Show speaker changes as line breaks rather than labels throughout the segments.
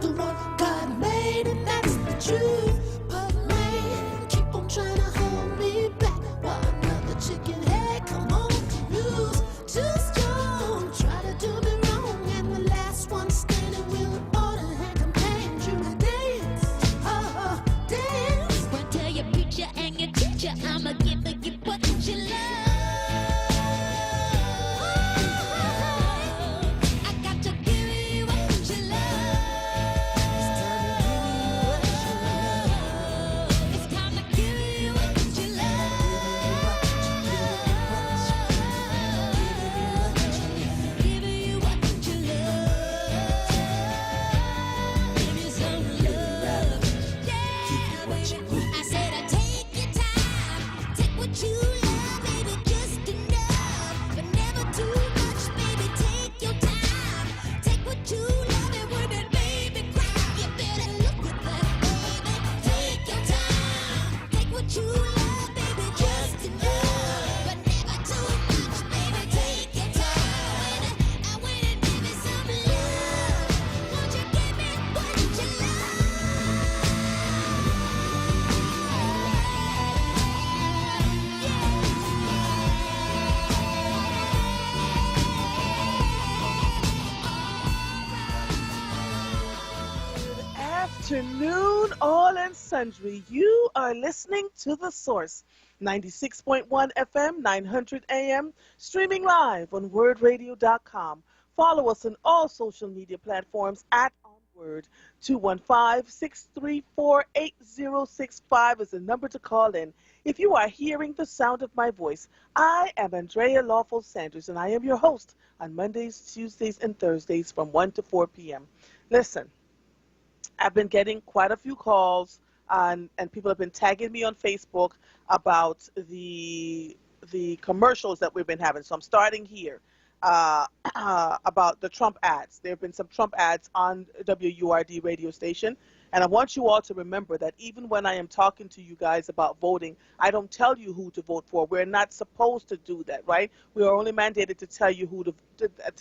the one God made, and that's the truth. But man, keep on trying to hold me back while another chicken head come on to lose. Too strong, try to do me wrong, and the last one standing will order and command you to dance. Oh, dance.
Well, tell your preacher and your teacher I'ma give you what you love. I got to give you what you love. It's time to give you what you love. Give you what you love. Give you some love. Yeah, baby. I said I take your time, take what you love, baby, just enough, but never too much, baby. Take your time, take what you love and work it, baby. Cry, you better look at that, baby. Take your time, take what you love, baby, just enough, but never too much, baby. Take your time, I wait and give me some love. Won't you give me what you
Afternoon, all and sundry. You are listening to The Source, 96.1 FM, 900 AM, streaming live on wordradio.com. Follow us on all social media platforms at onWURD. 215-634-8065 is the number to call in. If you are hearing the sound of my voice, I am Andrea Lawful Sanders, and I am your host on Mondays, Tuesdays, and Thursdays from 1 to 4 p.m. Listen, I've been getting quite a few calls, and people have been tagging me on Facebook about the commercials that we've been having. So I'm starting here about the Trump ads. There have been some Trump ads on WURD radio station, and I want you all to remember that even when I am talking to you guys about voting, I don't tell you who to vote for. We're not supposed to do that, right? We are only mandated to tell you who to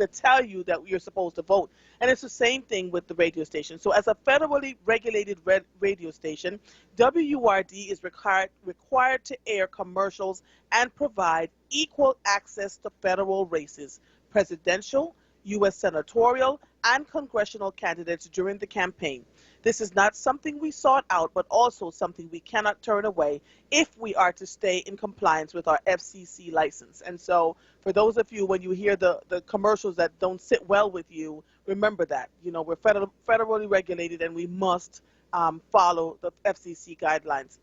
tell you that you're supposed to vote. And it's the same thing with the radio station. So as a federally regulated radio station, WURD is required to air commercials and provide equal access to federal races, presidential, U.S. senatorial, and congressional candidates during the campaign. This is not something we sought out, but also something we cannot turn away if we are to stay in compliance with our FCC license. And so for those of you, when you hear the commercials that don't sit well with you, remember that. You know, we're federally regulated, and we must follow the FCC guidelines.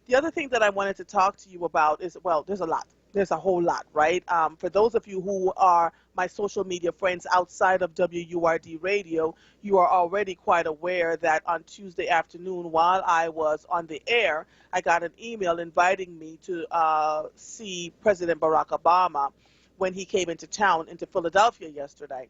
The other thing that I wanted to talk to you about is, well, there's a lot. There's a whole lot, right? For those of you who are my social media friends outside of WURD radio, you are already quite aware that on Tuesday afternoon, while I was on the air, I got an email inviting me to see President Barack Obama when he came into town, into Philadelphia yesterday.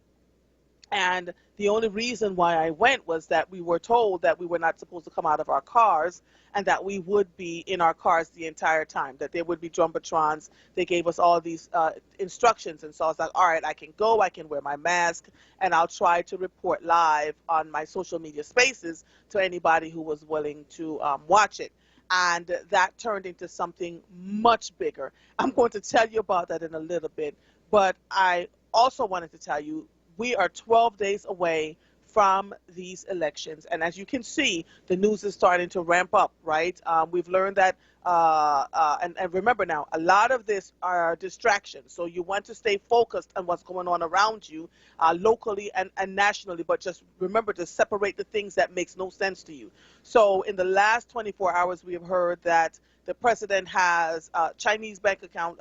And the only reason why I went was that we were told that we were not supposed to come out of our cars, and that we would be in our cars the entire time, that there would be jumbotrons. They gave us all these instructions, and so I was like, all right, I can go, I can wear my mask, and I'll try to report live on my social media spaces to anybody who was willing to watch it. And that turned into something much bigger. I'm going to tell you about that in a little bit, but I also wanted to tell you, we are 12 days away from these elections. And as you can see, the news is starting to ramp up, right? We've learned that, and remember now, a lot of this are distractions. So you want to stay focused on what's going on around you, locally and nationally, but just remember to separate the things that makes no sense to you. So in the last 24 hours, we have heard that the president has a Chinese bank account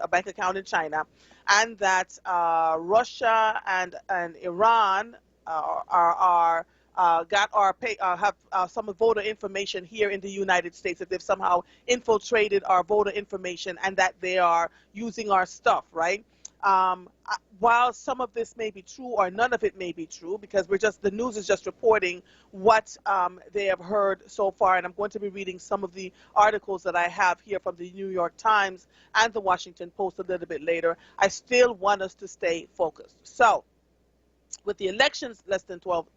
in China, and that Russia and Iran have some voter information here in the United States, that they've somehow infiltrated our voter information and that they are using our stuff, right? While some of this may be true or none of it may be true, because the news is just reporting what they have heard so far, and I'm going to be reading some of the articles that I have here from the New York Times and the Washington Post a little bit later. I still want us to stay focused. So with the elections less than 12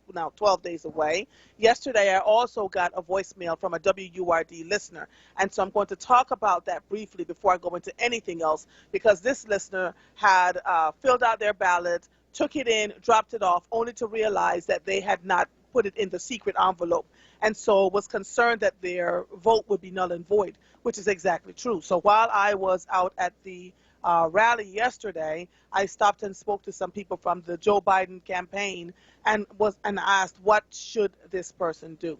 days away. Yesterday, I also got a voicemail from a WURD listener. And so I'm going to talk about that briefly before I go into anything else, because this listener had filled out their ballot, took it in, dropped it off, only to realize that they had not put it in the secret envelope. And so was concerned that their vote would be null and void, which is exactly true. So while I was out at the rally yesterday, I stopped and spoke to some people from the Joe Biden campaign and asked, what should this person do?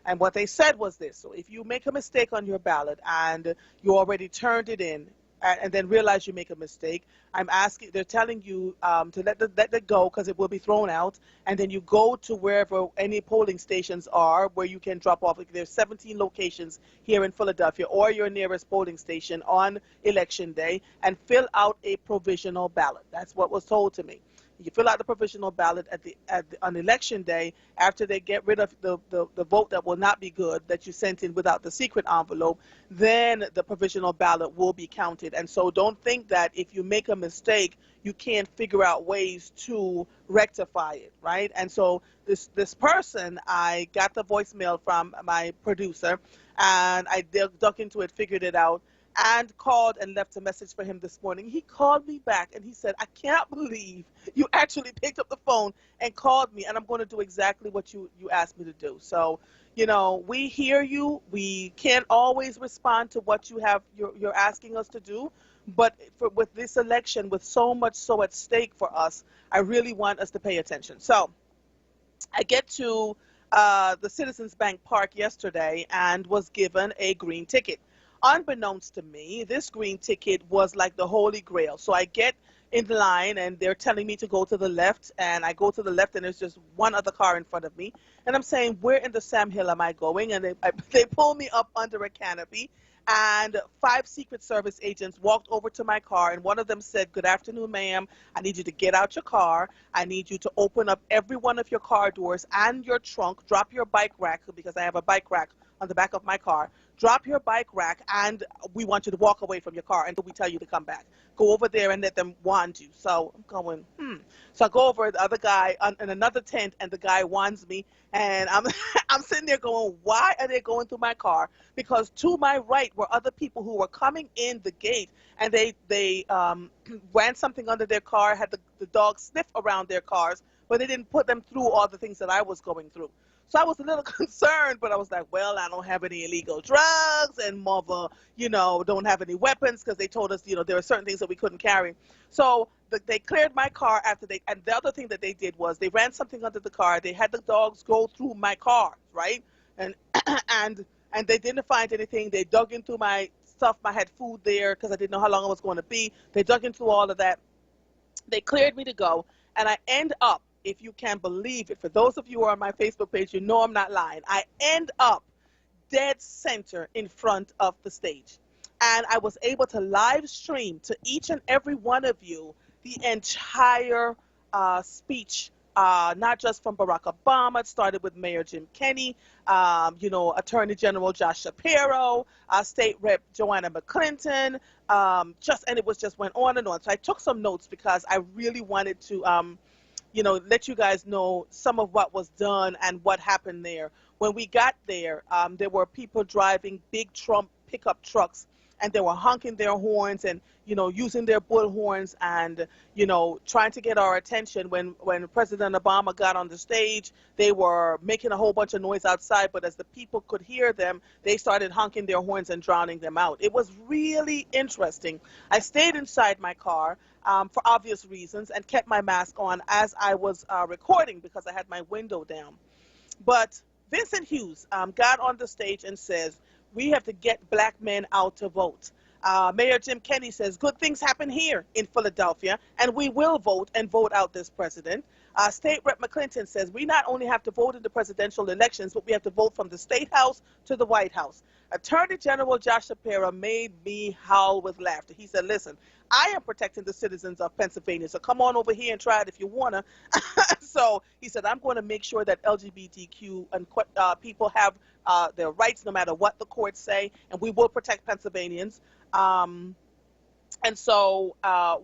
And what they said was this: so if you make a mistake on your ballot and you already turned it in, and then realize you make a mistake, they're telling you to let it go, because it will be thrown out, and then you go to wherever any polling stations are where you can drop off. Like, there's 17 locations here in Philadelphia, or your nearest polling station on election day, and fill out a provisional ballot. That's what was told to me. You fill out the provisional ballot on election day, after they get rid of the vote that will not be good, that you sent in without the secret envelope, then the provisional ballot will be counted. And so don't think that if you make a mistake, you can't figure out ways to rectify it, right? And so this person, I got the voicemail from my producer, and I dug into it, figured it out, and called and left a message for him this morning. He called me back and he said, I can't believe you actually picked up the phone and called me, and I'm going to do exactly what you asked me to do. So, we hear you. We can't always respond to what you're asking us to do, but with this election, with so much so at stake for us, I really want us to pay attention. So I get to the Citizens Bank Park yesterday and was given a green ticket. Unbeknownst to me, this green ticket was like the holy grail. So I get in the line and they're telling me to go to the left, and I go to the left and there's just one other car in front of me. And I'm saying, where in the Sam Hill am I going? And they pull me up under a canopy, and 5 Secret Service agents walked over to my car, and one of them said, good afternoon, ma'am. I need you to get out your car. I need you to open up every one of your car doors and your trunk, drop your bike rack, because I have a bike rack on the back of my car. Drop your bike rack, and we want you to walk away from your car until we tell you to come back. Go over there and let them wand you. So I'm going, So I go over, the other guy in another tent, and the guy wands me, and I'm I'm sitting there going, why are they going through my car? Because to my right were other people who were coming in the gate, and they ran something under their car, had the dog sniff around their cars, but they didn't put them through all the things that I was going through. So I was a little concerned, but I was like, well, I don't have any illegal drugs, and mother, don't have any weapons, because they told us, there are certain things that we couldn't carry. So they cleared my car and the other thing that they did was they ran something under the car. They had the dogs go through my car, right? And and they didn't find anything. They dug into my stuff. I had food there because I didn't know how long I was going to be. They dug into all of that. They cleared me to go, and I end up, if you can believe it, for those of you who are on my Facebook page, you know I'm not lying. I end up dead center in front of the stage. And I was able to live stream to each and every one of you the entire speech, not just from Barack Obama. It started with Mayor Jim Kenney, Attorney General Josh Shapiro, State Rep Joanna McClinton, and it just went on and on. So I took some notes because I really wanted to let you guys know some of what was done and what happened there. When we got there, there were people driving big Trump pickup trucks, and they were honking their horns and, using their bullhorns and, trying to get our attention. When President Obama got on the stage, they were making a whole bunch of noise outside, but as the people could hear them, they started honking their horns and drowning them out. It was really interesting. I stayed inside my car for obvious reasons and kept my mask on as I was recording because I had my window down. But Vincent Hughes got on the stage and says, we have to get black men out to vote. Mayor Jim Kenney says, good things happen here in Philadelphia, and we will vote and vote out this president. State Rep McClinton says, we not only have to vote in the presidential elections, but we have to vote from the State House to the White House. Attorney General Josh Shapiro made me howl with laughter. He said, listen, I am protecting the citizens of Pennsylvania, so come on over here and try it if you want to. So he said, I'm going to make sure that LGBTQ and people have their rights no matter what the courts say, and we will protect Pennsylvanians. And so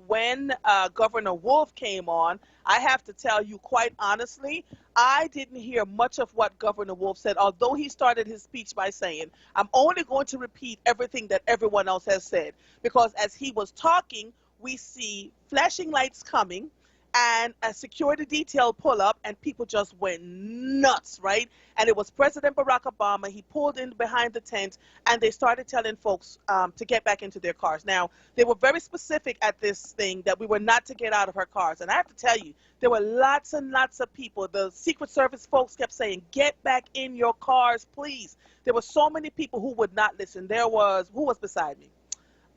when Governor Wolf came on, I have to tell you quite honestly, I didn't hear much of what Governor Wolf said, although he started his speech by saying, I'm only going to repeat everything that everyone else has said. Because as he was talking, we see flashing lights coming and a security detail pull up, and people just went nuts, right? And it was President Barack Obama. He pulled in behind the tent, and they started telling folks to get back into their cars. Now, they were very specific at this thing that we were not to get out of our cars. And I have to tell you, there were lots and lots of people. The Secret Service folks kept saying, get back in your cars, please. There were so many people who would not listen. Who was beside me?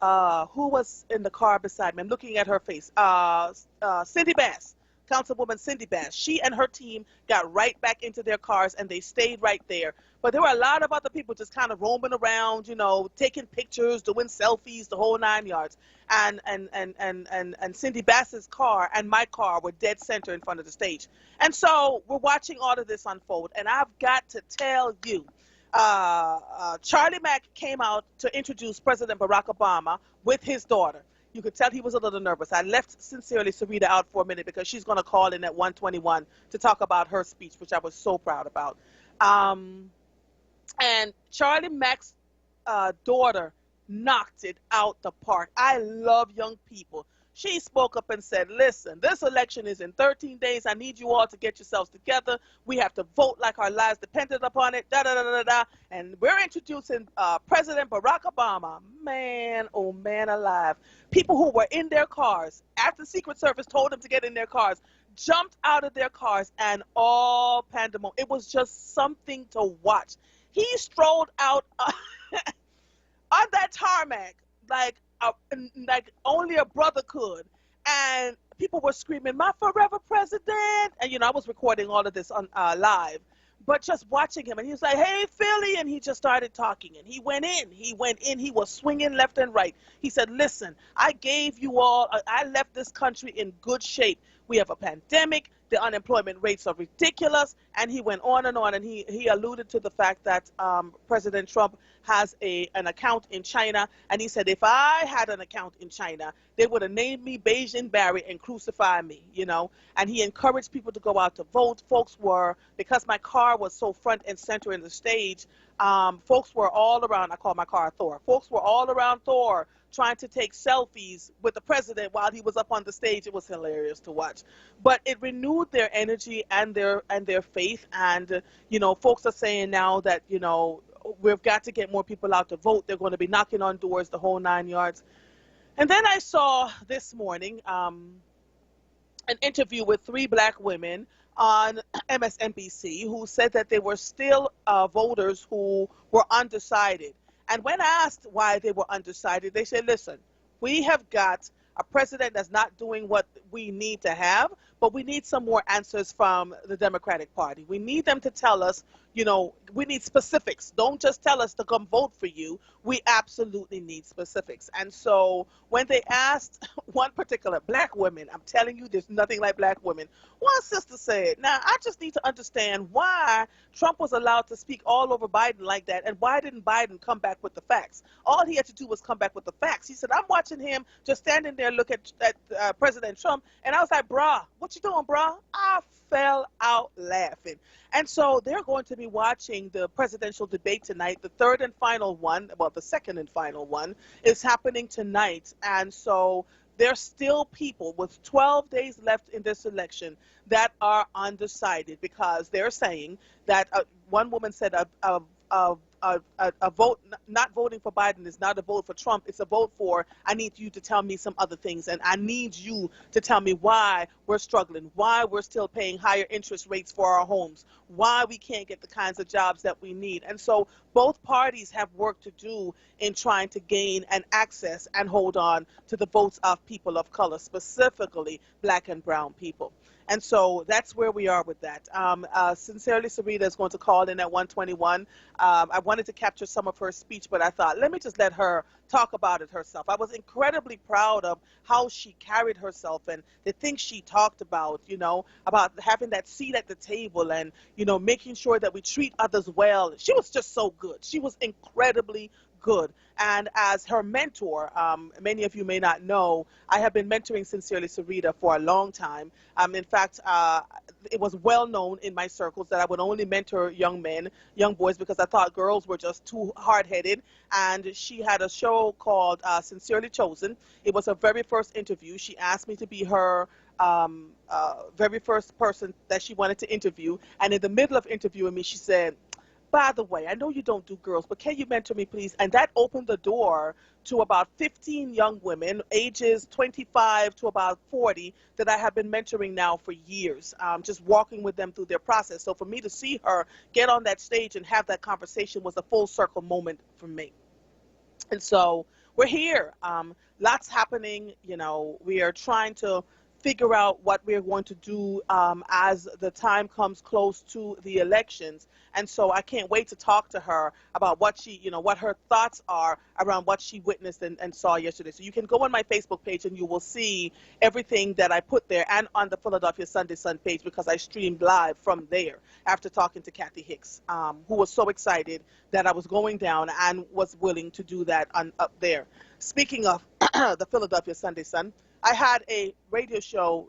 Who was in the car beside me? I'm looking at her face. Cindy Bass, Councilwoman Cindy Bass. She and her team got right back into their cars, and they stayed right there. But there were a lot of other people just kind of roaming around, taking pictures, doing selfies, the whole 9 yards. And Cindy Bass's car and my car were dead center in front of the stage. And so we're watching all of this unfold, and I've got to tell you, Charlie Mack came out to introduce President Barack Obama with his daughter. You could tell he was a little nervous. I left Sincerely Sarita out for a minute because she's going to call in at 1:21 to talk about her speech, which I was so proud about. And Charlie Mack's daughter knocked it out the park. I love young people. She spoke up and said, listen, this election is in 13 days. I need you all to get yourselves together. We have to vote like our lives depended upon it, da-da-da-da-da. And we're introducing President Barack Obama. Man, oh man alive. People who were in their cars, after the Secret Service told them to get in their cars, jumped out of their cars, and all pandemonium. It was just something to watch. He strolled out on that tarmac like only a brother could, and people were screaming, my forever president. And I was recording all of this on live, but just watching him, and he was like, hey Philly, and he just started talking, and he went in, he was swinging left and right. He said, listen, I left this country in good shape. We have a pandemic, the unemployment rates are ridiculous, and he went on, and he alluded to the fact that President Trump has an account in China, and he said, if I had an account in China, they would have named me Beijing Barry and crucified me, and he encouraged people to go out to vote. Because my car was so front and center in the stage, folks were all around. I call my car Thor. Folks were all around Thor trying to take selfies with the president while he was up on the stage. It was hilarious to watch, but it renewed their energy and their faith. And folks are saying now that we've got to get more people out to vote. They're going to be knocking on doors, the whole 9 yards. And then I saw this morning an interview with 3 black women on MSNBC who said that they were still voters who were undecided. And when asked why they were undecided, they said, listen, we have got a president that's not doing what we need to have, but we need some more answers from the Democratic Party. We need them to tell us, we need specifics. Don't just tell us to come vote for you. We absolutely need specifics. And so when they asked one particular black woman, I'm telling you, there's nothing like black women. One sister said, now I just need to understand why Trump was allowed to speak all over Biden like that, and why didn't Biden come back with the facts? All he had to do was come back with the facts. He said, I'm watching him just standing there, look at President Trump, and I was like, brah, what you doing, brah? I fell out laughing. And so they're going to be watching the presidential debate tonight. The third and final one, well, the second and final one, is happening tonight. And so there's still people with 12 days left in this election that are undecided, because they're saying that one woman said a vote, not voting for Biden is not a vote for Trump. It's a vote for, I need you to tell me some other things, and I need you to tell me why we're struggling, why we're still paying higher interest rates for our homes, why we can't get the kinds of jobs that we need. And so both parties have work to do in trying to gain and access and hold on to the votes of people of color, specifically black and brown people. And so that's where we are with that. Sincerely Sarita is going to call in at 1:21. I wanted to capture some of her speech, but I thought, let me just let her talk about it herself. I was incredibly proud of how she carried herself and the things she talked about, about having that seat at the table and, making sure that we treat others well. She was just so good. She was incredibly good. And as her mentor, many of you may not know, I have been mentoring Sincerely Sarita for a long time. In fact, it was well known in my circles that I would only mentor young men, young boys, because I thought girls were just too hard-headed. And she had a show called Sincerely Chosen. It was her very first interview. She asked me to be her very first person that she wanted to interview. And in the middle of interviewing me, she said, by the way, I know you don't do girls, but can you mentor me, please? And that opened the door to about 15 young women, ages 25 to about 40, that I have been mentoring now for years, just walking with them through their process. So for me to see her get on that stage and have that conversation was a full circle moment for me. And so we're here. Lots happening. You know, we are trying to figure out what we're going to do as the time comes close to the elections. And so I can't wait to talk to her about what she, you know, what her thoughts are around what she witnessed and saw yesterday. So you can go on my Facebook page and you will see everything that I put there, and on the Philadelphia Sunday Sun page, because I streamed live from there after talking to Kathy Hicks, who was so excited that I was going down and was willing to do that up there. Speaking of the Philadelphia Sunday Sun, I had a radio show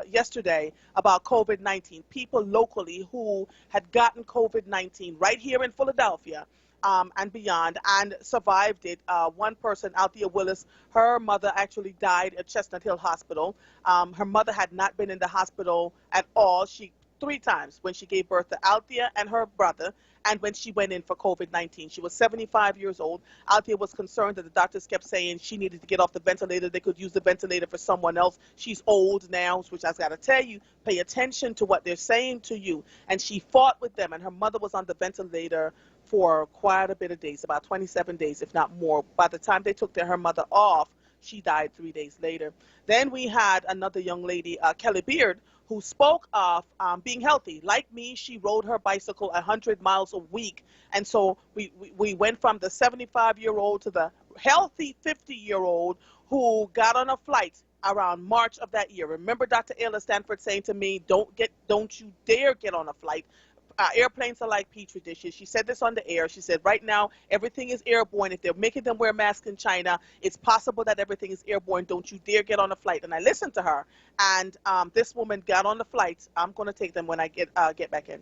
yesterday about COVID-19, people locally who had gotten COVID-19 right here in Philadelphia and beyond and survived it. One person, Althea Willis, her mother actually died at Chestnut Hill Hospital. Her mother had not been in the hospital at all. Three times, when she gave birth to Althea and her brother, and when she went in for COVID-19. She was 75 years old. Althea was concerned that the doctors kept saying she needed to get off the ventilator. They could use the ventilator for someone else. She's old now, which I've got to tell you, pay attention to what they're saying to you. And she fought with them, and her mother was on the ventilator for quite a bit of days, about 27 days, if not more. By the time they took her mother off, she died 3 days later. Then we had another young lady, Kelly Beard, who spoke of being healthy. Like me, she rode her bicycle 100 miles a week. And so we went from the 75-year-old to the healthy 50-year-old who got on a flight around March of that year. Remember Dr. Ayla Stanford saying to me, don't you dare get on a flight. Airplanes are like petri dishes. She said this on the air. She said, right now, everything is airborne. If they're making them wear masks in China, it's possible that everything is airborne. Don't you dare get on a flight. And I listened to her, and this woman got on the flight. I'm going to take them when I get back in.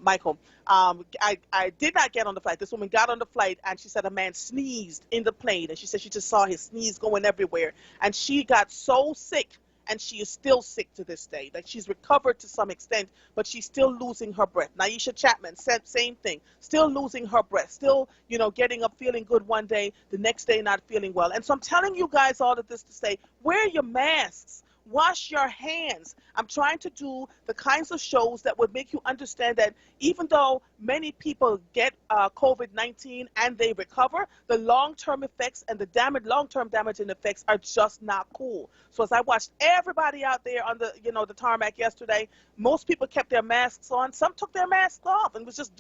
Michael, I did not get on the flight. This woman got on the flight, and she said a man sneezed in the plane, and she said she just saw his sneeze going everywhere. And she got so sick, and she is still sick to this day. Like, she's recovered to some extent, but she's still losing her breath. Naisha Chapman said same thing, still losing her breath, still, you know, getting up feeling good one day, the next day not feeling well. And so I'm telling you guys all of this to say, wear your masks. Wash your hands. I'm trying to do the kinds of shows that would make you understand that even though many people get COVID-19 and they recover, the long-term effects and the long-term damaging effects are just not cool. So as I watched everybody out there on the, you know, the tarmac yesterday, most people kept their masks on. Some took their masks off and was just,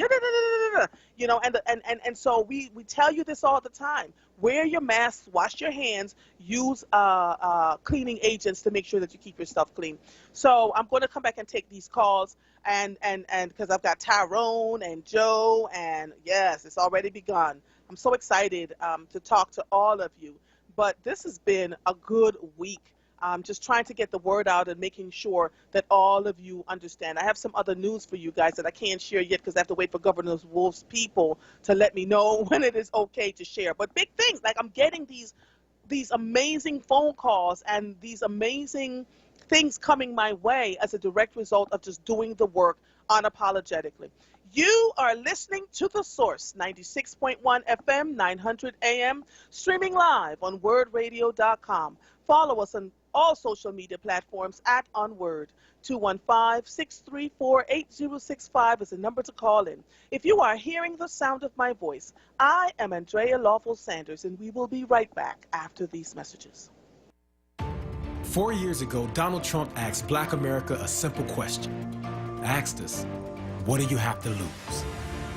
you know, and so we tell you this all the time. Wear your masks, wash your hands, use cleaning agents to make sure that you keep yourself clean. So I'm going to come back and take these calls, and because I've got Tyrone and Joe, and yes, it's already begun. I'm so excited to talk to all of you. But this has been a good week. Just trying to get the word out and making sure that all of you understand. I have some other news for you guys that I can't share yet because I have to wait for Governor Wolf's people to let me know when it is okay to share. But big things, like I'm getting these amazing phone calls and these amazing things coming my way as a direct result of just doing the work unapologetically. You are listening to The Source, 96.1 FM, 900 AM, streaming live on WURDradio.com. Follow us on all social media platforms at onWURD. 215-634-8065 is the number to call in. If you are hearing the sound of my voice, I am Andrea Lawful Sanders, and we will be right back after these messages.
4 years ago, Donald Trump asked Black America a simple question. Asked us, what do you have to lose?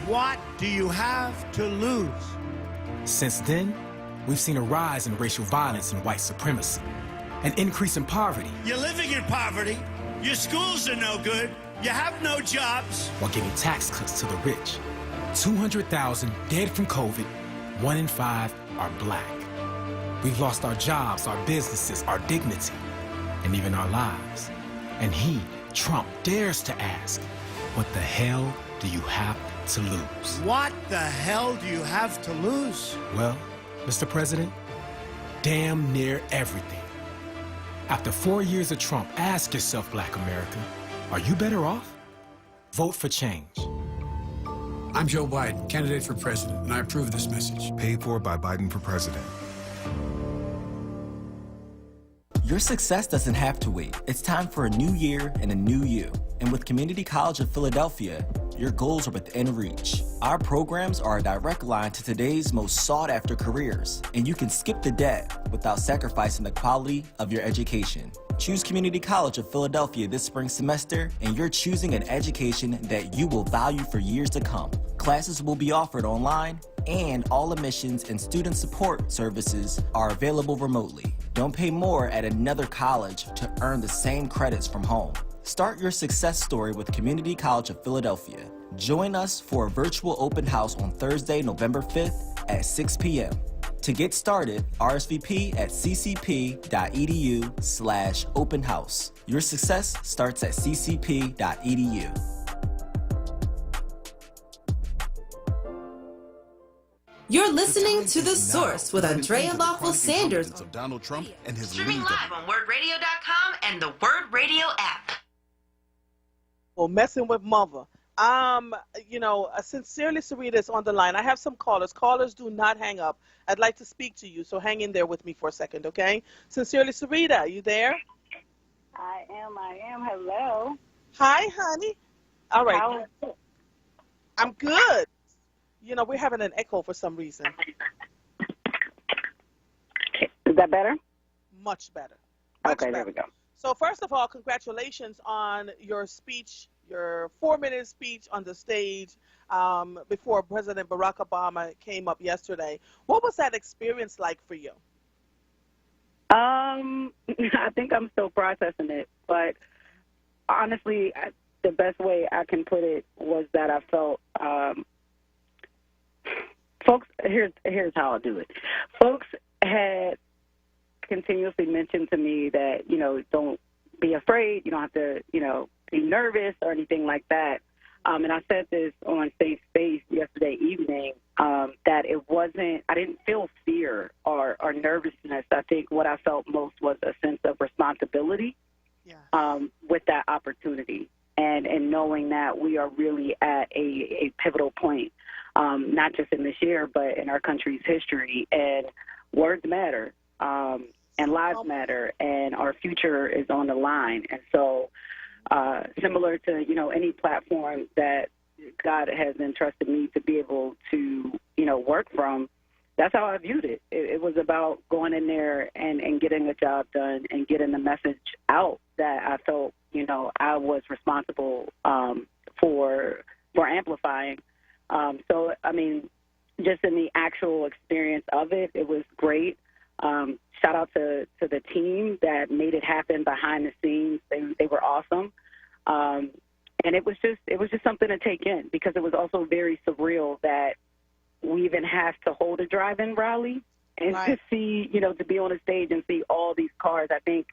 What do you have to lose?
Since then, we've seen a rise in racial violence and white supremacy, an increase in poverty.
You're living in poverty. Your schools are no good. You have no jobs.
While giving tax cuts to the rich. 200,000 dead from COVID, 1 in 5 are black. We've lost our jobs, our businesses, our dignity, and even our lives. And he, Trump, dares to ask, what the hell do you have to lose?
What the hell do you have to lose?
Well, Mr. President, damn near everything. After 4 years of Trump, ask yourself, Black America, are you better off? Vote for change.
I'm Joe Biden, candidate for president, and I approve this message.
Paid for by Biden for president.
Your success doesn't have to wait. It's time for a new year and a new you. And with Community College of Philadelphia, your goals are within reach. Our programs are a direct line to today's most sought-after careers, and you can skip the debt without sacrificing the quality of your education. Choose Community College of Philadelphia this spring semester, and you're choosing an education that you will value for years to come. Classes will be offered online, and all admissions and student support services are available remotely. Don't pay more at another college to earn the same credits from home. Start your success story with Community College of Philadelphia. Join us for a virtual open house on Thursday, November 5th at 6 p.m. To get started, RSVP at ccp.edu/open house. Your success starts at ccp.edu.
You're listening to The Source with Andrea Lawful Sanders.
Of Donald Trump and his
Streaming
league
live on WURDradio.com and the WURD Radio app.
Well, messing with mother. Sincerely, Sarita is on the line. I have some callers. Callers, do not hang up. I'd like to speak to you, so hang in there with me for a second, okay? Sincerely, Sarita, are you there?
I am. Hello.
Hi, honey. All right.
How are you?
I'm good. We're having an echo for some reason.
Is that better?
Much better.
Okay, there we go.
So first of all, congratulations on your speech, your 4-minute speech on the stage before President Barack Obama came up yesterday. What was that experience like for you?
I think I'm still processing it, but honestly, the best way I can put it was that I felt, folks, here's how I'll do it. Folks had continuously mentioned to me that, don't be afraid, you don't have to, be nervous or anything like that. And I said this on Safe Space yesterday evening, that I didn't feel fear or nervousness. I think what I felt most was a sense of responsibility with that opportunity and knowing that we are really at a pivotal point, not just in this year, but in our country's history. And words matter, and lives matter, and our future is on the line. And so similar to, any platform that God has entrusted me to be able to, work from, that's how I viewed it. It was about going in there and getting a job done and getting the message out that I felt, I was responsible for amplifying. So, just in the actual experience of it, it was great. Shout out to the team that made it happen behind the scenes. They were awesome. And it was just something to take in, because it was also very surreal that we even have to hold a drive-in rally and to see, to be on a stage and see all these cars. I think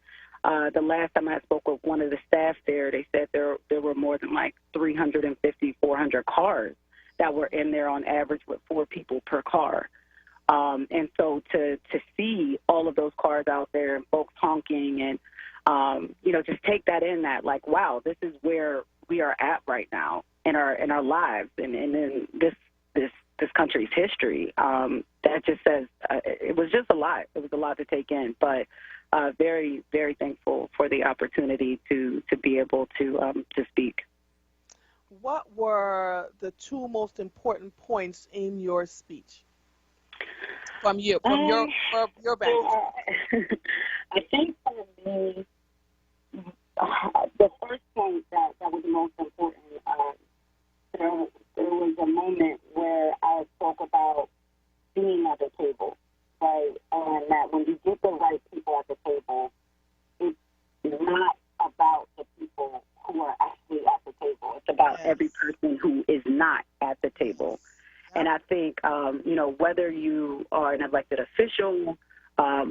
the last time I spoke with one of the staff there, they said there were more than like 350, 400 cars that were in there on average with 4 people per car. And so to see all of those cars out there and folks honking and, just take that in, that like, wow, this is where we are at right now in our lives and in this country's history. That just says it was just a lot. It was a lot to take in, but very, very thankful for the opportunity to be able to speak.
What were the 2 most important points in your speech? From your vantage.
I think for me, the first point that was the most important, there was a moment where I spoke about being at the table, right? And that when you get the right people at the table, it's not about the people who are actually at the table. It's about every person who is not at at the table. And I think, whether you are an elected official,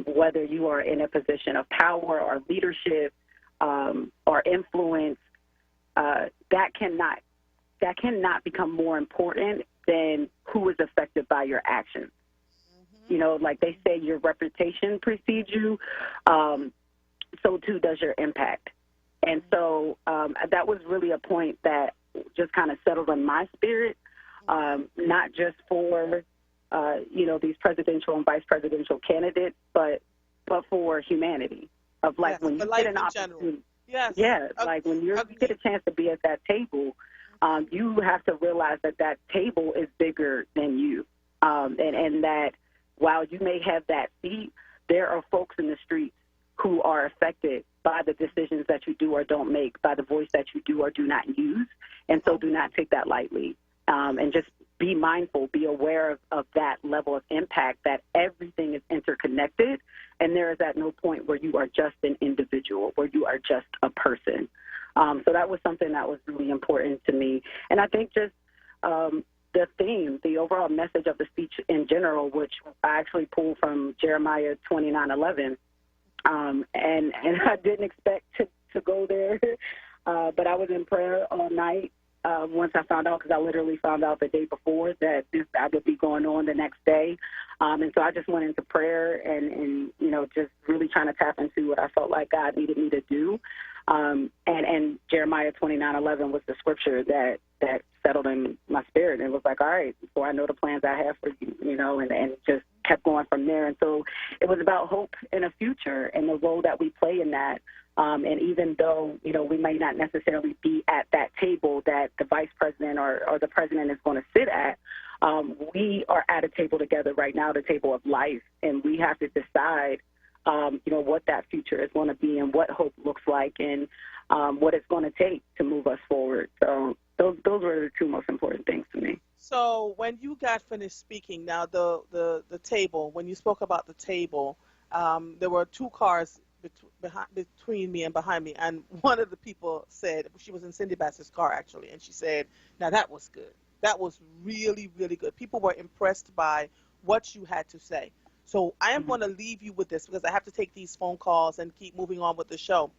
whether you are in a position of power or leadership or influence, that cannot become more important than who is affected by your actions. Like they say, your reputation precedes you, so too does your impact. And so that was really a point that just kind of settled in my spirit, not just for, these presidential and vice presidential candidates, but for humanity. Of like, when you get an opportunity, like when you get a chance to be at that table, you have to realize that table is bigger than you, and that while you may have that seat, there are folks in the streets who are affected by the decisions that you do or don't make, by the voice that you do or do not use, and so do not take that lightly. And just be mindful, be aware of that level of impact, that everything is interconnected, and there is at no point where you are just an individual, where you are just a person. So that was something that was really important to me. And I think just the theme, the overall message of the speech in general, which I actually pulled from Jeremiah 29:11, and I didn't expect to go there, but I was in prayer all night once I found out, because I literally found out the day before that I would be going on the next day. And so I just went into prayer and just really trying to tap into what I felt like God needed me to do. And Jeremiah 29:11 was the scripture that settled in my spirit. And it was like, all right, so I know the plans I have for you, and just kept going from there. And so it was about hope in a future and the role that we play in that. And even though, we may not necessarily be at that table that the vice president or the president is going to sit at, we are at a table together right now, the table of life, and we have to decide, what that future is going to be and what hope looks like and what it's going to take to move us forward. So those were the two most important things to me.
So when you got finished speaking, now the table, when you spoke about the table, there were two cars between me and behind me, and one of the people said, she was in Cindy Bass's car actually, and she said, now that was good. That was really, really good. People were impressed by what you had to say. So I am going to leave you with this, because I have to take these phone calls and keep moving on with the show.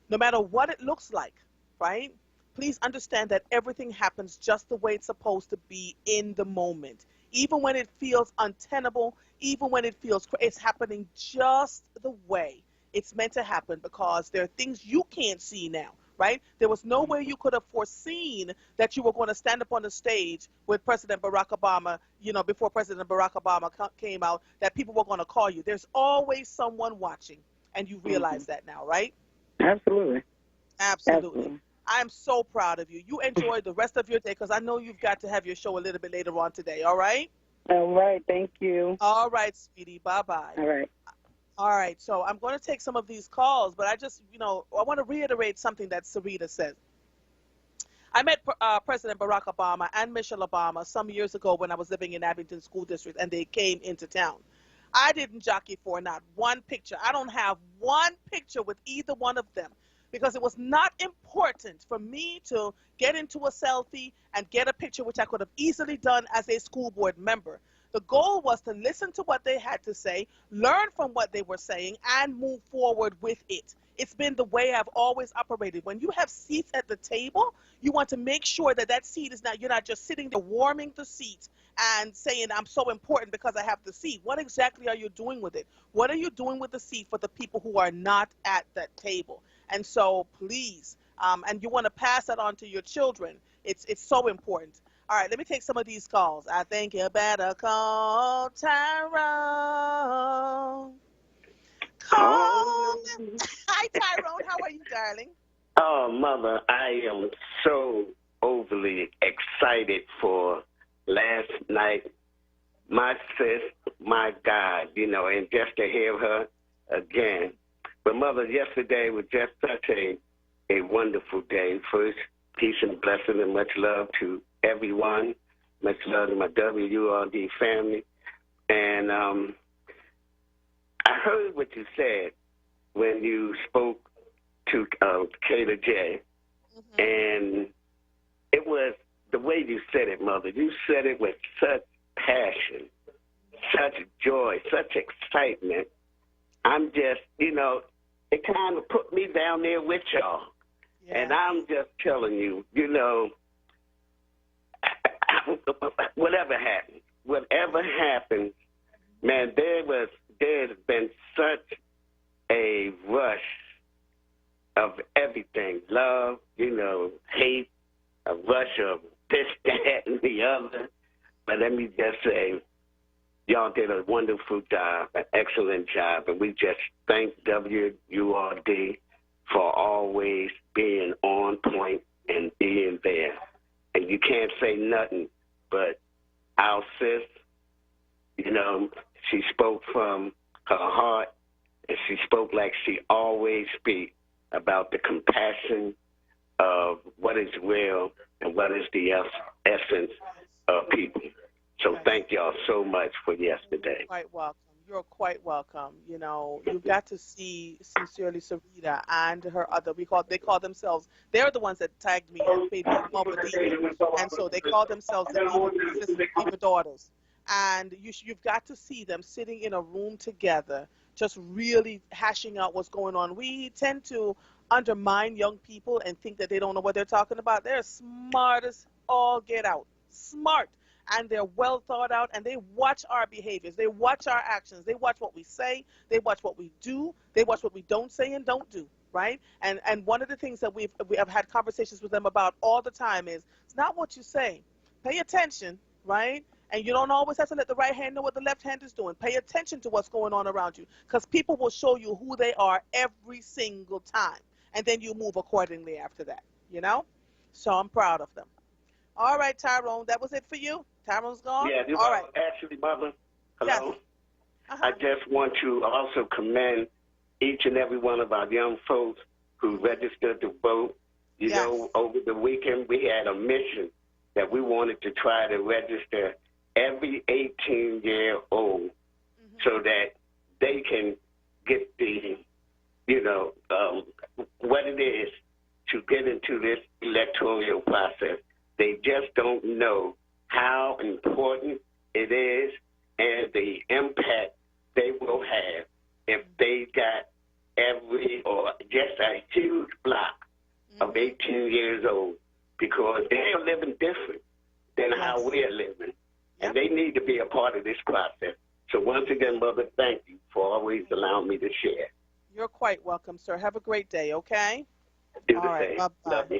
No matter what it looks like, right? Please understand that everything happens just the way it's supposed to be in the moment. Even when it feels untenable, even when it feels it's happening just the way it's meant to happen, because there are things you can't see now, right? There was no way you could have foreseen that you were going to stand up on the stage with President Barack Obama, before President Barack Obama came out, that people were going to call you. There's always someone watching, and you realize that now, right?
Absolutely.
Absolutely. I'm so proud of you. You enjoy the rest of your day, because I know you've got to have your show a little bit later on today, all right?
All right. Thank you.
All right, sweetie. Bye-bye.
All right.
All right, so I'm going to take some of these calls, but I just, I want to reiterate something that Sarita said. I met President Barack Obama and Michelle Obama some years ago when I was living in Abington School District, and they came into town. I didn't jockey for not one picture. I don't have one picture with either one of them, because it was not important for me to get into a selfie and get a picture, which I could have easily done as a school board member. The goal was to listen to what they had to say, learn from what they were saying, and move forward with it. It's been the way I've always operated. When you have seats at the table, you want to make sure that seat is you're not just sitting there warming the seat and saying, I'm so important because I have the seat. What exactly are you doing with it? What are you doing with the seat for the people who are not at that table? And so please, and you want to pass that on to your children. It's so important. All right, let me take some of these calls. I think you better call Tyrone. Call them. Hi, Tyrone. How are you, darling?
Oh, Mother, I am so overly excited for last night. My sis, my God, and just to hear her again. But, Mother, yesterday was just such a wonderful day. First, peace and blessing and much love to everyone. Much love to my WURD family. And I heard what you said when you spoke to Kayla J. And it was the way you said it, Mother, you said it with such passion, such joy, such excitement. I'm just, it kind of put me down there with y'all. Yeah. And I'm just telling you, whatever happens, man, there's been such a rush of everything. Love, hate, a rush of this, that, and the other. But let me just say, y'all did a wonderful job, an excellent job, and we just thank WURD for always being on point and being there. And you can't say nothing but our sis, she spoke from her heart, and she spoke like she always speaks about the compassion of what is real and what is the essence of people. So thank y'all so much for yesterday.
Quite welcome. You're quite welcome. You've got to see Sincerely Sarita and her other, they call themselves, they're the ones that tagged me and made me come up with Diva. And so they call themselves the Diva Daughters. And you've got to see them sitting in a room together, just really hashing out what's going on. We tend to undermine young people and think that they don't know what they're talking about. They're smart as all get out. Smart. And they're well thought out, and they watch our behaviors. They watch our actions. They watch what we say. They watch what we do. They watch what we don't say and don't do, right? And one of the things that we have had conversations with them about all the time is, it's not what you say. Pay attention, right? And you don't always have to let the right hand know what the left hand is doing. Pay attention to what's going on around you, because people will show you who they are every single time. And then you move accordingly after that, So I'm proud of them. All right, Tyrone, that was it for you? Tyrone's gone?
Yeah,
all right.
Actually, Mother, hello.
Yes.
I just want to also commend each and every one of our young folks who registered to vote. Over the weekend, we had a mission that we wanted to try to register every 18-year-old so that they can get the, what it is to get into this electoral process. They just don't know how important it is and the impact they will have if they got just a huge block of 18 years old, because they're living different than how we're living. And they need to be a part of this process. So once again, Mother, thank you for always allowing me to share.
You're quite welcome, sir. Have a great day, okay?
Do the same.
Bye-bye.
Love you.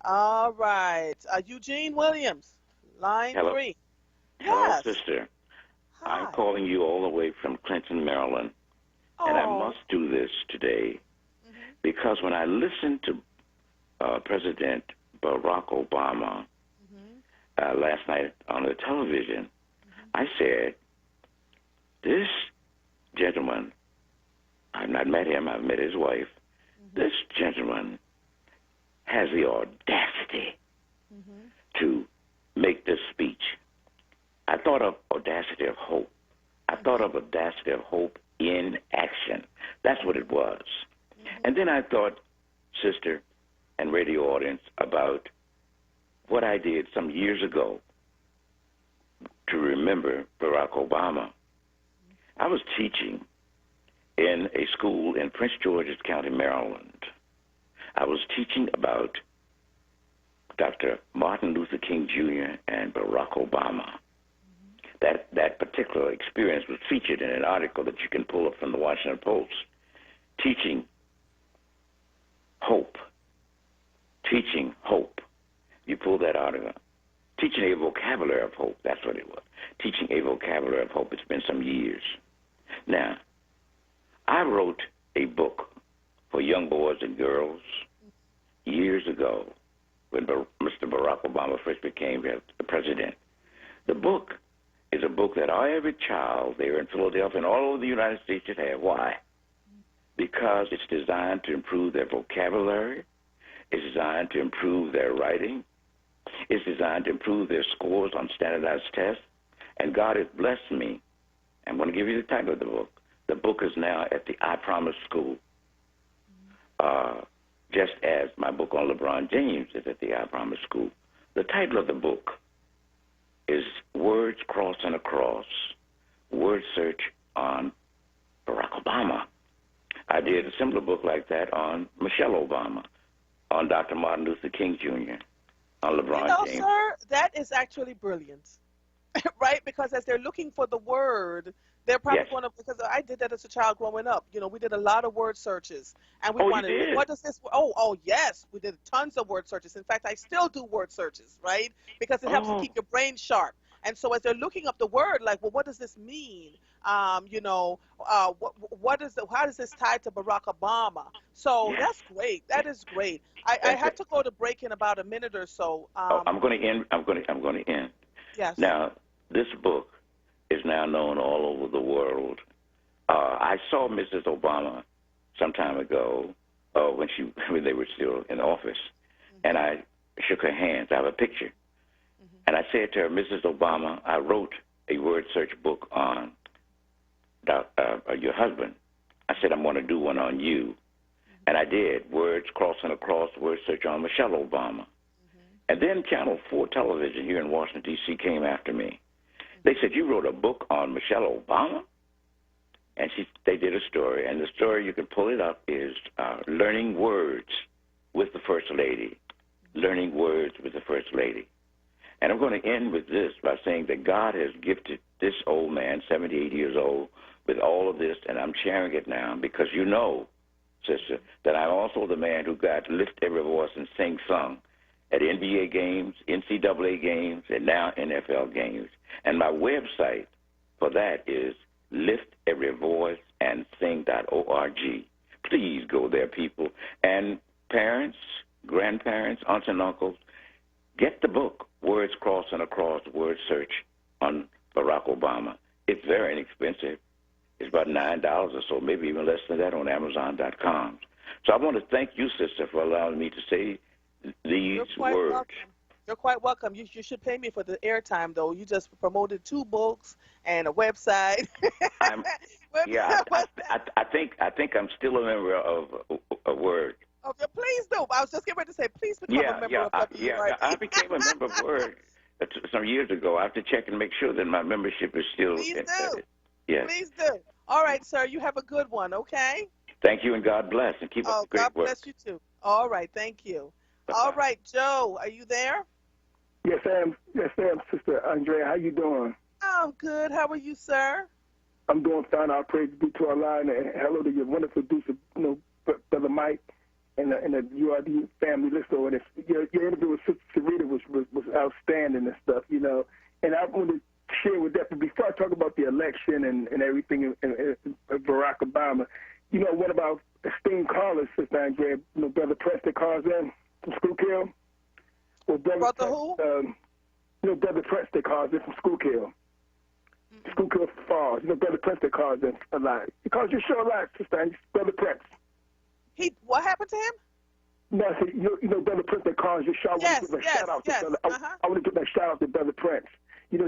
All right. Eugene Williams, line 3.
Hello, sister. Hi. I'm calling you all the way from Clinton, Maryland. And I must do this today because when I listened to President Barack Obama last night on the television, I said, this gentleman, I've not met him, I've met his wife, this gentleman has the audacity to make this speech. I thought of audacity of hope. I thought of audacity of hope in action. That's what it was. And then I thought, sister and radio audience, about what I did some years ago to remember Barack Obama. I was teaching in a school in Prince George's County, Maryland. I was teaching about Dr. Martin Luther King Jr. and Barack Obama. That particular experience was featured in an article that you can pull up from the Washington Post, teaching hope. Teaching hope. You pull that article. Teaching a vocabulary of hope. That's what it was. Teaching a vocabulary of hope. It's been some years. Now, I wrote a book for young boys and girls years ago when Mr. Barack Obama first became the president. The book is a book that every child there in Philadelphia and all over the United States should have. Why? Because it's designed to improve their vocabulary. It's designed to improve their writing. It's designed to improve their scores on standardized tests. And God has blessed me. I'm going to give you the title of the book. The book is now at the I Promise School, just as my book on LeBron James is at the I Promise School. The title of the book is Words Crossing Across, Word Search on Barack Obama. I did a similar book like that on Michelle Obama, on Dr. Martin Luther King Jr., on LeBron James.
Sir, that is actually brilliant, right? Because as they're looking for the word, they're probably going to, because I did that as a child growing up. You know, we did a lot of word searches. And we wanted, what does this, yes, we did tons of word searches. In fact, I still do word searches, right? Because it helps to keep your brain sharp. And so as they're looking up the word, like, well, what does this mean? You know, what is how does this tie to Barack Obama? So that's great. That is great. I have to go to break in about a minute or so.
I'm going to end. I'm going to end.
Yes.
Now, this book is now known all over the world. I saw Mrs. Obama some time ago when they were still in office, and I shook her hands. I have a picture. And I said to her, Mrs. Obama, I wrote a word search book on your husband. I said, I'm going to do one on you. And I did, Words Crossing Across, word search on Michelle Obama. And then Channel 4 television here in Washington, D.C. came after me. They said, you wrote a book on Michelle Obama? And they did a story. And the story, you can pull it up, is Learning Words with the First Lady. Learning Words with the First Lady. And I'm going to end with this by saying that God has gifted this old man, 78 years old, with all of this, and I'm sharing it now because you know, sister, that I'm also the man who got Lift Every Voice and Sing Sung at NBA games, NCAA games, and now NFL games. And my website for that is lifteveryvoiceandsing.org. Please go there, people. And parents, grandparents, aunts and uncles, get the book, Words Crossing Across, Word Search on Barack Obama. It's very inexpensive. It's about $9 or so, maybe even less than that on Amazon.com. So I want to thank you, sister, for allowing me to say these words.
Welcome. You're quite welcome. You should pay me for the airtime, though. You just promoted 2 books and a website.
I think I'm still a member of WURD.
Okay, please do. I was just getting ready to say, please become a member of WURD.
I became a member of WURD some years ago. I have to check and make sure that my membership is still.
Please do.
Yes.
Please do. All right, sir. You have a good one. Okay.
Thank you, and God bless, and keep up the great
God
work.
bless you too. All right. Thank you. Bye-bye. All right, Joe. Are you there?
Yes, I am. Yes, I am, Sister Andrea. How you doing?
I'm good. How are you, sir?
I'm doing fine. All praise be to our line, and hello to your wonderful producer, Brother Mike, and the URD family listener. And your interview with Sister Sarita was outstanding and stuff, And I want to share with that. But before I talk about the election and everything and Barack Obama, one of our esteemed callers, Sister Andrea, Brother Preston calls in from Schuylkill. Well, Brother
who?
Brother Preston calls in from Schuylkill. Schuylkill Falls. Brother Preston calls in a lot. He calls your show a lot, Sister Andrea. Brother Preston.
What happened to him?
No, Brother Prince that calls your show. I want to give a shout out to Brother. I want to give a shout out to Brother Prince. He's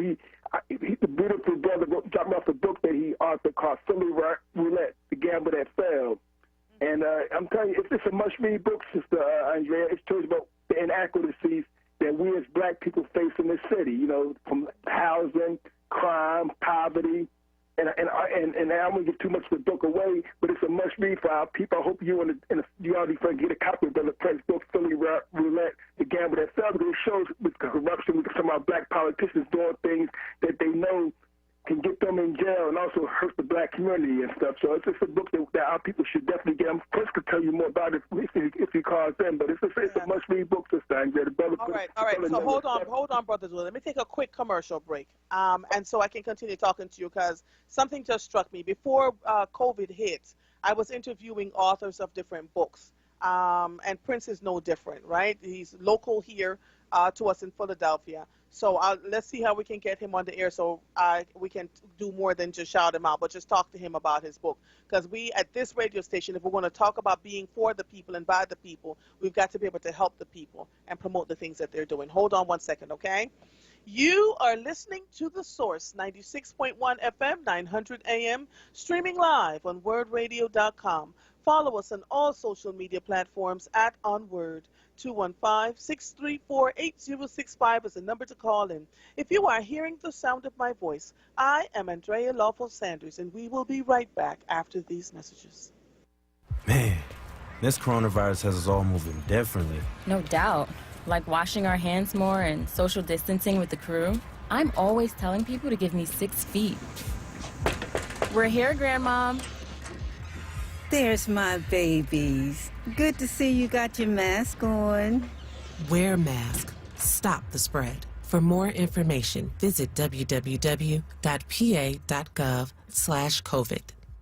the beautiful brother dropped me off a book that he authored called Philly Roulette, The Gamble That Fell. And I'm telling you, it's a must-read book, Sister Andrea. It tells about the inadequacies that we as black people face in this city, from housing, crime, poverty. And I don't want to give too much of the book away, but it's a must-read for our people. I hope you and you already get a copy of Brother Prince's book, Philly Roulette, The Gamble That Fell, because it shows with corruption, with some of our black politicians doing things that they know can get them in jail and also hurt the black community and stuff. So it's just a book that our people should definitely get. Prince could tell you more about it if he calls in, but it's a must-read book, Sister Andrea.
All right. So hold on, Brothers. Let me take a quick commercial break, and so I can continue talking to you because something just struck me. Before COVID hit, I was interviewing authors of different books, and Prince is no different, right? He's local here to us in Philadelphia. So let's see how we can get him on the air so we can do more than just shout him out, but just talk to him about his book. Because we, at this radio station, if we're going to talk about being for the people and by the people, we've got to be able to help the people and promote the things that they're doing. Hold on one second, okay? You are listening to The Source, 96.1 FM, 900 AM, streaming live on WURDradio.com. Follow us on all social media platforms at onWURD. 215-634-8065 is the number to call in. If you are hearing the sound of my voice, I am Andrea Lawful Sanders, and we will be right back after these messages.
Man, this coronavirus has us all moving differently.
No doubt. Like washing our hands more and social distancing with the crew. I'm always telling people to give me 6 feet. We're here, Grandmom.
There's my babies. Good to see you got your mask on.
Wear mask. Stop the spread. For more information, visit www.pa.gov/COVID.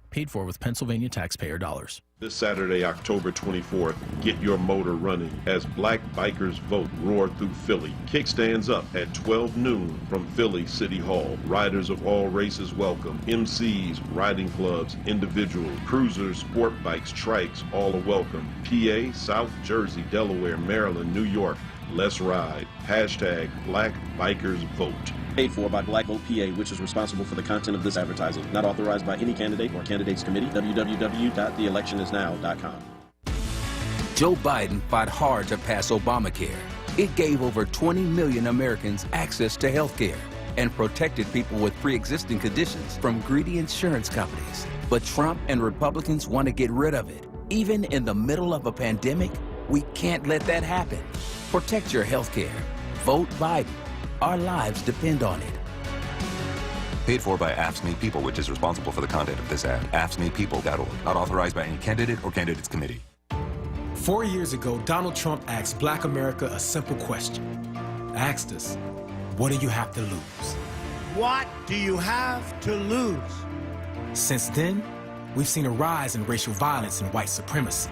Paid for with Pennsylvania taxpayer dollars.
This Saturday, October 24th, get your motor running as Black Bikers Vote roar through Philly. Kickstands up at 12 noon from Philly City Hall. Riders of all races welcome. MCs, riding clubs, individuals, cruisers, sport bikes, trikes, all are welcome. PA, South Jersey, Delaware, Maryland, New York. Let's ride. Hashtag Black Bikers Vote.
Paid for by Black Vote PA, which is responsible for the content of this advertising. Not authorized by any candidate or candidates committee. www.theelectionisnow.com.
Joe Biden fought hard to pass Obamacare. It gave over 20 million Americans access to health care and protected people with pre-existing conditions from greedy insurance companies. But Trump and Republicans want to get rid of it. Even in the middle of a pandemic, we can't let that happen. Protect your health care. Vote Biden. Our lives depend on it.
Paid for by AFSCME People, which is responsible for the content of this ad. AFSCMEPeople.org. Not authorized by any candidate or candidates committee.
4 years ago, Donald Trump asked Black America a simple question. Asked us, what do you have to lose?
What do you have to lose?
Since then, we've seen a rise in racial violence and white supremacy,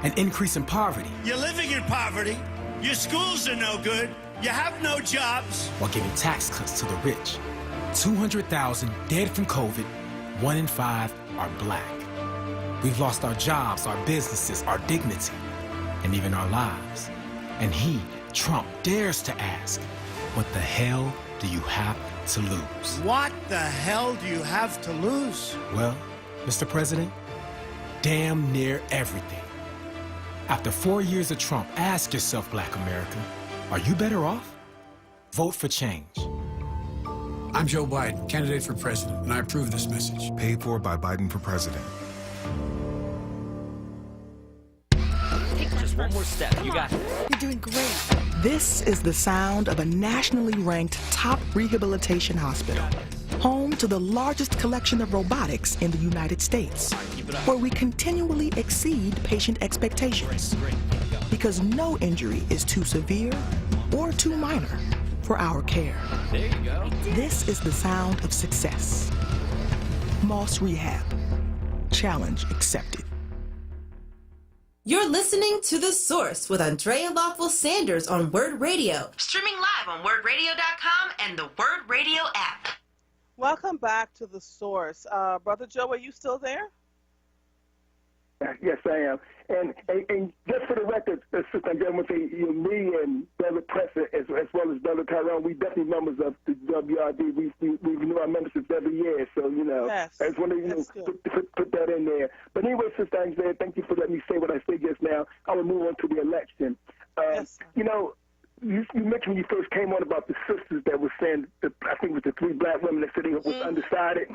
an increase in poverty.
You're living in poverty. Your schools are no good. You have no jobs.
While giving tax cuts to the rich. 200,000 dead from COVID, 1 in 5 are Black. We've lost our jobs, our businesses, our dignity, and even our lives. And he, Trump, dares to ask, what the hell do you have to lose?
What the hell do you have to lose?
Well, Mr. President, damn near everything. After 4 years of Trump, ask yourself, Black America, are you better off? Vote for change.
I'm Joe Biden, candidate for president, and I approve this message.
Paid for by Biden for president.
Take just one more step. You got it.
You're doing great. This is the sound of a nationally ranked top rehabilitation hospital, home to the largest collection of robotics in the United States, where we continually exceed patient expectations. Because no injury is too severe or too minor for our care.
There you go.
This is the sound of success. Moss Rehab. Challenge accepted.
You're listening to The Source with Andrea Lawful Sanders on WURD Radio.
Streaming live on WURDradio.com and the WURD Radio app.
Welcome back to The Source. Brother Joe, are you still there?
Yes, I am. And just for the record, Sister Andrea, I want to say, me and Brother Presser, as well as Brother Tyrone, we definitely members of the WRD. We renew our memberships every year, so,
yes.
I just want to put that in there. But anyway, Sister Andrea, thank you for letting me say what I said just now. I will move on to the election.
Yes.
You mentioned when you first came on about the sisters that were saying, I think it was the 3 Black women that said they was undecided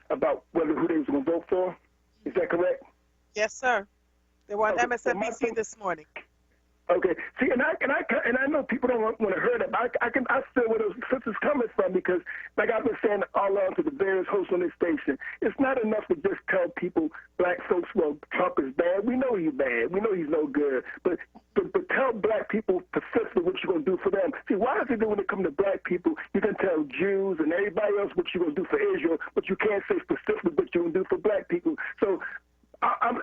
about who they was going to vote for. Is that correct?
Yes, sir. They were on MSNBC this morning.
Okay. See, and I know people don't want to hear that, but I feel where those sisters coming from because, like I've been saying all along to the various hosts on this station, it's not enough to just tell people, Black folks, well, Trump is bad. We know he's bad. We know he's no good. But tell Black people specifically what you're going to do for them. See, why is it that when it comes to Black people, you can tell Jews and everybody else what you're going to do for Israel, but you can't say specifically what you're going to do for Black people. So I'm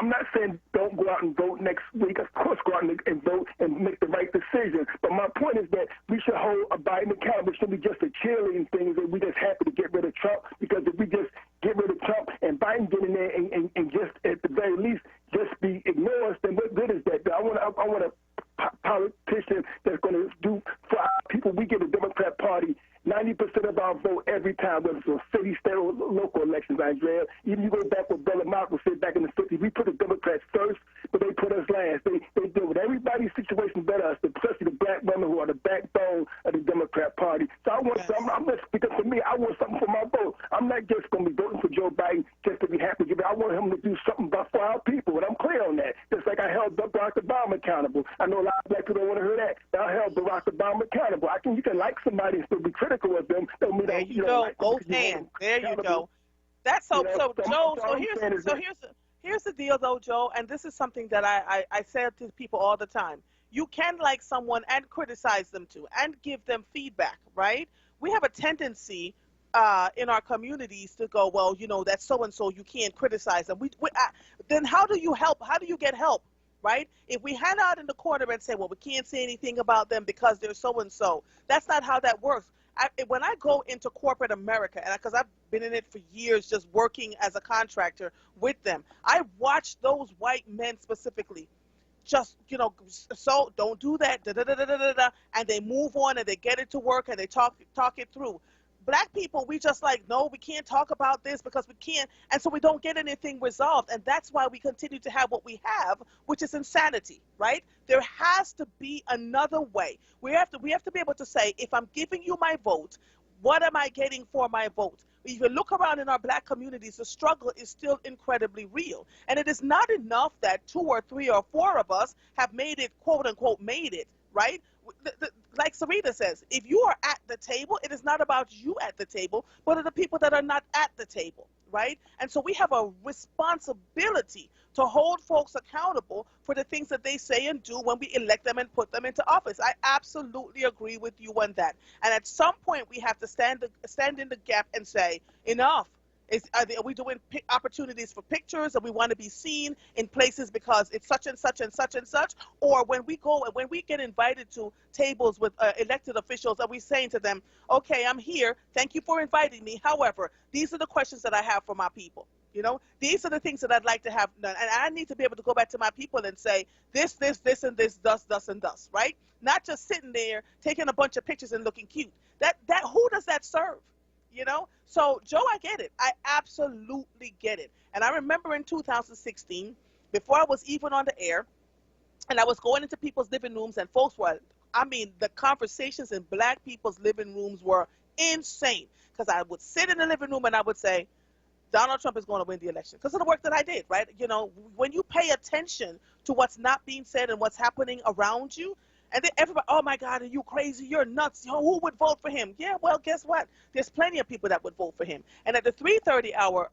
not saying don't go out and vote next week. Of course, go out and vote and make the right decision. But my point is that we should hold Biden accountable. It shouldn't be just a cheerleading thing that we just happy to get rid of Trump. Because if we just get rid of Trump and Biden get in there and just at the very least just be ignored, then what good is that? I want a politician that's going to do for our people. We get a Democrat Party 90% of our vote every time, whether it's on city, state, or local elections, Andrea. Even you go back with Brother Malcolm said back in the 50s, we put the Democrats first, but they put us last. They deal with nobody's situation better, especially the black women who are the backbone of the Democrat Party. So I want I'm not speaking for me. I want something for my vote. I'm not just going to be voting for Joe Biden just to be happy. I want him to do something for our people, and I'm clear on that. Just like I held Barack Obama accountable. I know a lot of black people don't want to hear that, but I held Barack Obama accountable. You can like somebody and still be critical of them. Don't mean
there
that
you go, like both hands. There you go. That's so. So Joe. Here's the deal, though, Joe, and this is something that I say to people all the time. You can like someone and criticize them too, and give them feedback, right? We have a tendency in our communities to go, well, you know, that's so-and-so, you can't criticize them. Then how do you help? How do you get help, right? If we hang out in the corner and say, well, we can't say anything about them because they're so-and-so, that's not how that works. When I go into corporate America, and because I've been in it for years just working as a contractor with them, I watch those white men specifically just, you know, so don't do that, and they move on and they get it to work and they talk it through. Black people, we just like, no, we can't talk about this because we can't, and so we don't get anything resolved, and that's why we continue to have what we have, which is insanity, right? There has to be another way. We have to be able to say, if I'm giving you my vote, what am I getting for my vote? If you look around in our black communities, the struggle is still incredibly real, and it is not enough that 2 or 3 or 4 of us have made it, quote unquote, made it, right? Like Sarita says, if you are at the table, it is not about you at the table, but of the people that are not at the table, right? And so we have a responsibility to hold folks accountable for the things that they say and do when we elect them and put them into office. I absolutely agree with you on that. And at some point, we have to stand in the gap and say, enough. Are we doing opportunities for pictures, and we want to be seen in places because it's such and such and such and such? Or when we get invited to tables with elected officials, are we saying to them, okay, I'm here, thank you for inviting me, however, these are the questions that I have for my people. You know, these are the things that I'd like to have done, and I need to be able to go back to my people and say this, and this, thus, and thus, right? Not just sitting there taking a bunch of pictures and looking cute. That who does that serve? You know, so Joe, I get it. I absolutely get it. And I remember in 2016, before I was even on the air, and I was going into people's living rooms, and folks were, the conversations in black people's living rooms were insane. Because I would sit in the living room and I would say, Donald Trump is going to win the election because of the work that I did, right? You know, when you pay attention to what's not being said and what's happening around you, and then everybody, oh my God, are you crazy? You're nuts. Who would vote for him? Yeah, well, guess what? There's plenty of people that would vote for him. And at the 3:30 hour,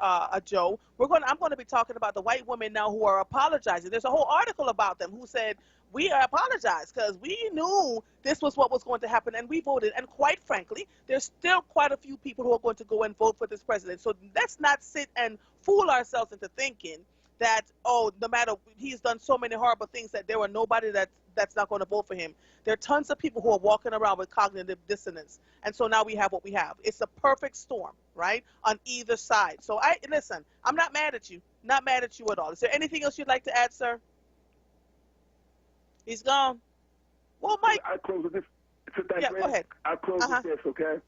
Joe, I'm going to be talking about the white women now who are apologizing. There's a whole article about them who said, we apologize because we knew this was what was going to happen and we voted. And quite frankly, there's still quite a few people who are going to go and vote for this president. So let's not sit and fool ourselves into thinking that, oh, no matter, he's done so many horrible things that there were nobody that's not going to vote for him. There are tons of people who are walking around with cognitive dissonance. And so now we have what we have. It's a perfect storm, right, on either side. So listen, I'm not mad at you. Not mad at you at all. Is there anything else you'd like to add, sir? He's gone. Well, Mike.
I close with this.
Yeah, go ahead.
I close with this, okay?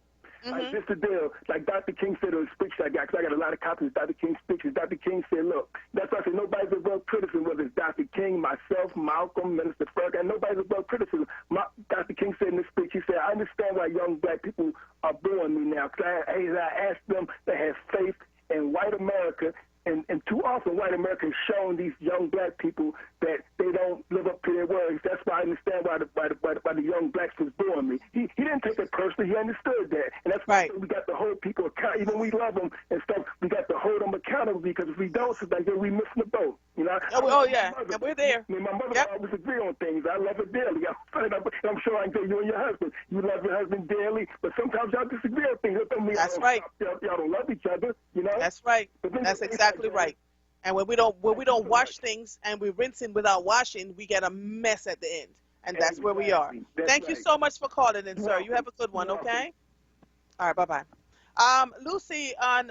This is the deal. Like Dr. King said in the speech I got, because I got a lot of copies of Dr. King's speeches. Dr. King said, look, that's why I said nobody's above criticism, whether it's Dr. King, myself, Malcolm, Minister Ferg, and nobody's above criticism. Dr. King said in this speech, he said, I understand why young black people are booing me now, because I asked them to have faith in white America. And too often, white America has shown these young black people that they don't live up to their words. That's why I understand why the young blacks was booing me. He didn't take it personally. He understood that. And that's why we got to hold people accountable. Even we love them and stuff, we got to hold them accountable, because if we don't, it's like we missing the boat. You know?
Yeah, and we're there.
I mean, my mother always agree on things. I love her dearly. I'm sure I can tell you and your husband. You love your husband dearly, but sometimes y'all disagree on things.
That's right.
Y'all don't love each other, you know?
That's right. That's exactly right. And when we don't wash things and we're rinsing without washing, we get a mess at the end. And that's where we are. Thank you so much for calling in, sir. You have a good one, okay? All right, bye-bye. Lucy on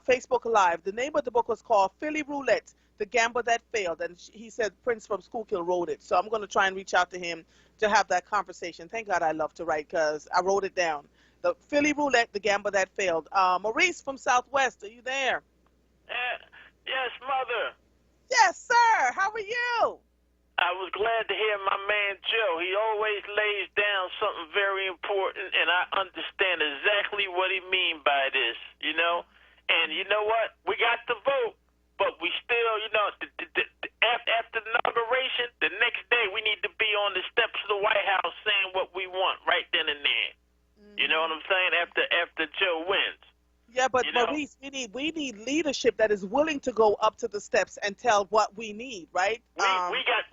Facebook Live, the name of the book was called Philly Roulette, The Gamble That Failed. And he said Prince from Schuylkill wrote it. So I'm going to try and reach out to him to have that conversation. Thank God I love to write because I wrote it down. The Philly Roulette, The Gamble That Failed. Maurice from Southwest, are you there?
Yes, Mother.
Yes, sir. How are you?
I was glad to hear my man Joe. He always lays down something very important, and I understand exactly what he means by this, you know? And you know what? We got the vote, but we still, you know, after the inauguration, the next day we need to be on the steps of the White House saying what we want right then and there. You know what I'm saying? After Joe wins.
Yeah, but Maurice, we need leadership that is willing to go up to the steps and tell what we need, right?
We got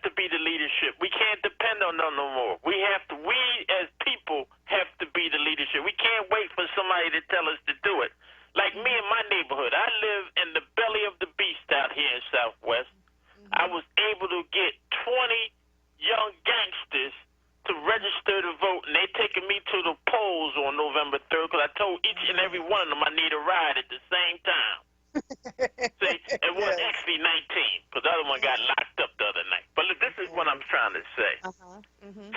to be the leadership. We can't depend on them no more. We as people have to be the leadership. We can't wait for somebody to tell us to do it. Like me in my neighborhood, I live in the belly of the beast out here in Southwest. I was able to get 20 young gangsters to register to vote, and they taking me to the polls on November 3rd because I told each and every one of them I need a ride at the same time. See, it was actually 19 because the other one got locked up the other night. But look, this is what I'm trying to say.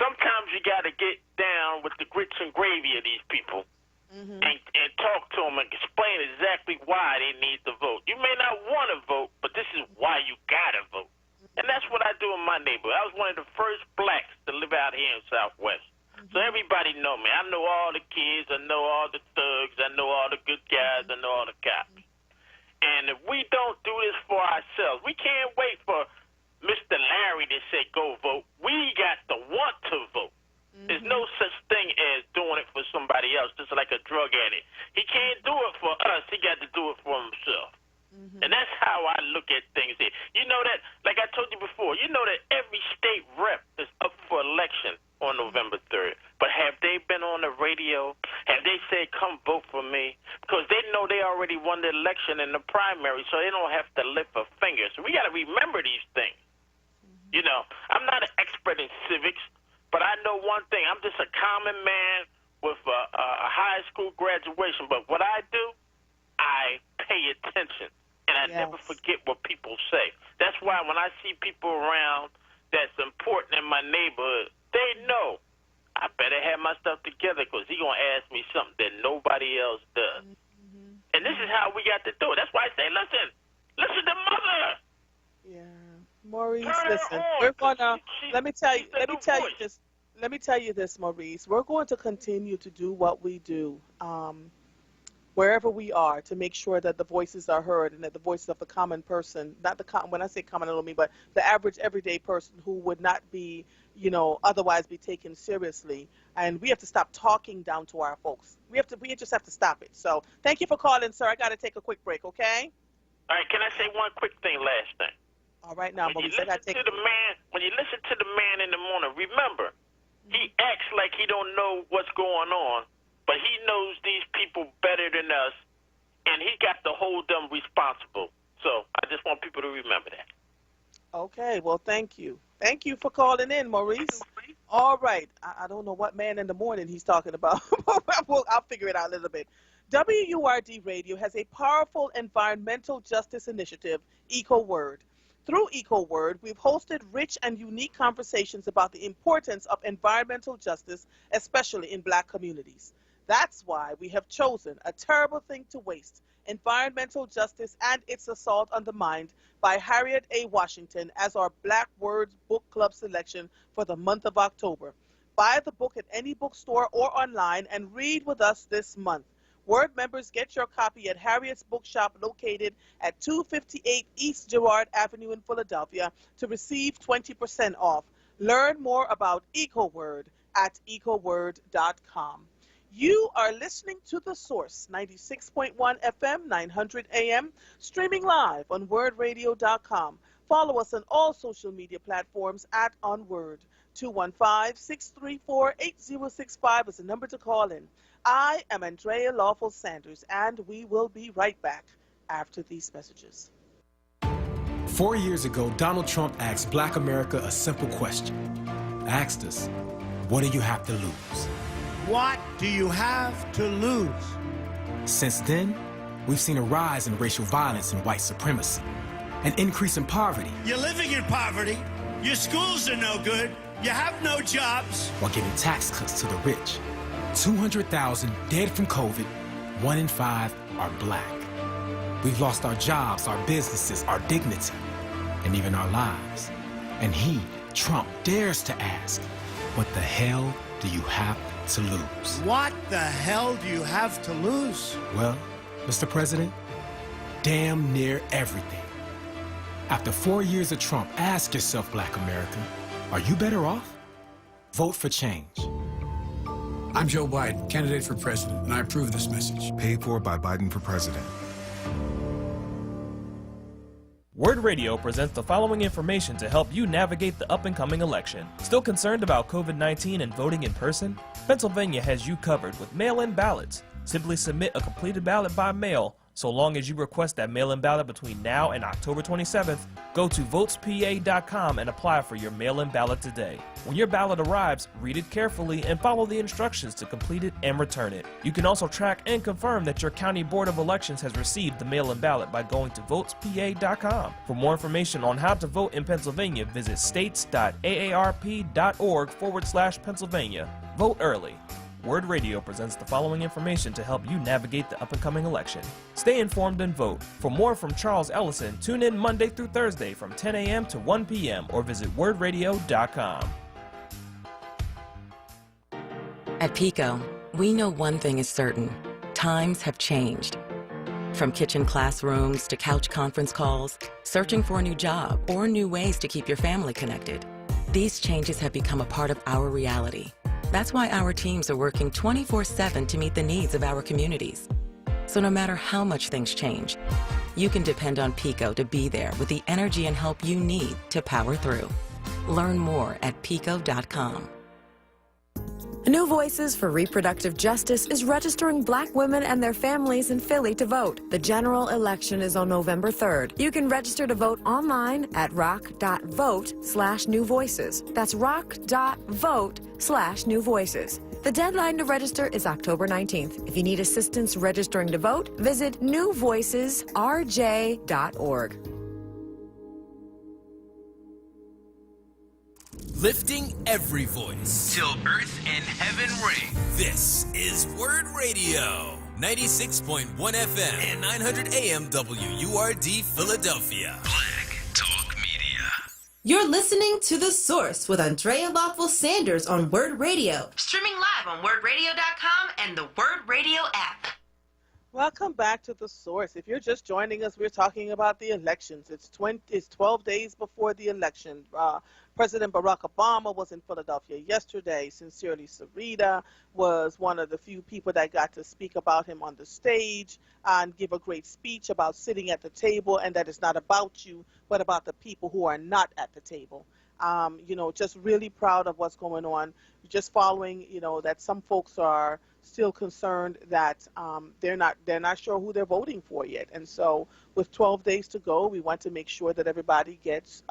Sometimes you got to get down with the grits and gravy of these people and talk to them and explain exactly why they need to vote. You may not want to vote, but this is why you got to vote. And that's what I do in my neighborhood. I was one of the first blacks to live out here in Southwest. So everybody know me. I know all the kids. I know all the thugs. I know all the good guys. I know all the cops. And if we don't do this for ourselves, we can't wait for Mr. Larry to say, go vote. We got to want to vote. There's no such thing as doing it for somebody else, just like a drug addict. He can't do it for us. He got to do it for himself. And that's how I look at things here. You know that, like I told you before, you know that every state rep is up for election on November 3rd. But have they been on the radio? Have they said, come vote for me? Because they know they already won the election in the primary, so they don't have to lift a finger. So we got to remember these things. You know, I'm not an expert in civics, but I know one thing. I'm just a common man with a high school graduation. But what I do, I pay attention. And I never forget what people say. That's why when I see people around that's important in my neighborhood, they know I better have my stuff together because he's going to ask me something that nobody else does. And this is how we got to do it. That's why I say, listen to mother.
Yeah. Maurice, listen, we're going to, let me tell you this, Maurice. We're going to continue to do what we do. Wherever we are, to make sure that the voices are heard and that the voices of the common person, when I say common, I don't mean, but the average everyday person who would not be, you know, otherwise be taken seriously. And we have to stop talking down to our folks. We just have to stop it. So thank you for calling, sir. I got to take a quick break, okay?
All right, can I say one quick thing, last thing?
All right, now,
when you listen to the man in the morning, remember, he acts like he don't know what's going on. But he knows these people better than us, and he got to hold them responsible. So I just want people to remember that.
Okay, well, thank you. Thank you for calling in, Maurice. All right. I don't know what man in the morning he's talking about. I'll figure it out a little bit. WURD Radio has a powerful environmental justice initiative, onWURD. Through onWURD, we've hosted rich and unique conversations about the importance of environmental justice, especially in Black communities. That's why we have chosen A Terrible Thing to Waste, Environmental Justice and Its Assault on the Mind by Harriet A. Washington as our Black Words Book Club selection for the month of October. Buy the book at any bookstore or online and read with us this month. WURD members get your copy at Harriet's Bookshop located at 258 East Girard Avenue in Philadelphia to receive 20% off. Learn more about onWURD at onWURD.com. You are listening to The Source, 96.1 FM, 900 AM, streaming live on WURDradio.com. Follow us on all social media platforms at onWURD. 215-634-8065 is the number to call in. I am Andrea Lawful Sanders, and we will be right back after these messages.
4 years ago, Donald Trump asked Black America a simple question. Asked us, what do you have to lose?
What do you have to lose?
Since then, we've seen a rise in racial violence and white supremacy, an increase in poverty.
You're living in poverty. Your schools are no good. You have no jobs.
While giving tax cuts to the rich. 200,000 dead from COVID, 1 in 5 are Black. We've lost our jobs, our businesses, our dignity, and even our lives. And he, Trump, dares to ask, what the hell do you have to lose?
What the hell do you have to lose?
Well, Mr. President, damn near everything. After 4 years of Trump, ask yourself, Black America, are you better off? Vote for change.
I'm Joe Biden, candidate for president, and I approve this message.
Paid for by Biden for president.
WURD Radio presents the following information to help you navigate the up-and-coming election. Still concerned about COVID-19 and voting in person? Pennsylvania has you covered with mail-in ballots. Simply submit a completed ballot by mail. So long as you request that mail-in ballot between now and October 27th, go to votespa.com and apply for your mail-in ballot today. When your ballot arrives, read it carefully and follow the instructions to complete it and return it. You can also track and confirm that your County Board of Elections has received the mail-in ballot by going to votespa.com. For more information on how to vote in Pennsylvania, visit states.aarp.org/Pennsylvania. Vote early. WURD Radio presents the following information to help you navigate the up-and-coming election. Stay informed and vote. For more from Charles Ellison, tune in Monday through Thursday from 10 a.m. to 1 p.m. or visit wordradio.com.
At PICO, we know one thing is certain. Times have changed. From kitchen classrooms to couch conference calls, searching for a new job, or new ways to keep your family connected. These changes have become a part of our reality. That's why our teams are working 24/7 to meet the needs of our communities. So no matter how much things change, you can depend on PICO to be there with the energy and help you need to power through. Learn more at pico.com.
New Voices for Reproductive Justice is registering Black women and their families in Philly to vote. The general election is on November 3rd. You can register to vote online at rock.vote/New Voices. That's rock.vote/New Voices. The deadline to register is October 19th. If you need assistance registering to vote, visit newvoicesrj.org.
Lifting every voice till earth and heaven ring. This is WURD Radio, 96.1 FM and 900 AM WURD Philadelphia. Black Talk Media.
You're listening to The Source with Andrea Lawful Sanders on WURD Radio.
Streaming live on wordradio.com and the WURD Radio app.
Welcome back to The Source. If you're just joining us, we're talking about the elections. It's 12 days before the election. President Barack Obama was in Philadelphia yesterday. Sincerely Sarita was one of the few people that got to speak about him on the stage and give a great speech about sitting at the table and that it's not about you, but about the people who are not at the table. Just really proud of what's going on. Just following, that some folks are still concerned that they're not sure who they're voting for yet. And so with 12 days to go, we want to make sure that everybody gets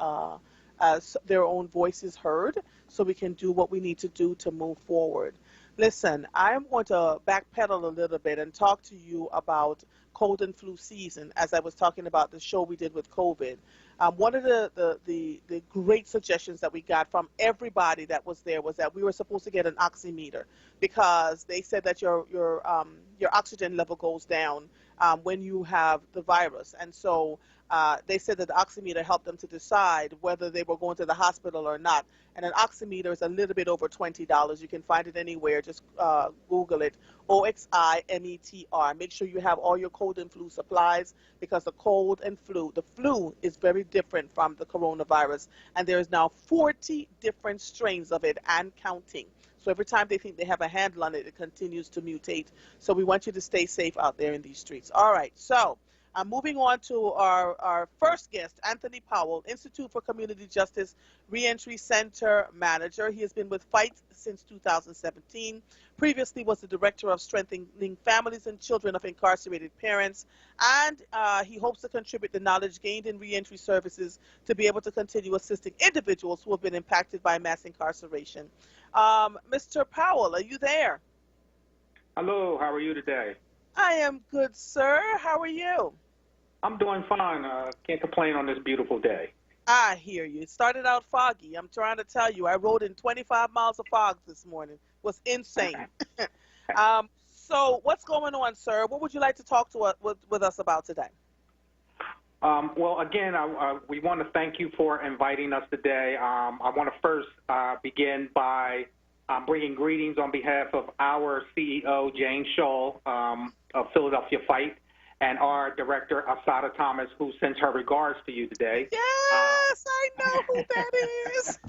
their own voices heard so we can do what we need to do to move forward. Listen, I'm going to backpedal a little bit and talk to you about cold and flu season, as I was talking about the show we did with COVID. One of the great suggestions that we got from everybody that was there was that we were supposed to get an oximeter because they said that your oxygen level goes down when you have the virus. And so they said that the oximeter helped them to decide whether they were going to the hospital or not. And an oximeter is a little bit over $20. You can find it anywhere. Just Google it, OXIMETR. Make sure you have all your cold and flu supplies because the flu is very different from the coronavirus. And there is now 40 different strains of it and counting. So every time they think they have a handle on it, it continues to mutate. So we want you to stay safe out there in these streets. All right, so moving on to our first guest, Anthony Powell, Institute for Community Justice Reentry Center Manager. He has been with FIGHT since 2017. Previously was the Director of Strengthening Families and Children of Incarcerated Parents. And he hopes to contribute the knowledge gained in reentry services to be able to continue assisting individuals who have been impacted by mass incarceration. Mr. Powell, are you there?
Hello, how are you today?
I am good, sir. How are you?
I'm doing fine. Can't complain on this beautiful day.
I hear you. It started out foggy. I'm trying to tell you, I rode in 25 miles of fog this morning. It was insane. So what's going on, sir? What would you like to talk to with us about today?
Well, again, we want to thank you for inviting us today. I want to first begin by bringing greetings on behalf of our CEO, Jane Shull, of Philadelphia Fight, and our director, Asada Thomas, who sends her regards to you today.
Yes, I know who that is.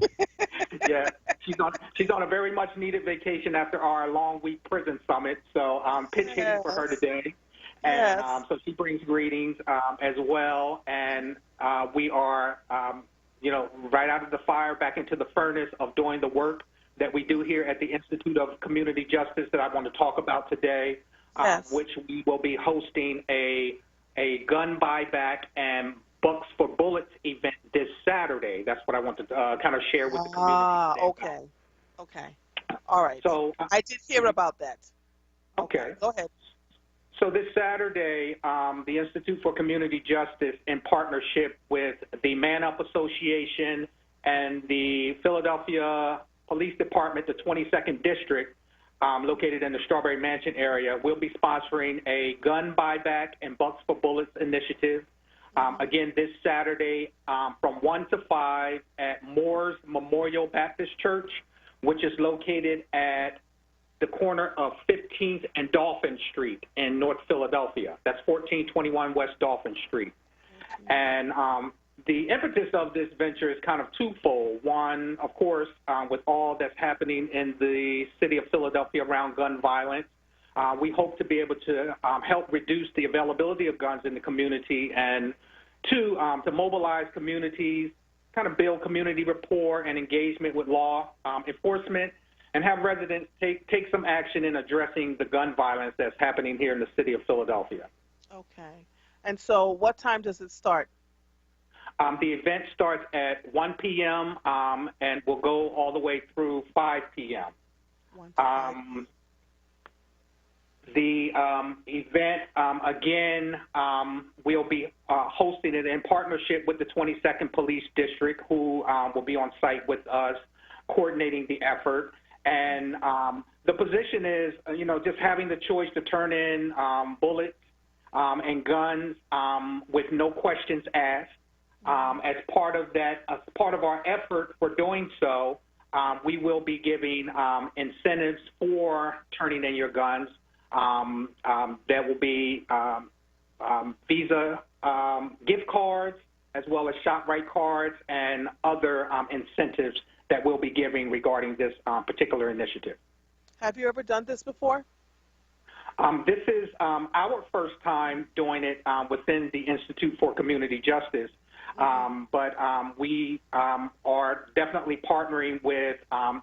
Yeah, she's on a very much needed vacation after our long week prison summit, so pitch hitting for her today. And so she brings greetings as well, and we are, right out of the fire back into the furnace of doing the work that we do here at the Institute of Community Justice that I want to talk about today, which we will be hosting a gun buyback and Bucks for Bullets event this Saturday. That's what I want to kind of share with the community.
Okay. All right.
So
I did hear about that.
Okay.
Go ahead.
So this Saturday, the Institute for Community Justice, in partnership with the Man Up Association and the Philadelphia Police Department, the 22nd District, located in the Strawberry Mansion area, will be sponsoring a gun buyback and Bucks for Bullets initiative. Again, this Saturday from 1 to 5 at Moore's Memorial Baptist Church, which is located at the corner of 15th and Dolphin Street in North Philadelphia. That's 1421 West Dolphin Street. And the impetus of this venture is kind of twofold. One, of course, with all that's happening in the city of Philadelphia around gun violence, we hope to be able to help reduce the availability of guns in the community, and two, to mobilize communities, kind of build community rapport and engagement with law enforcement, and have residents take some action in addressing the gun violence that's happening here in the city of Philadelphia.
Okay. And so what time does it start?
The event starts at 1 p.m. And will go all the way through 5 p.m. The event, again, we'll be hosting it in partnership with the 22nd Police District, who will be on site with us, coordinating the effort. And the position is, just having the choice to turn in bullets and guns with no questions asked. As part of that, as part of our effort for doing so, we will be giving incentives for turning in your guns. There will be Visa gift cards, as well as ShopRite cards, and other incentives that we'll be giving regarding this particular initiative.
Have you ever done this before?
This is our first time doing it within the Institute for Community Justice. But we are definitely partnering with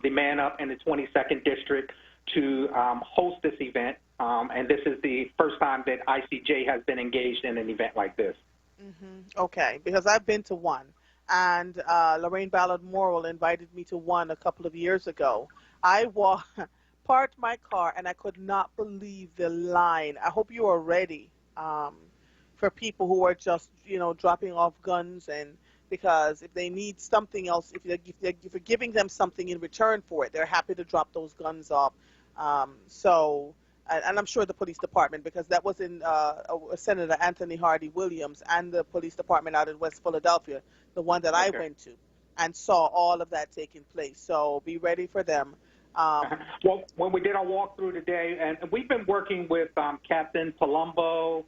the Man Up and the 22nd District to host this event. And this is the first time that ICJ has been engaged in an event like this.
Okay, because I've been to one. And Lorraine Ballard Morrill invited me to one a couple of years ago. I parked my car, and I could not believe the line. I hope you are ready for people who are just, dropping off guns, and because if they need something else, if you're giving them something in return for it, they're happy to drop those guns off. And I'm sure the police department, because that was in Senator Anthony Hardy Williams and the police department out in West Philadelphia, the one that I went to, and saw all of that taking place. So be ready for them.
Well, when we did our walkthrough today, and we've been working with Captain Palumbo,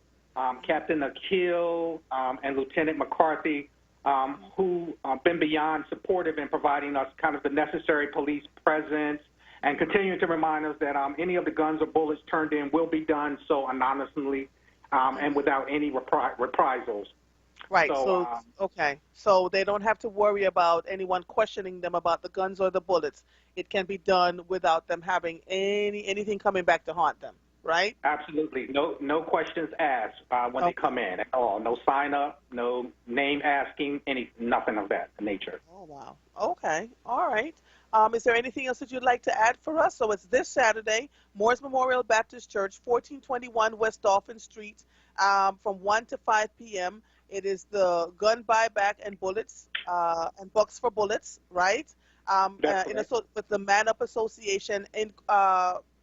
Captain Akil, and Lieutenant McCarthy, who been beyond supportive in providing us kind of the necessary police presence, and continuing to remind us that any of the guns or bullets turned in will be done so anonymously and without any reprisals.
Right. Okay. So they don't have to worry about anyone questioning them about the guns or the bullets. It can be done without them having anything coming back to haunt them. Right?
Absolutely. No questions asked when they come in at all. No sign up, no name asking, nothing of that nature.
Oh, wow. Okay. All right. Is there anything else that you'd like to add for us? So it's this Saturday, Moore's Memorial Baptist Church, 1421 West Dolphin Street, from 1 to 5 p.m. It is the gun buyback and bullets, and Bucks for Bullets, right? With the Man Up Association in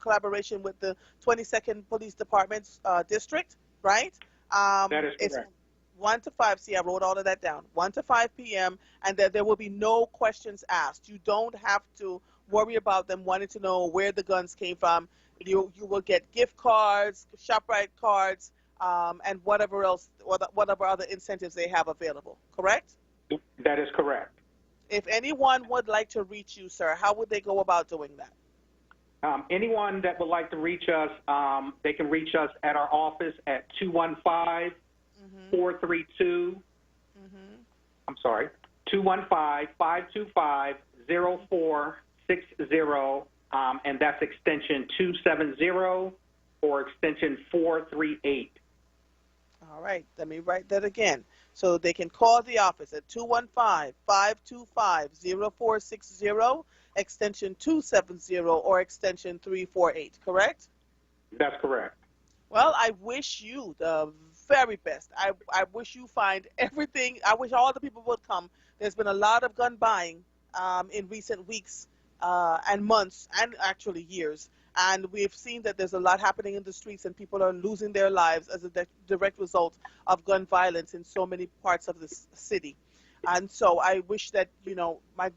collaboration with the 22nd Police Department's district, right?
That is correct.
1 to 5. See, I wrote all of that down. 1 to 5 p.m. and that there will be no questions asked. You don't have to worry about them wanting to know where the guns came from. You will get gift cards, ShopRite cards, and whatever else, whatever other incentives they have available. Correct?
That is correct.
If anyone would like to reach you, sir, how would they go about doing that?
Anyone that would like to reach us, they can reach us at our office at 215-432. I'm sorry, 215-525-0460, and that's extension 270 or extension 438.
All right, let me write that again. So they can call the office at 215-525-0460, extension 270 or extension 348, correct?
That's correct.
Well, I wish you the very best. I wish you find everything. I wish all the people would come. There's been a lot of gun buying in recent weeks and months and actually years. And we've seen that there's a lot happening in the streets and people are losing their lives as a direct result of gun violence in so many parts of this city. And so I wish that, you know, my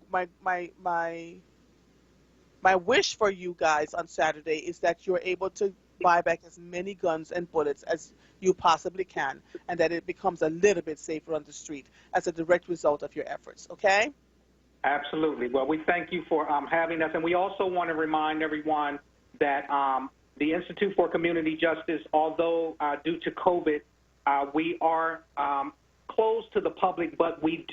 wish for you guys on Saturday is that you're able to buy back as many guns and bullets as you possibly can, and that it becomes a little bit safer on the street as a direct result of your efforts, okay?
Absolutely. Well, we thank you for having us, and we also want to remind everyone that the Institute for Community Justice, although due to COVID, we are closed to the public, but we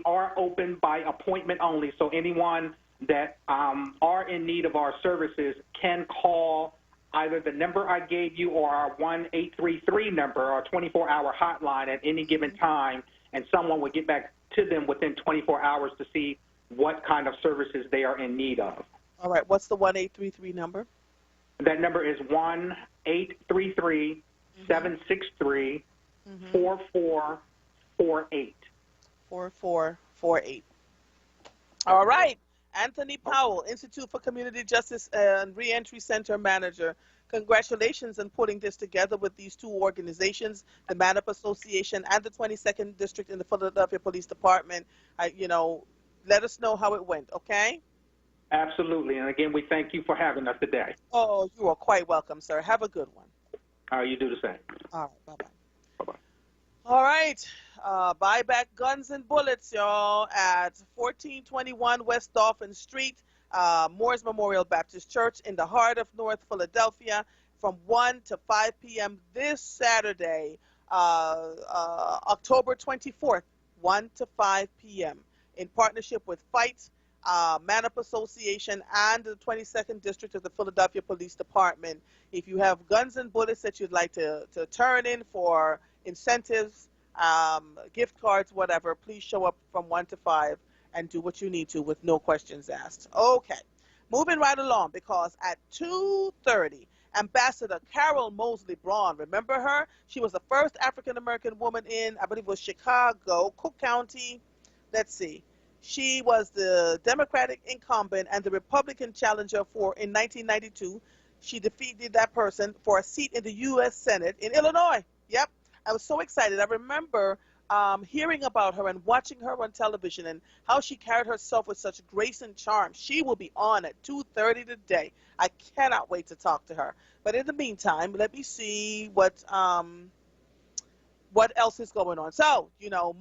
are open by appointment only. So anyone that are in need of our services can call either the number I gave you or our 1-833 number, our 24-hour hotline at any given time, and someone will get back to them within 24 hours to see what kind of services they are in need of.
All right. What's the 1-833 number?
That number is 1-833-763-4448.
4448. All right. Anthony Powell, Institute for Community Justice and Reentry Center Manager. Congratulations on putting this together with these two organizations, the Man Up Association and the 22nd District in the Philadelphia Police Department. Let us know how it went, okay?
Absolutely. And again, we thank you for having us today.
Oh, you are quite welcome, sir. Have a good one.
You do the same.
All right. Bye-bye. Bye-bye. All right. Buy back guns and bullets, y'all, at 1421 West Dolphin Street, Moores Memorial Baptist Church in the heart of North Philadelphia from 1 to 5 p.m. this Saturday, October 24th, 1 to 5 p.m. in partnership with FIGHT, Man Up Association, and the 22nd District of the Philadelphia Police Department. If you have guns and bullets that you'd like to turn in for incentives, gift cards, whatever, please show up from 1 to 5 and do what you need to with no questions asked. Okay, moving right along, because at 2:30, Ambassador Carol Mosley Braun, remember her? She was the first African-American woman in, I believe it was Chicago, Cook County. Let's see. She was the Democratic incumbent and the Republican challenger in 1992. She defeated that person for a seat in the U.S. Senate in Illinois. Yep. I was so excited. I remember hearing about her and watching her on television and how she carried herself with such grace and charm. She will be on at 2:30 today. I cannot wait to talk to her. But in the meantime, let me see what else is going on. So,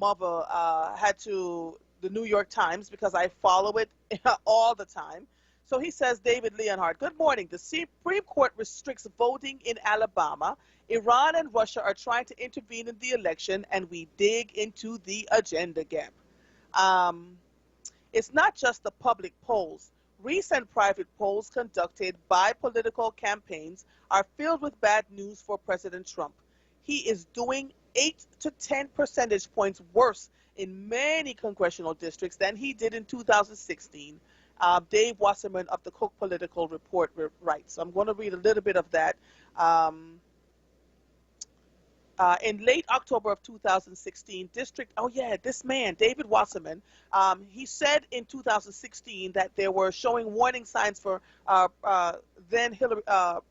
Mother had to the New York Times, because I follow it all the time. So he says, David Leonhardt, good morning. The Supreme Court restricts voting in Alabama. Iran and Russia are trying to intervene in the election, and we dig into the agenda gap. It's not just the public polls. Recent private polls conducted by political campaigns are filled with bad news for President Trump. He is doing 8 to 10 percentage points worse in many congressional districts than he did in 2016. Dave Wasserman of the Cook Political Report writes. I'm going to read a little bit of that. In late October of 2016, this man, David Wasserman, he said in 2016 that they were showing warning signs for then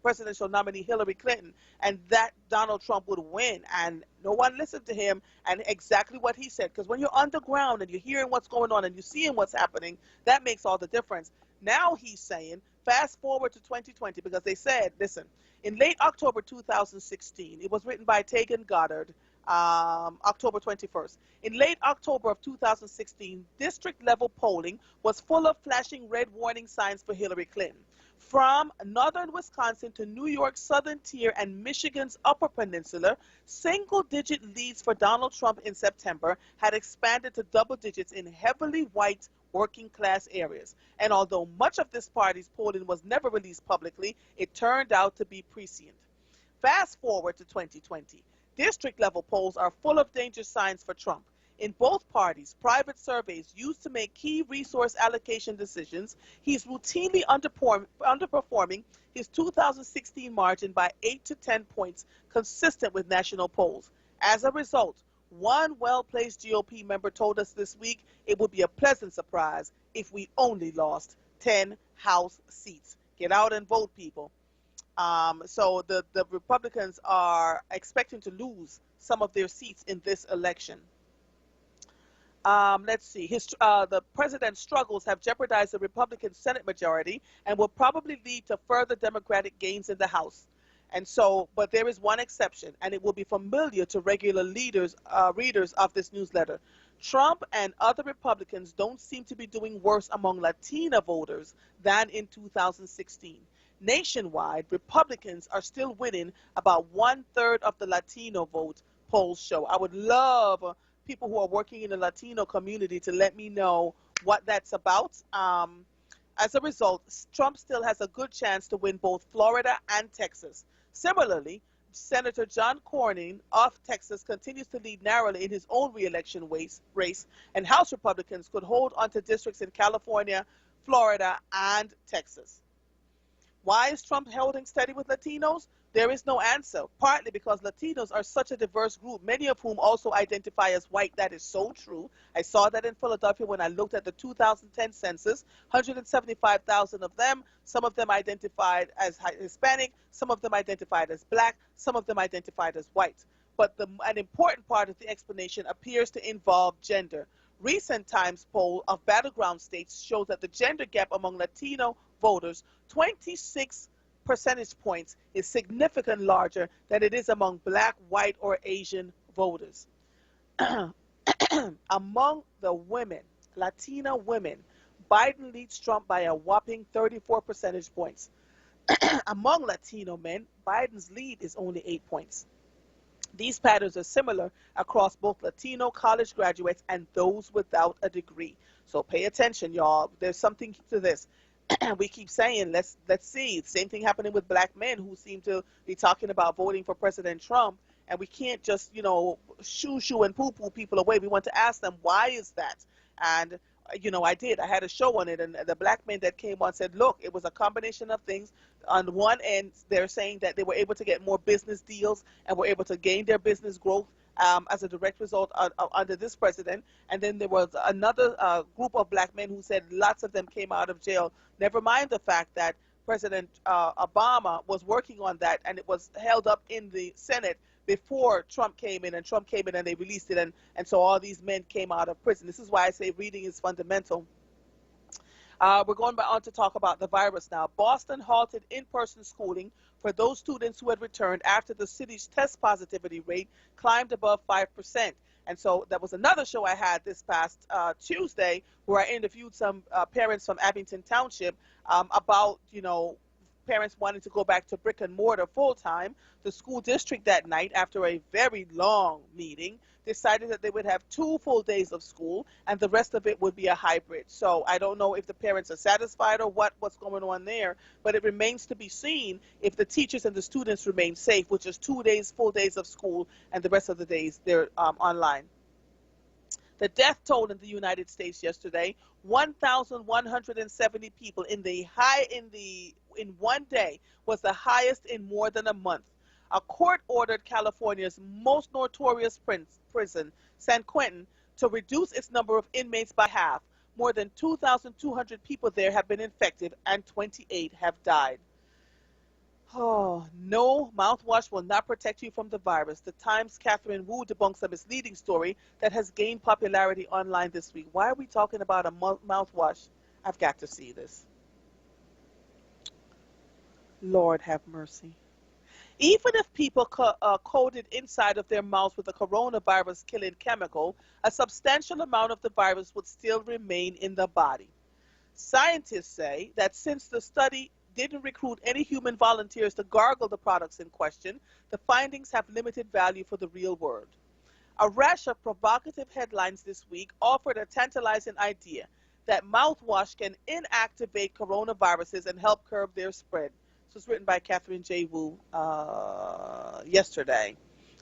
presidential nominee Hillary Clinton, and that Donald Trump would win. And no one listened to him and exactly what he said, because when you're underground and you're hearing what's going on and you're seeing what's happening, that makes all the difference. Now he's saying, fast forward to 2020, because they said, listen, in late October 2016, it was written by Tegan Goddard, October 21st. In late October of 2016, district-level polling was full of flashing red warning signs for Hillary Clinton. From northern Wisconsin to New York's southern tier and Michigan's Upper Peninsula, single-digit leads for Donald Trump in September had expanded to double digits in heavily white working-class areas. And although much of this party's polling was never released publicly, it turned out to be prescient. Fast forward to 2020. District-level polls are full of danger signs for Trump. In both parties, private surveys used to make key resource allocation decisions, he's routinely underperforming his 2016 margin by 8 to 10 points, consistent with national polls. As a result, one well-placed GOP member told us this week it would be a pleasant surprise if we only lost 10 House seats. Get out and vote, people. So the Republicans are expecting to lose some of their seats in this election. Let's see. The president's struggles have jeopardized the Republican Senate majority and will probably lead to further Democratic gains in the House. And so, but there is one exception, and it will be familiar to regular readers of this newsletter. Trump and other Republicans don't seem to be doing worse among Latina voters than in 2016. Nationwide, Republicans are still winning about 1/3 of the Latino vote, polls show. I would love people who are working in the Latino community to let me know what that's about. As a result, Trump still has a good chance to win both Florida and Texas. Similarly, Senator John Cornyn of Texas continues to lead narrowly in his own re-election race, and House Republicans could hold onto districts in California, Florida, and Texas. Why is Trump holding steady with Latinos? There is no answer, partly because Latinos are such a diverse group, many of whom also identify as white. That is so true. I saw that in Philadelphia when I looked at the 2010 census. 175,000 of them, some of them identified as Hispanic, some of them identified as black, some of them identified as white. But an important part of the explanation appears to involve gender. Recent Times poll of battleground states shows that the gender gap among Latino voters, 26 percentage points, is significantly larger than it is among black, white, or Asian voters. Among the women, Latina women, Biden leads Trump by a whopping 34 percentage points. Among Latino men, Biden's lead is only 8 points. These patterns are similar across both Latino college graduates and those without a degree. So pay attention, y'all. There's something to this. We keep saying, let's see. Same thing happening with black men who seem to be talking about voting for President Trump, and we can't just, shoo and poo-poo people away. We want to ask them, why is that? And, I had a show on it, and the black men that came on said, look, it was a combination of things. On one end, they're saying that they were able to get more business deals and were able to gain their business growth as a direct result under this president. And then there was another group of black men who said lots of them came out of jail. Never mind the fact that President Obama was working on that, and it was held up in the Senate before Trump came in, and Trump came in and they released it, and so all these men came out of prison. This is why I say reading is fundamental. We're going on to talk about the virus now. Boston halted in-person schooling for those students who had returned after the city's test positivity rate climbed above 5%. And so that was another show I had this past Tuesday where I interviewed some parents from Abington Township about, parents wanting to go back to brick and mortar full-time. The school district that night, after a very long meeting, decided that they would have 2 full days of school and the rest of it would be a hybrid. So I don't know if the parents are satisfied or what's going on there, but it remains to be seen if the teachers and the students remain safe, which is 2 days, full days of school, and the rest of the days they're online. The death toll in the United States yesterday, 1,170 people in one day, was the highest in more than a month. A court ordered California's most notorious prison, San Quentin, to reduce its number of inmates by half. More than 2,200 people there have been infected and 28 have died. Oh, no, mouthwash will not protect you from the virus. The Times' Catherine Wu debunks a misleading story that has gained popularity online this week. Why are we talking about a mouthwash? I've got to see this. Lord have mercy. Even if people coated inside of their mouths with a coronavirus-killing chemical, a substantial amount of the virus would still remain in the body. Scientists say that since the study didn't recruit any human volunteers to gargle the products in question, the findings have limited value for the real world. A rash of provocative headlines this week offered a tantalizing idea that mouthwash can inactivate coronaviruses and help curb their spread. This was written by Catherine J. Wu yesterday,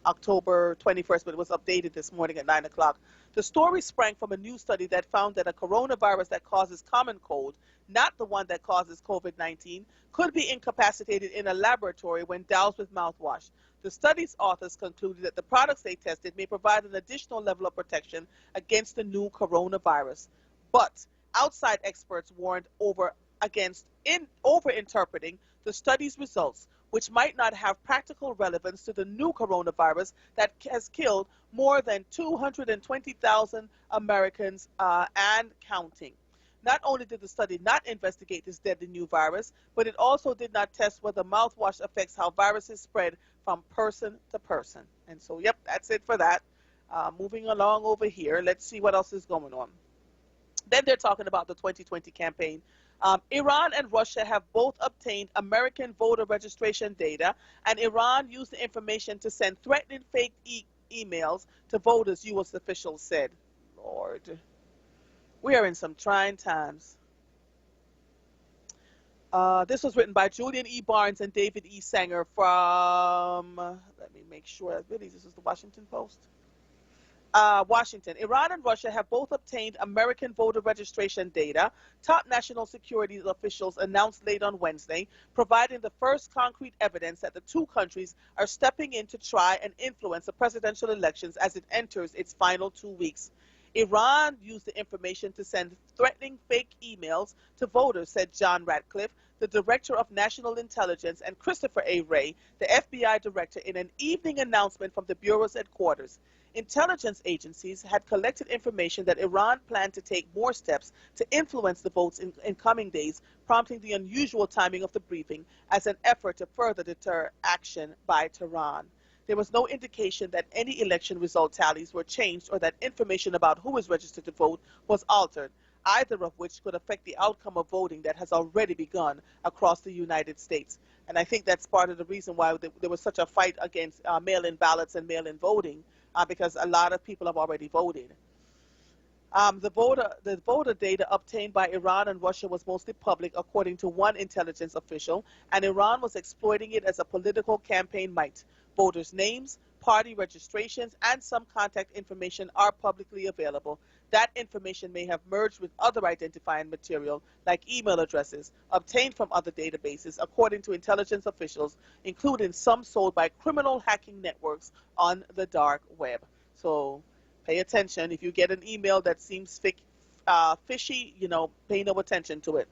October 21st, but it was updated this morning at 9 o'clock. The story sprang from a new study that found that a coronavirus that causes common cold, not the one that causes COVID-19, could be incapacitated in a laboratory when doused with mouthwash. The study's authors concluded that the products they tested may provide an additional level of protection against the new coronavirus. But outside experts warned against over-interpreting the study's results, which might not have practical relevance to the new coronavirus that has killed more than 220,000 Americans and counting. Not only did the study not investigate this deadly new virus, but it also did not test whether mouthwash affects how viruses spread from person to person. And so, yep, that's it for that. Moving along over here, let's see what else is going on. Then they're talking about the 2020 campaign. Iran and Russia have both obtained American voter registration data, and Iran used the information to send threatening fake emails to voters, U.S. officials said. Lord, we are in some trying times. This was written by Julian E. Barnes and David E. Sanger from, let me make sure, really, this is the Washington Post. Washington. Iran and Russia have both obtained American voter registration data, top national security officials announced late on Wednesday, providing the first concrete evidence that the two countries are stepping in to try and influence the presidential elections as it enters its final 2 weeks. Iran used the information to send threatening fake emails to voters, said John Ratcliffe, the Director of National Intelligence, and Christopher A. Wray, the FBI Director, in an evening announcement from the Bureau's headquarters. Intelligence agencies had collected information that Iran planned to take more steps to influence the votes in coming days, prompting the unusual timing of the briefing as an effort to further deter action by Tehran. There was no indication that any election result tallies were changed or that information about who is registered to vote was altered, either of which could affect the outcome of voting that has already begun across the United States. And I think that's part of the reason why there was such a fight against mail-in ballots and mail-in voting, because a lot of people have already voted. The voter data obtained by Iran and Russia was mostly public, according to one intelligence official, and Iran was exploiting it as a political campaign might. Voters' names, party registrations, and some contact information are publicly available. That information may have merged with other identifying material, like email addresses, obtained from other databases, according to intelligence officials, including some sold by criminal hacking networks on the dark web. So pay attention. If you get an email that seems fishy, pay no attention to it.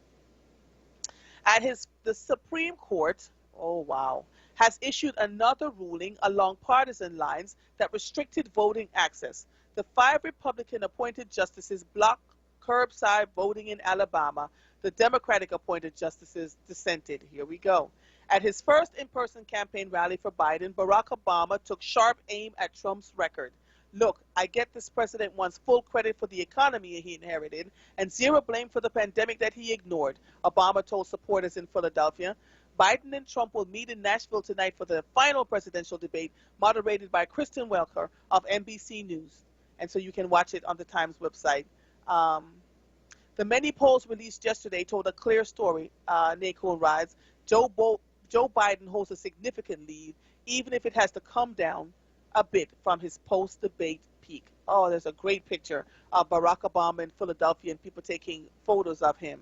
The Supreme Court, oh wow, has issued another ruling along partisan lines that restricted voting access. The 5 Republican-appointed justices blocked curbside voting in Alabama. The Democratic-appointed justices dissented. Here we go. At his first in-person campaign rally for Biden, Barack Obama took sharp aim at Trump's record. Look, I get this president wants full credit for the economy he inherited and zero blame for the pandemic that he ignored, Obama told supporters in Philadelphia. Biden and Trump will meet in Nashville tonight for the final presidential debate, moderated by Kristen Welker of NBC News. And so you can watch it on the Times website. The many polls released yesterday told a clear story, Nicole writes. Joe Biden holds a significant lead, even if it has to come down a bit from his post-debate peak. Oh, there's a great picture of Barack Obama in Philadelphia and people taking photos of him.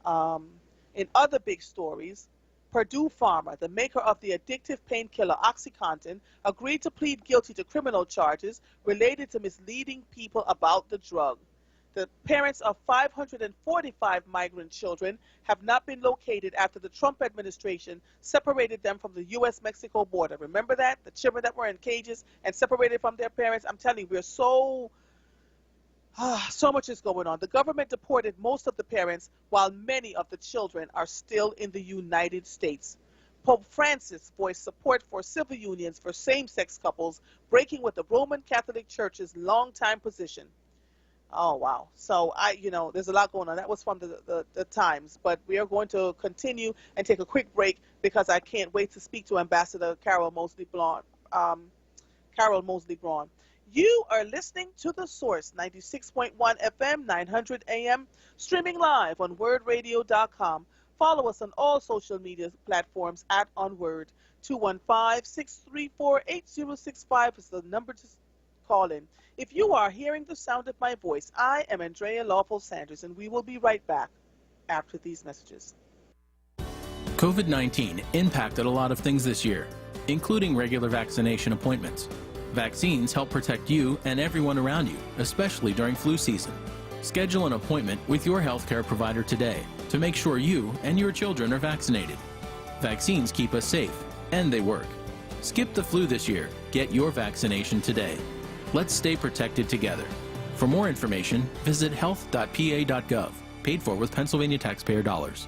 In other big stories, Purdue Pharma, the maker of the addictive painkiller OxyContin, agreed to plead guilty to criminal charges related to misleading people about the drug. The parents of 545 migrant children have not been located after the Trump administration separated them from the U.S.-Mexico border. Remember that? The children that were in cages and separated from their parents? I'm telling you, we're so much is going on. The government deported most of the parents, while many of the children are still in the United States. Pope Francis voiced support for civil unions for same-sex couples, breaking with the Roman Catholic Church's longtime position. Oh, wow. So, there's a lot going on. That was from the Times. But we are going to continue and take a quick break because I can't wait to speak to Ambassador Carol Mosley Braun. You are listening to The Source, 96.1 FM, 900 AM, streaming live on WURDradio.com. Follow us on all social media platforms at onWURD. 215-634-8065 is the number to call in. If you are hearing the sound of my voice, I am Andrea Lawful Sanders, and we will be right back after these messages.
COVID-19 impacted a lot of things this year, including regular vaccination appointments. Vaccines help protect you and everyone around you, especially during flu season. Schedule an appointment with your healthcare provider today to make sure you and your children are vaccinated. Vaccines keep us safe, and they work. Skip the flu this year. Get your vaccination today. Let's stay protected together. For more information, visit health.pa.gov, paid for with Pennsylvania taxpayer dollars.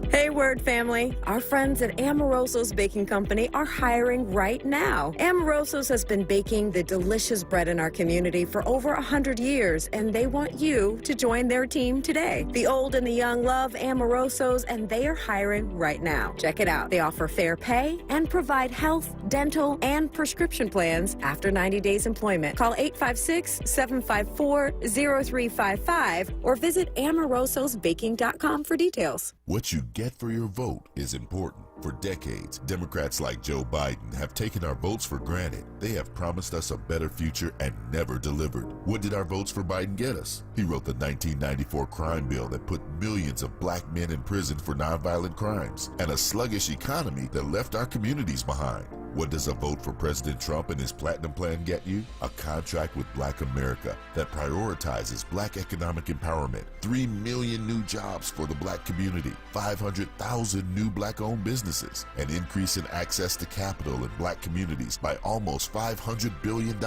Hey, WURD family. Our friends at Amoroso's Baking Company are hiring right now. Amoroso's has been baking the delicious bread in our community for over 100 years, and they want you to join their team today. The old and the young love Amoroso's, and they are hiring right now. Check it out. They offer fair pay and provide health, dental, and prescription plans after 90 days employment. Call 856-754-0355 or visit amorososbaking.com for details.
What you get for your vote is important. For decades, Democrats like Joe Biden have taken our votes for granted. They have promised us a better future and never delivered. What did our votes for Biden get us? He wrote the 1994 crime bill that put millions of black men in prison for nonviolent crimes and a sluggish economy that left our communities behind. What does a vote for President Trump and his Platinum Plan get you? A contract with Black America that prioritizes black economic empowerment, 3 million new jobs for the black community, 500,000 new black-owned businesses, an increase in access to capital in black communities by almost $500 billion,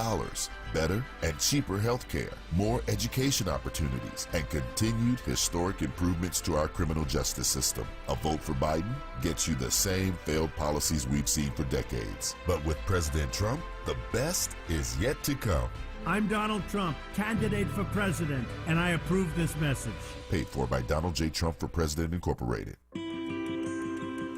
better and cheaper health care, more education opportunities, and continued historic improvements to our criminal justice system. A vote for Biden gets you the same failed policies we've seen for decades. But with President Trump, the best is yet to come.
I'm Donald Trump, candidate for president, and I approve this message.
Paid for by Donald J. Trump for President, Incorporated.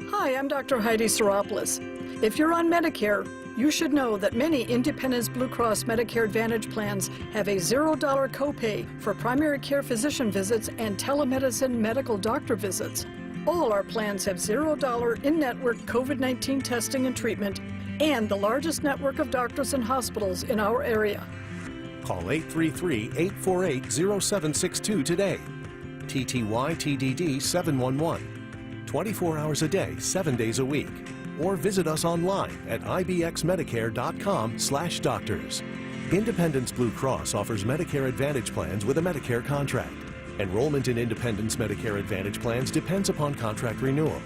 Hi, I'm Dr. Heidi Seropoulos. If you're on Medicare, you should know that many Independence Blue Cross Medicare Advantage plans have a $0 copay for primary care physician visits and telemedicine medical doctor visits. All our plans have $0 in-network COVID-19 testing and treatment and the largest network of doctors and hospitals in our area.
Call 833-848-0762 today. TTY-TDD 711. 24 hours a day, 7 days a week. Or visit us online at ibxmedicare.com/doctors. Independence Blue Cross offers Medicare Advantage plans with a Medicare contract. Enrollment in Independence Medicare Advantage plans depends upon contract renewal.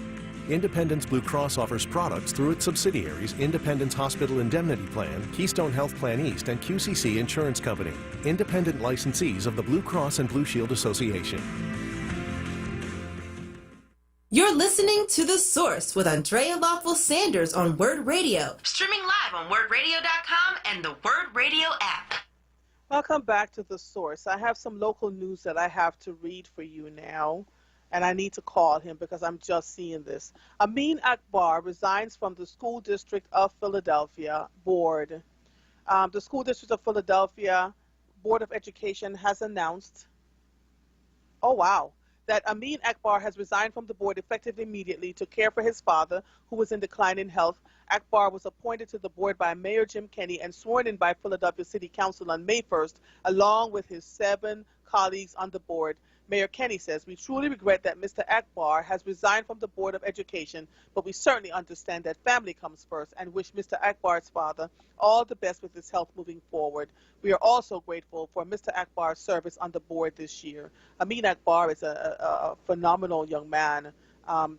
Independence Blue Cross offers products through its subsidiaries Independence Hospital Indemnity Plan, Keystone Health Plan East, and QCC Insurance Company, independent licensees of the Blue Cross and Blue Shield Association.
You're listening to The Source with Andrea Lawful Sanders on WURD Radio.
Streaming live on WURDradio.com and the WURD Radio app.
Welcome back to The Source. I have some local news that I have to read for you now, and I need to call him because I'm just seeing this. Amin Akbar resigns from the School District of Philadelphia Board. The School District of Philadelphia Board of Education has announced, that Amin Akbar has resigned from the board effective immediately to care for his father, who was in decline in health. Akbar was appointed to the board by Mayor Jim Kenney and sworn in by Philadelphia City Council on May 1st, along with his 7 colleagues on the board. Mayor Kenny says, we truly regret that Mr. Akbar has resigned from the Board of Education, but we certainly understand that family comes first and wish Mr. Akbar's father all the best with his health moving forward. We are also grateful for Mr. Akbar's service on the board this year. Amin Akbar is a phenomenal young man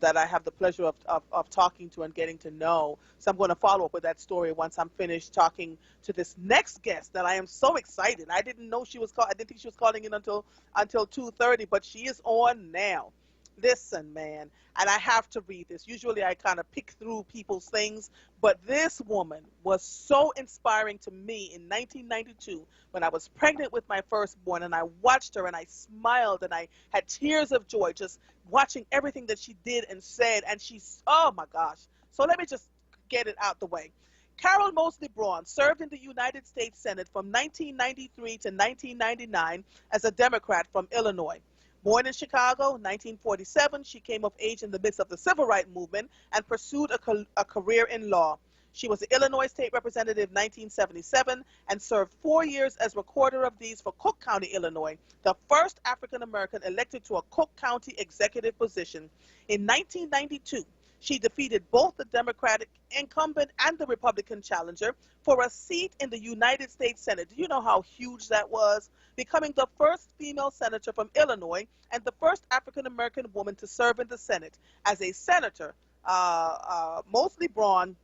that I have the pleasure of talking to and getting to know. So I'm going to follow up with that story once I'm finished talking to this next guest that I am so excited. I didn't know she was I didn't think she was calling in until 2:30, but she is on now. Listen, man, and I have to read this. Usually I kind of pick through people's things, but this woman was so inspiring to me in 1992 when I was pregnant with my firstborn, and I watched her and I smiled and I had tears of joy just watching everything that she did and said, and she's, oh my gosh. So let me just get it out the way. Carol Mosley Braun served in the United States Senate from 1993 to 1999 as a Democrat from Illinois. Born in Chicago, 1947, she came of age in the midst of the civil rights movement and pursued a career in law. She was the Illinois State Representative in 1977 and served 4 years as Recorder of Deeds for Cook County, Illinois, the first African-American elected to a Cook County executive position. In 1992, she defeated both the Democratic incumbent and the Republican challenger for a seat in the United States Senate. Do you know how huge that was? Becoming the first female senator from Illinois and the first African-American woman to serve in the Senate. As a senator, Mosley Braun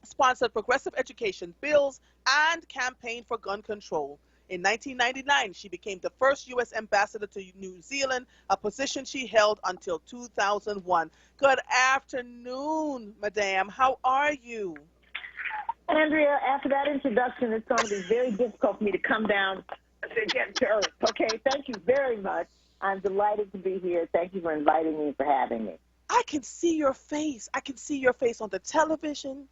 sponsored progressive education bills and campaigned for gun control. In 1999, she became the first U.S. ambassador to New Zealand, a position she held until 2001. Good afternoon, madam. How are you?
Andrea, after that introduction, it's going to be very difficult for me to come down to get to earth. Okay, thank you very much. I'm delighted to be here. Thank you for inviting me and for having me.
I can see your face. I can see your face on the television.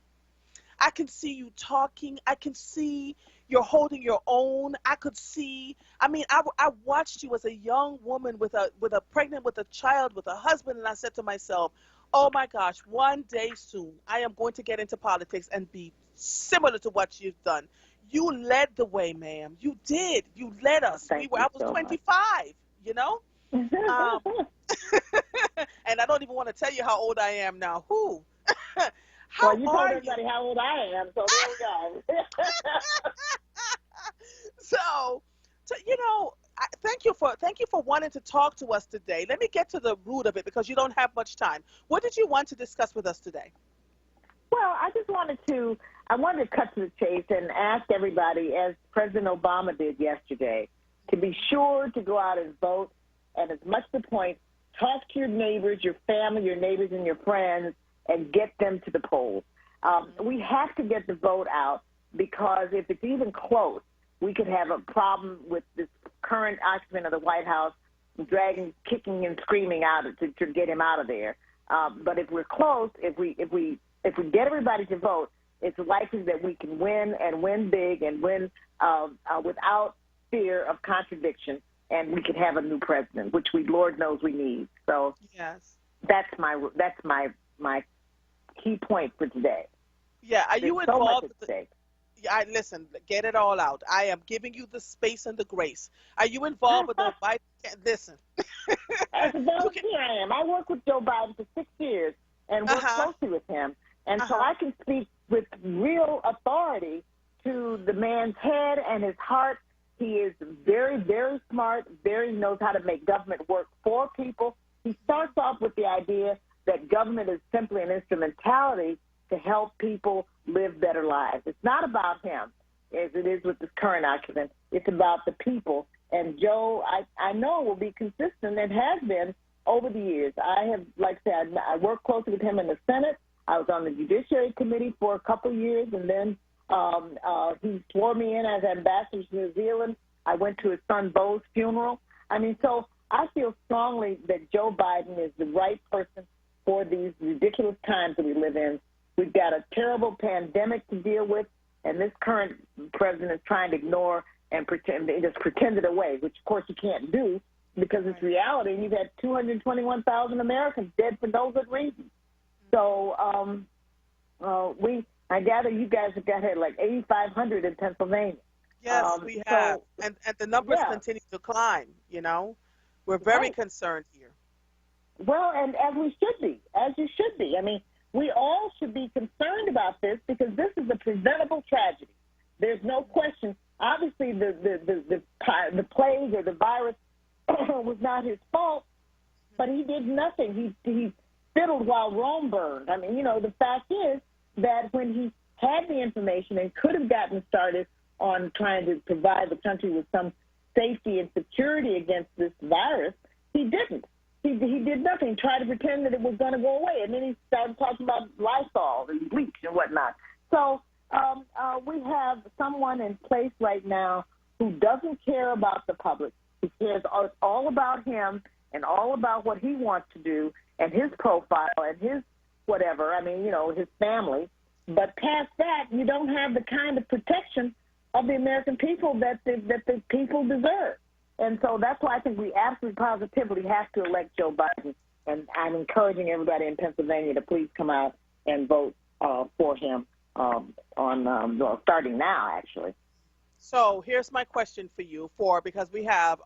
I can see you talking. I can see you're holding your own. I could see, I mean, I watched you as a young woman with a pregnant with a child, with a husband, and I said to myself, oh my gosh, one day soon I am going to get into politics and be similar to what you've done. You led the way, ma'am. You did. You led us. I was 25, you know? And I don't even want to tell you how old I am now. Who?
Well, you told everybody how old I am, so there we go.
So, you know, thank you for wanting to talk to us today. Let me get to the root of it because you don't have much time. What did you want to discuss with us today?
Well, I wanted to cut to the chase and ask everybody, as President Obama did yesterday, to be sure to go out and vote, and as much to the point, talk to your neighbors, your family, your neighbors, and your friends, and get them to the polls. We have to get the vote out because if it's even close, we could have a problem with this current occupant of the White House dragging, kicking, and screaming out to get him out of there. But if we're close, if we get everybody to vote, it's likely that we can win and win big and win without fear of contradiction, and we can have a new president, which Lord knows we need. So
yes,
that's my key point for today.
Yeah, are you involved?
So much at stake.
Yeah, listen, get it all out. I am giving you the space and the grace. Are you involved with the Biden? Listen.
As a volunteer, I am. I worked with Joe Biden for 6 years and worked closely with him. And so I can speak with real authority to the man's head and his heart. He is very, very smart, knows how to make government work for people. He starts off with the idea that government is simply an instrumentality to help people live better lives. It's not about him, as it is with this current occupant. It's about the people. And Joe, I know, will be consistent and has been over the years. I have, like I said, I worked closely with him in the Senate. I was on the Judiciary Committee for a couple years, and then he swore me in as ambassador to New Zealand. I went to his son Bo's funeral. I mean, so I feel strongly that Joe Biden is the right person for these ridiculous times that we live in. We've got a terrible pandemic to deal with, and this current president is trying to ignore and just pretend it away, which, of course, you can't do because it's reality, and you've had 221,000 Americans dead for no good reason. So I gather you guys have got like 8,500 in Pennsylvania.
Yes, we have, and the numbers continue to climb, you know. We're very concerned here.
Well, and as we should be, as you should be. I mean, we all should be concerned about this because this is a preventable tragedy. There's no question. Obviously, the plague or the virus was not his fault, but he did nothing. He fiddled while Rome burned. I mean, you know, the fact is that when he had the information and could have gotten started on trying to provide the country with some safety and security against this virus, he didn't. He did nothing, tried to pretend that it was going to go away, and then he started talking about Lysol and bleach and whatnot. So we have someone in place right now who doesn't care about the public. He cares all about him and all about what he wants to do and his profile and his whatever, I mean, you know, his family. But past that, you don't have the kind of protection of the American people that the people deserve. And so that's why I think we absolutely positively have to elect Joe Biden. And I'm encouraging everybody in Pennsylvania to please come out and vote for him starting now, actually.
So here's my question for you, because we have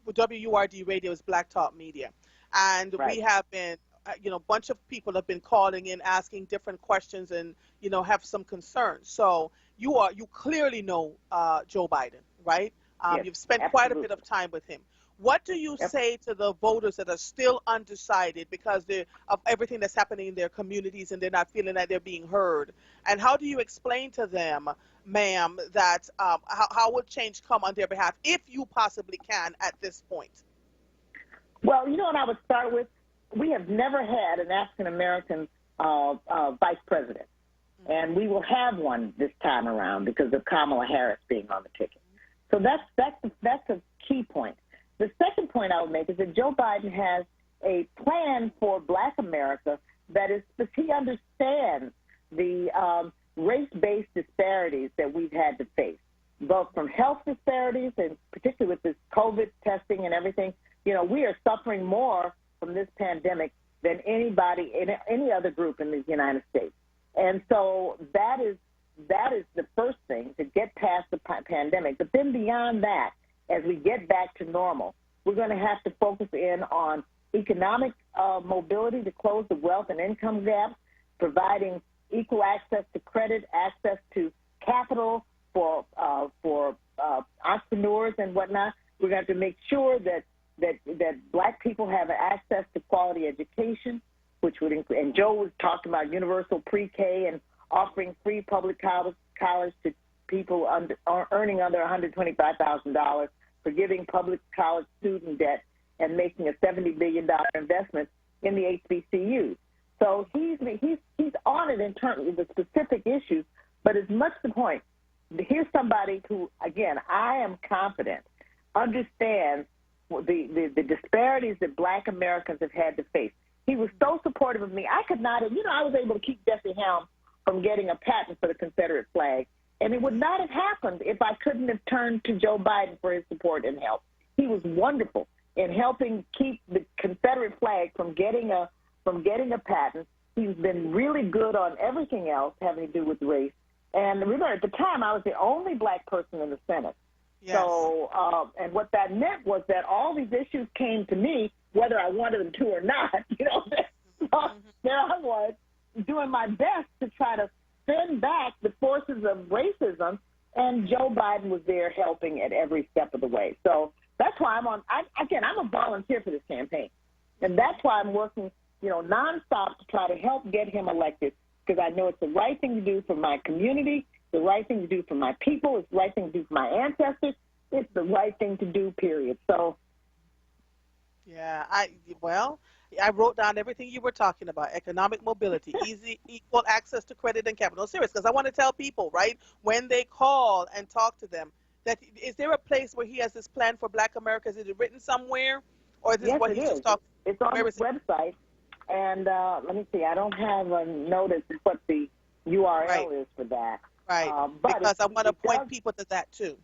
WURD Radio's Black Talk Media, and we have been, a bunch of people have been calling in, asking different questions, and have some concerns. So you clearly know Joe Biden, right?
Yes,
you've spent
absolutely.
quite a bit of time with him. What do you say to the voters that are still undecided because of everything that's happening in their communities and they're not feeling that they're being heard? And how do you explain to them, ma'am, that how will change come on their behalf, if you possibly can at this point?
Well, you know what I would start with? We have never had an African-American vice president, and we will have one this time around because of Kamala Harris being on the ticket. So that's a key point. The second point I would make is that Joe Biden has a plan for Black America that is, he understands the race-based disparities that we've had to face, both from health disparities and particularly with this COVID testing and everything. We are suffering more from this pandemic than anybody in any other group in the United States. And so that is the first thing, to get past the pandemic. But then beyond that, as we get back to normal, we're going to have to focus in on economic mobility to close the wealth and income gap, providing equal access to credit, access to capital for entrepreneurs and whatnot. We're going to have to make sure that Black people have access to quality education, which would include, and Joe was talking about universal pre-K and offering free public college to people earning under $125,000, forgiving public college student debt, and making a $70 billion investment in the HBCUs. So he's on it in terms of the specific issues, but as much the point, here's somebody who, again, I am confident understands the disparities that Black Americans have had to face. He was so supportive of me. I could not have, I was able to keep Jesse Helms from getting a patent for the Confederate flag. And it would not have happened if I couldn't have turned to Joe Biden for his support and help. He was wonderful in helping keep the Confederate flag from getting a patent. He's been really good on everything else having to do with race. And remember, at the time, I was the only Black person in the Senate. Yes. So, and what that meant was that all these issues came to me, whether I wanted them to or not. There I was, doing my best to try to fend back the forces of racism, and Joe Biden was there helping at every step of the way. So that's why I'm a volunteer for this campaign, and that's why I'm working, nonstop to try to help get him elected, because I know it's the right thing to do for my community, the right thing to do for my people, it's the right thing to do for my ancestors, it's the right thing to do, period. So.
Yeah, I wrote down everything you were talking about: economic mobility, equal access to credit and capital. No, serious, because I want to tell people, right, when they call and talk to them, that is there a place where he has this plan for Black America? Is it written somewhere, or is this what he's just talking?
It's on his website, and let me see. I don't have a notice of what the URL is for that.
Right, because I want to point people to that too.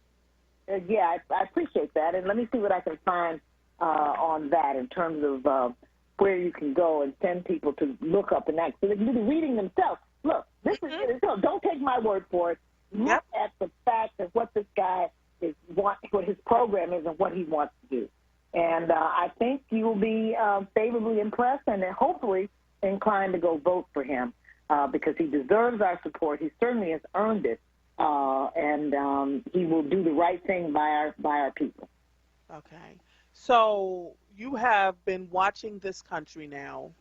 Yeah, I appreciate that, and let me see what I can find on that in terms of where you can go and send people to look up and act. So they can do the reading themselves. Look, this is don't take my word for it. Look at the fact of what this guy what his program is and what he wants to do. And I think you will be favorably impressed and hopefully inclined to go vote for him because he deserves our support. He certainly has earned it, and he will do the right thing by our people.
Okay. So you have been watching this country now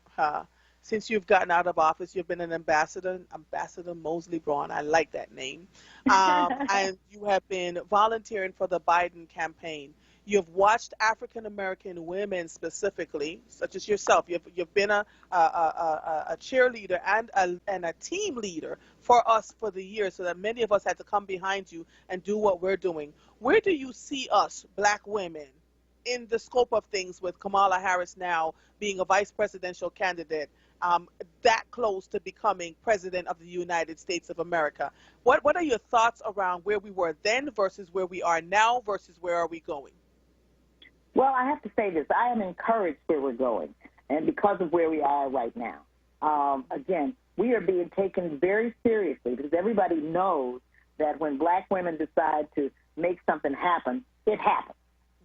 since you've gotten out of office. You've been an ambassador, Ambassador Mosley Braun. I like that name. And you have been volunteering for the Biden campaign. You've watched African-American women specifically, such as yourself. You've been a cheerleader and a team leader for us for the years, so that many of us had to come behind you and do what we're doing. Where do you see us, black women, in the scope of things with Kamala Harris now being a vice presidential candidate, that close to becoming president of the United States of America? What are your thoughts around where we were then versus where we are now versus where are we going?
Well, I have to say this. I am encouraged where we're going, and because of where we are right now. Again, we are being taken very seriously because everybody knows that when black women decide to make something happen, it happens.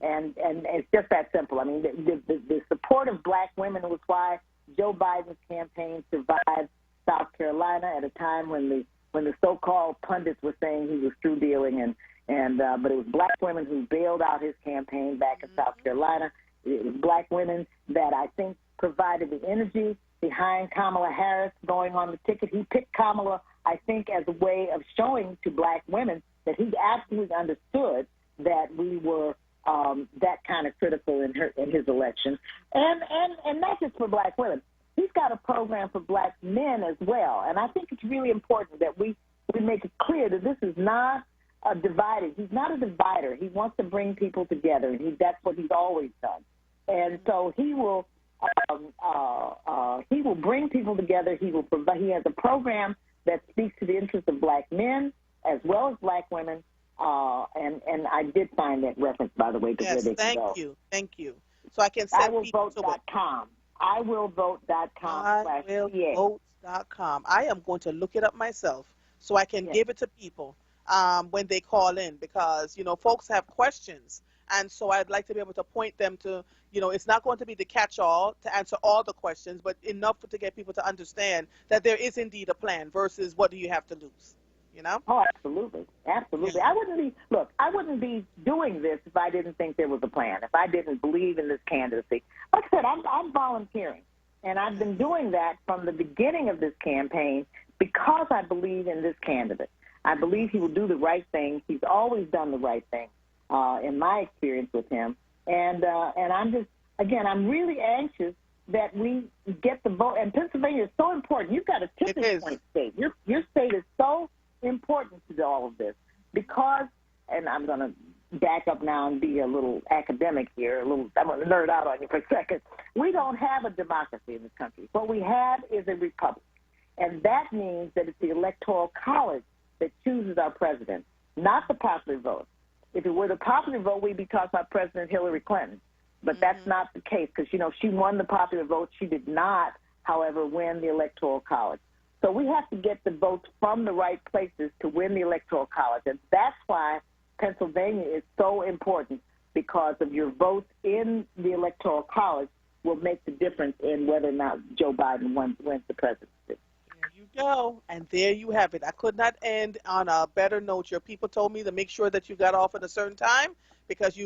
And it's just that simple. I mean, the support of black women was why Joe Biden's campaign survived South Carolina at a time when the so-called pundits were saying he was through dealing, but it was black women who bailed out his campaign back in South Carolina. It was black women that I think provided the energy behind Kamala Harris going on the ticket. He picked Kamala, I think, as a way of showing to black women that he absolutely understood that we were that kind of critical in his election. And not just for black women. He's got a program for black men as well. And I think it's really important that we make it clear that this is not a divider. He's not a divider. He wants to bring people together, and that's what he's always done. And so he will bring people together. He has a program that speaks to the interests of black men as well as black women. And I did find that reference, by the way, to where they can go.
Thank you. So I can send people to it.
iwillvote.com.
iwillvote.com. I am going to look it up myself so I can give it to people when they call in, because, folks have questions. And so I'd like to be able to point them to, it's not going to be the catch-all to answer all the questions, but enough to get people to understand that there is indeed a plan versus what do you have to lose,
Oh, absolutely. Absolutely. Yeah. I wouldn't be doing this if I didn't think there was a plan, if I didn't believe in this candidacy. Like I said, I'm volunteering, and I've been doing that from the beginning of this campaign because I believe in this candidate. I believe he will do the right thing. He's always done the right thing. In my experience with him. And I'm just, again, I'm really anxious that we get the vote. And Pennsylvania is so important. You've got a tipping point state. Your state is so important to all of this because, and I'm going to back up now and be a little academic here, I'm going to nerd out on you for a second. We don't have a democracy in this country. What we have is a republic. And that means that it's the Electoral College that chooses our president, not the popular vote. If it were the popular vote, we'd be talking about President Hillary Clinton. But that's not the case because, she won the popular vote. She did not, however, win the Electoral College. So we have to get the votes from the right places to win the Electoral College. And that's why Pennsylvania is so important, because of your votes in the Electoral College will make the difference in whether or not Joe Biden wins the presidency.
You go, and there you have it. I could not end on a better note. Your people told me to make sure that you got off at a certain time because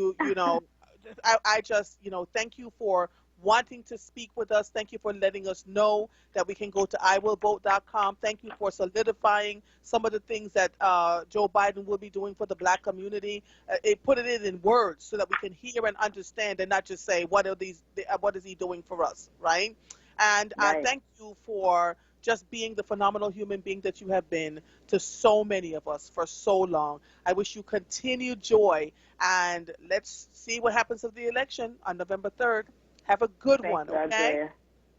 I just thank you for wanting to speak with us. Thank you for letting us know that we can go to iwillvote.com. Thank you for solidifying some of the things that Joe Biden will be doing for the black community. Put it in words so that we can hear and understand and not just say what is he doing for us, right? And I thank you for just being the phenomenal human being that you have been to so many of us for so long. I wish you continued joy, and let's see what happens with the election on November 3rd. Have a good one, okay?
Andrea.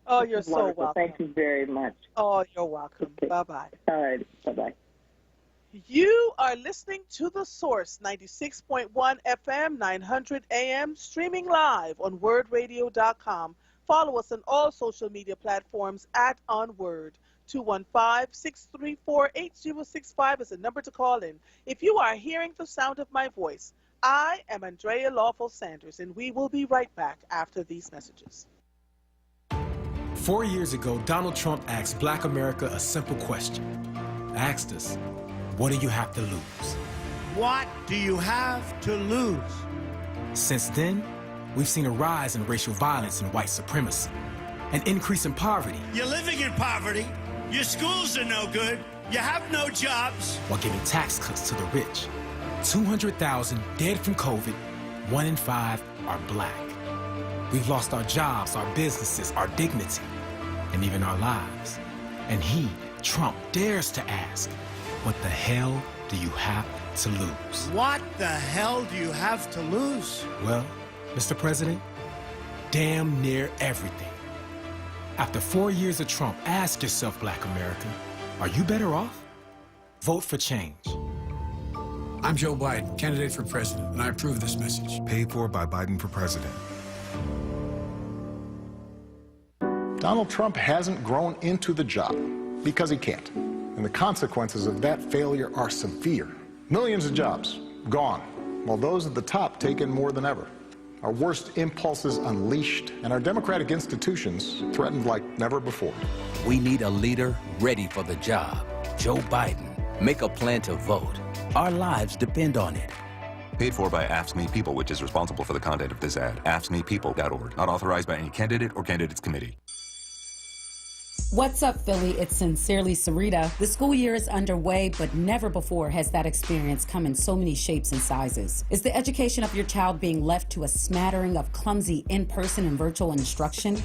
Oh, you're so welcome.
Thank you very much.
Oh, you're welcome.
Okay.
Bye-bye.
All right. Bye-bye.
You are listening to The Source, 96.1 FM, 900 AM, streaming live on WURDradio.com. Follow us on all social media platforms at onWURD. 215-634-8065 is the number to call in. If you are hearing the sound of my voice, I am Andrea Lawful Sanders, and we will be right back after these messages.
4 years ago, Donald Trump asked Black America a simple question. Asked us, what do you have to lose?
What do you have to lose?
Since then, we've seen a rise in racial violence and white supremacy, an increase in poverty.
You're living in poverty. Your schools are no good. You have no jobs.
While giving tax cuts to the rich. 200,000 dead from COVID, 1 in 5 are Black. We've lost our jobs, our businesses, our dignity, and even our lives. And he, Trump, dares to ask, what the hell do you have to lose?
What the hell do you have to lose?
Well, Mr. President, damn near everything. After 4 years of Trump, ask yourself, Black America, are you better off? Vote for change.
I'm Joe Biden, candidate for president, and I approve this message.
Paid for by Biden for president.
Donald Trump hasn't grown into the job because he can't. And the consequences of that failure are severe. Millions of jobs gone, while those at the top taken more than ever. Our worst impulses unleashed, and our democratic institutions threatened like never before.
We need a leader ready for the job. Joe Biden. Make a plan to vote. Our lives depend on it.
Paid for by Ask Me People, which is responsible for the content of this ad. AskMePeople.org. Not authorized by any candidate or candidates committee.
What's up, Philly? It's Sincerely Sarita. The school year is underway, but never before has that experience come in so many shapes and sizes. Is the education of your child being left to a smattering of clumsy in-person and virtual instruction?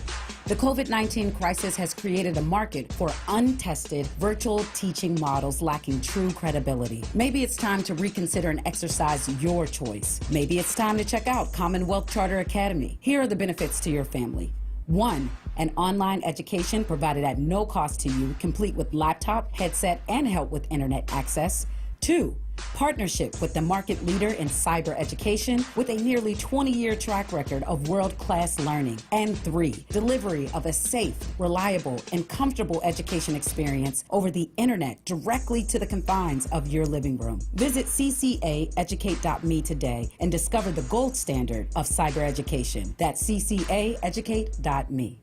The COVID-19 crisis has created a market for untested virtual teaching models lacking true credibility. Maybe it's time to reconsider and exercise your choice. Maybe it's time to check out Commonwealth Charter Academy. Here are the benefits to your family. 1, an online education provided at no cost to you, complete with laptop, headset, and help with internet access. 2, partnership with the market leader in cyber education with a nearly 20-year track record of world-class learning. And 3, delivery of a safe, reliable, and comfortable education experience over the internet directly to the confines of your living room. Visit ccaeducate.me today and discover the gold standard of cyber education. That's ccaeducate.me.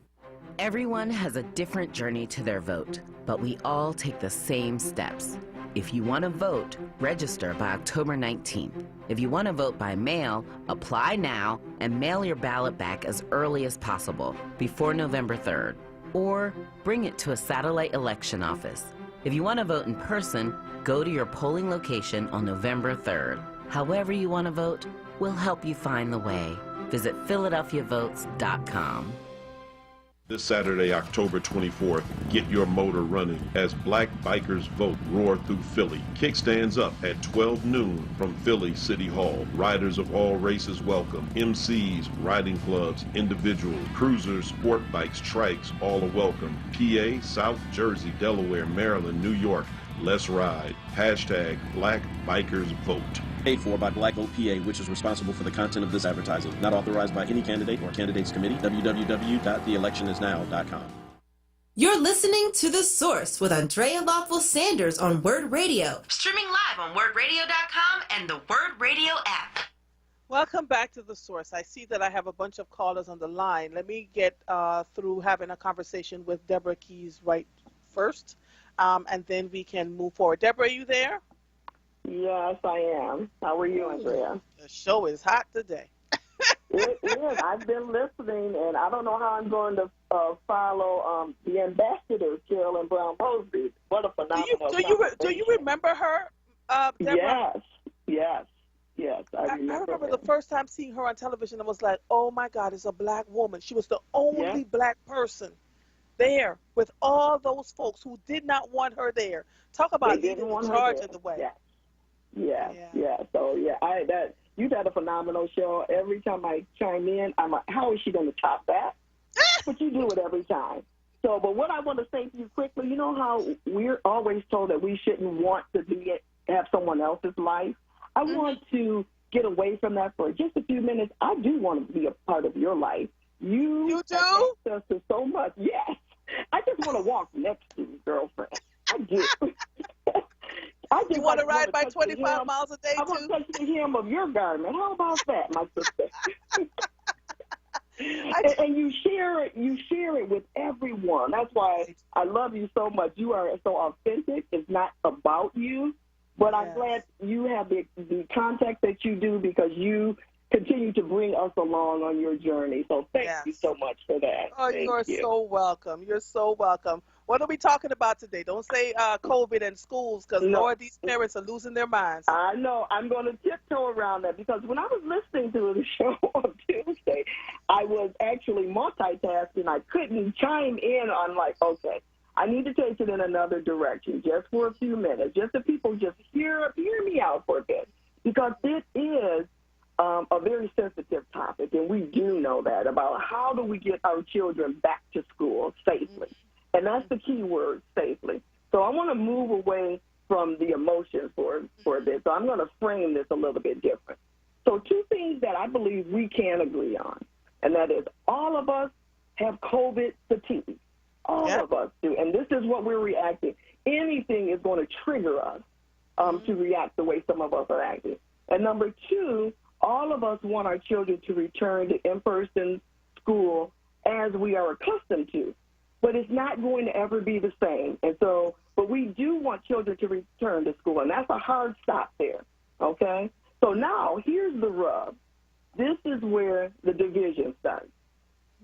Everyone has a different journey to their vote, but we all take the same steps. If you want to vote, register by October 19th. If you want to vote by mail, apply now and mail your ballot back as early as possible, before November 3rd. Or bring it to a satellite election office. If you want to vote in person, go to your polling location on November 3rd. However you want to vote, we'll help you find the way. Visit PhiladelphiaVotes.com.
This Saturday, October 24th, get your motor running as Black Bikers Vote roar through Philly. Kickstands up at 12 noon from Philly City Hall. Riders of all races welcome. MCs, riding clubs, individuals, cruisers, sport bikes, trikes, all are welcome. PA, South Jersey, Delaware, Maryland, New York. Let's ride. Hashtag Black Bikers Vote.
Paid for by Black Vote PA, which is responsible for the content of this advertising. Not authorized by any candidate or candidates committee. www.theelectionisnow.com.
You're listening to The Source with Andrea Lawful Sanders on WURD Radio.
Streaming live on WURDradio.com and the WURD Radio app.
Welcome back to The Source. I see that I have a bunch of callers on the line. Let me get through having a conversation with Deborah Keys right first, and then we can move forward. Deborah, are you there?
Yes, I am. How are you, Andrea?
The show is hot today.
It is. I've been listening, and I don't know how I'm going to follow the ambassador, Carolyn Brown Mosby. What a phenomenal
Do you remember her, Deborah?
Yes. I remember
the first time seeing her on television. I was like, oh, my God, it's a black woman. She was the only black person there with all those folks who did not want her there. Talk about leading the charge of the way.
Yeah. So you've had a phenomenal show. Every time I chime in, I'm like, how is she going to top that? But you do it every time. So, but what I want to say to you quickly, you know how we're always told that we shouldn't want to have someone else's life? I want to get away from that for just a few minutes. I do want to be a part of your life. You do? Us to so much. Yes. I just want to walk next to you, girlfriend. I do.
You want to ride my 25 miles a day, too?
I want to touch the hem of your garment. How about that, my sister? and you share it with everyone. That's why I love you so much. You are so authentic. It's not about you, but I'm glad you have the contact that you do, because you continue to bring us along on your journey. So thank you so much for that.
Oh, you're so welcome. You're so welcome. What are we talking about today? Don't say COVID and schools, because, Lord, these parents are losing their minds.
I know. I'm going to tiptoe around that, because when I was listening to the show on Tuesday, I was actually multitasking. I couldn't chime in on, like, okay, I need to take it in another direction just for a few minutes, just so people just hear me out for a bit, because it is a very sensitive topic, and we do know that, about how do we get our children back to school safely. And that's the key word, safely. So I want to move away from the emotions for a bit. So I'm going to frame this a little bit different. So two things that I believe we can agree on, and that is all of us have COVID fatigue. All of us do. And this is what we're reacting. Anything is going to trigger us to react the way some of us are acting. And number two, all of us want our children to return to in-person school as we are accustomed to. But it's not going to ever be the same. And so, but we do want children to return to school, and that's a hard stop there, okay? So now, here's the rub. This is where the division starts.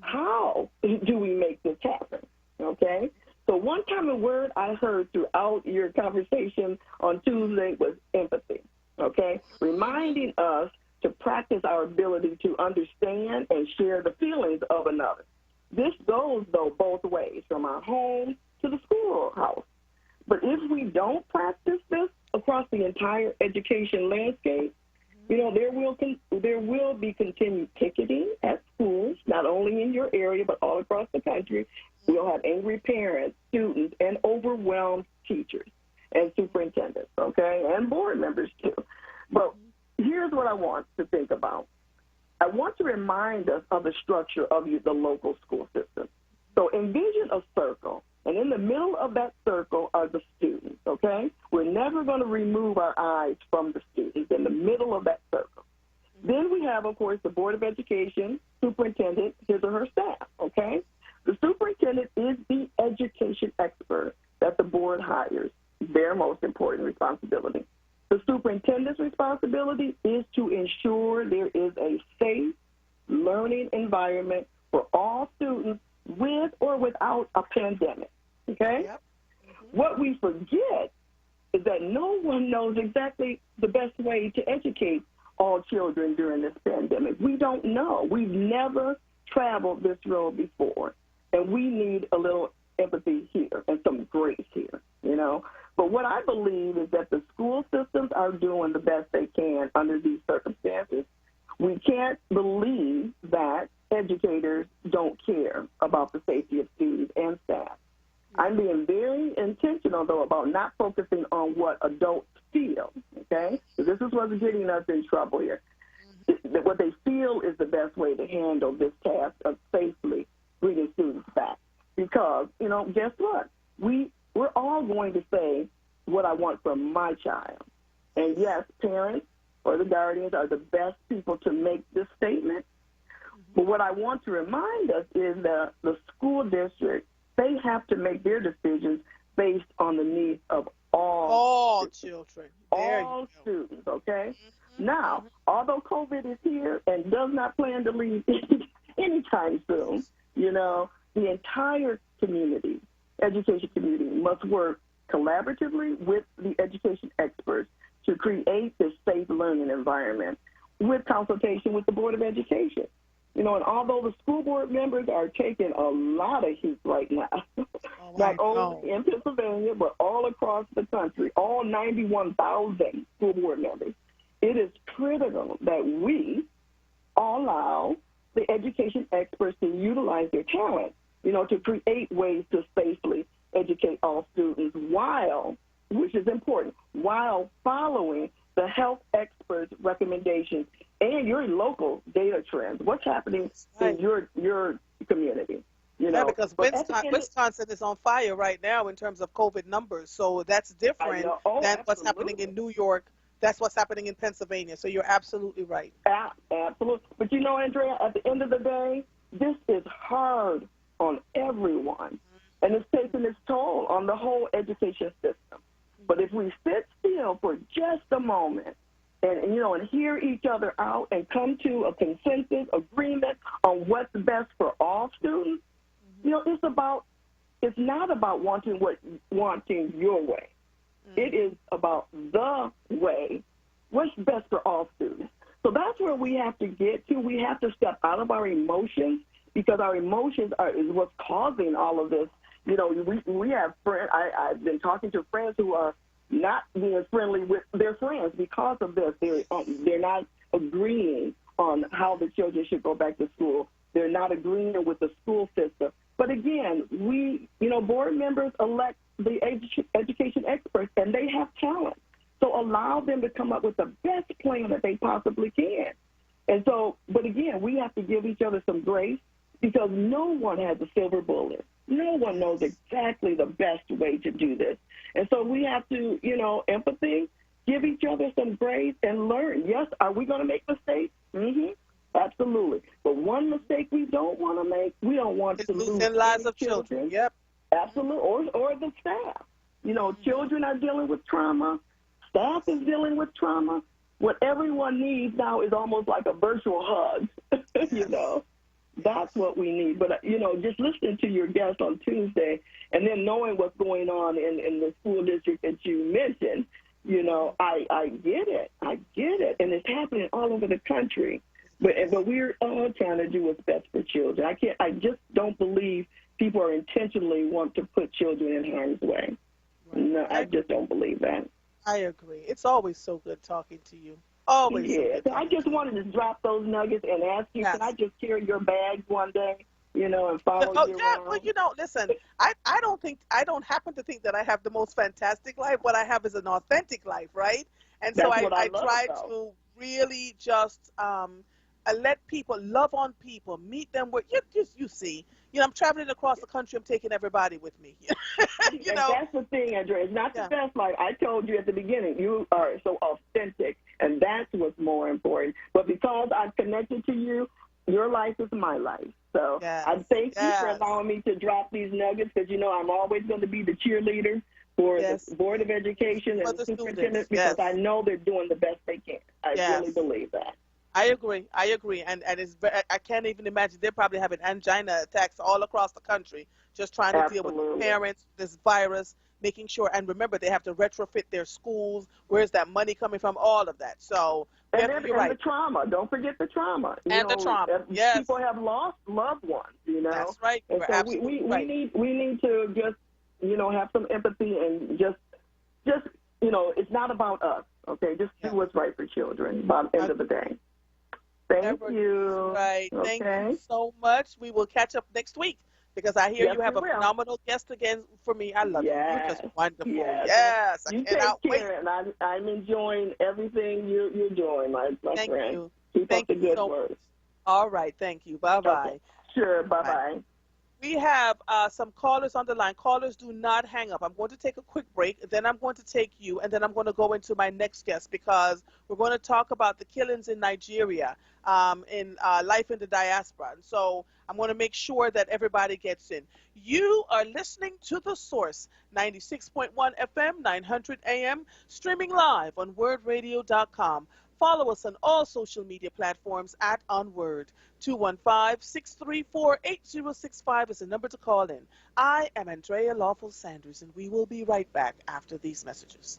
How do we make this happen, okay? So one common word I heard throughout your conversation on Tuesday was empathy, okay? Reminding us to practice our ability to understand and share the feelings of another. This goes, though, both ways, from our home to the schoolhouse. But if we don't practice this across the entire education landscape, there will be continued picketing at schools, not only in your area, but all across the country. We'll have angry parents, students, and overwhelmed teachers and superintendents, okay, and board members, too. But here's what I want to think about. I want to remind us of the structure of the local school system. So envision a circle, and in the middle of that circle are the students, okay? We're never going to remove our eyes from the students in the middle of that circle. Then we have, of course, the Board of Education, superintendent, his or her staff, okay? The superintendent is the education expert that the board hires, their most important responsibility. The superintendent's responsibility is to ensure there is a safe learning environment for all students with or without a pandemic, okay? What we forget is that no one knows exactly the best way to educate all children during this pandemic. We don't know. We've never traveled this road before, and we need a little empathy here and some grace here, But what I believe is that the school systems are doing the best they can under these circumstances. We can't believe that educators don't care about the safety of students and staff. I'm being very intentional, though, about not focusing on what adults feel, okay? So this is what's getting us in trouble here. What they feel is the best way to handle this task of safely bringing students back. Because, guess what? We're all going to say what I want from my child. And yes, parents or the guardians are the best people to make this statement. But what I want to remind us is that the school district, they have to make their decisions based on the needs of all
children,
all students, okay? Now, although COVID is here and does not plan to leave anytime soon, the entire community, education community, must work collaboratively with the education experts to create this safe learning environment with consultation with the Board of Education. And although the school board members are taking a lot of heat right now, not only in Pennsylvania, but all across the country, all 91,000 school board members, it is critical that we allow the education experts to utilize their talent, to create ways to safely educate all students while, which is important, while following the health experts' recommendations and your local data trends. What's happening in your community? You know,
yeah, because Wisconsin is on fire right now in terms of COVID numbers, so that's different than what's happening in New York. That's what's happening in Pennsylvania. So you're absolutely right.
Absolutely. But you know, Andrea, at the end of the day, this is hard on everyone, and it's taking its toll on the whole education system. But if we sit still for just a moment and hear each other out and come to a consensus agreement on what's best for all students, it's not about wanting your way. It is about the way, what's best for all students. So that's where we have to get to. We have to step out of our emotions, because our emotions is what's causing all of this. You know, we have friends. I've been talking to friends who are not being friendly with their friends because of this. They're not agreeing on how the children should go back to school. They're not agreeing with the school system. But again, board members elect the education experts, and they have talent. So allow them to come up with the best plan that they possibly can. And so, but again, we have to give each other some grace, because no one has a silver bullet. No one knows exactly the best way to do this. And so we have to, empathy, give each other some grace and learn. Yes, are we going to make mistakes? Mm-hmm. Absolutely. But one mistake we don't want to make, we don't want to lose
the lives of children. Yep.
Absolutely. Or the staff. Children are dealing with trauma. Staff is dealing with trauma. What everyone needs now is almost like a virtual hug. That's what we need. But, just listening to your guest on Tuesday and then knowing what's going on in the school district that you mentioned, I get it. I get it. And it's happening all over the country. But we're all trying to do what's best for children. I just don't believe people are intentionally want to put children in harm's way. Right. No, I just don't believe that.
I agree. It's always so good talking to you. Always.
Yeah. So I just wanted to drop those nuggets and ask you, can I just carry your bags one day, and follow you around?
Well, listen, I don't happen to think that I have the most fantastic life. What I have is an authentic life, right? And so I try to really just let people, love on people, meet them where you see. I'm traveling across the country. I'm taking everybody with me.
And that's the thing, Andrea. It's not the best life. I told you at the beginning, you are so authentic, and that's what's more important. But because I've connected to you, your life is my life. So I thank you for allowing me to drop these nuggets, because, I'm always going to be the cheerleader for the Board of Education and the superintendent, because I know they're doing the best they can. I really believe that.
I agree, and I can't even imagine. They're probably having angina attacks all across the country, just trying to deal with parents, this virus, making sure. And remember, they have to retrofit their schools. Where's that money coming from? All of that. So
the trauma. Don't forget the trauma.
The trauma. Yes.
People have lost loved ones.
That's right.
And so
absolutely right.
We need to just have some empathy and just it's not about us. Okay, just do what's right for children. By the end of the day. Thank you.
Right. Thank you so much. We will catch up next week, because I hear you have a phenomenal guest again for me. I love you. You're just wonderful. Yes.
I cannot wait. And I'm enjoying everything you're doing, my friend.
Thank you.
Keep up the good work.
All right. Thank you. Bye-bye.
Okay. Sure. Bye-bye.
We have some callers on the line. Callers, do not hang up. I'm going to take a quick break, then I'm going to take you, and then I'm going to go into my next guest, because we're going to talk about the killings in Nigeria, in life in the diaspora. And so I'm going to make sure that everybody gets in. You are listening to The Source, 96.1 FM, 900 AM, streaming live on WURDradio.com. Follow us on all social media platforms at onWURD. 215-634-8065 is the number to call in. I am Andrea Lawful Sanders, and we will be right back after these messages.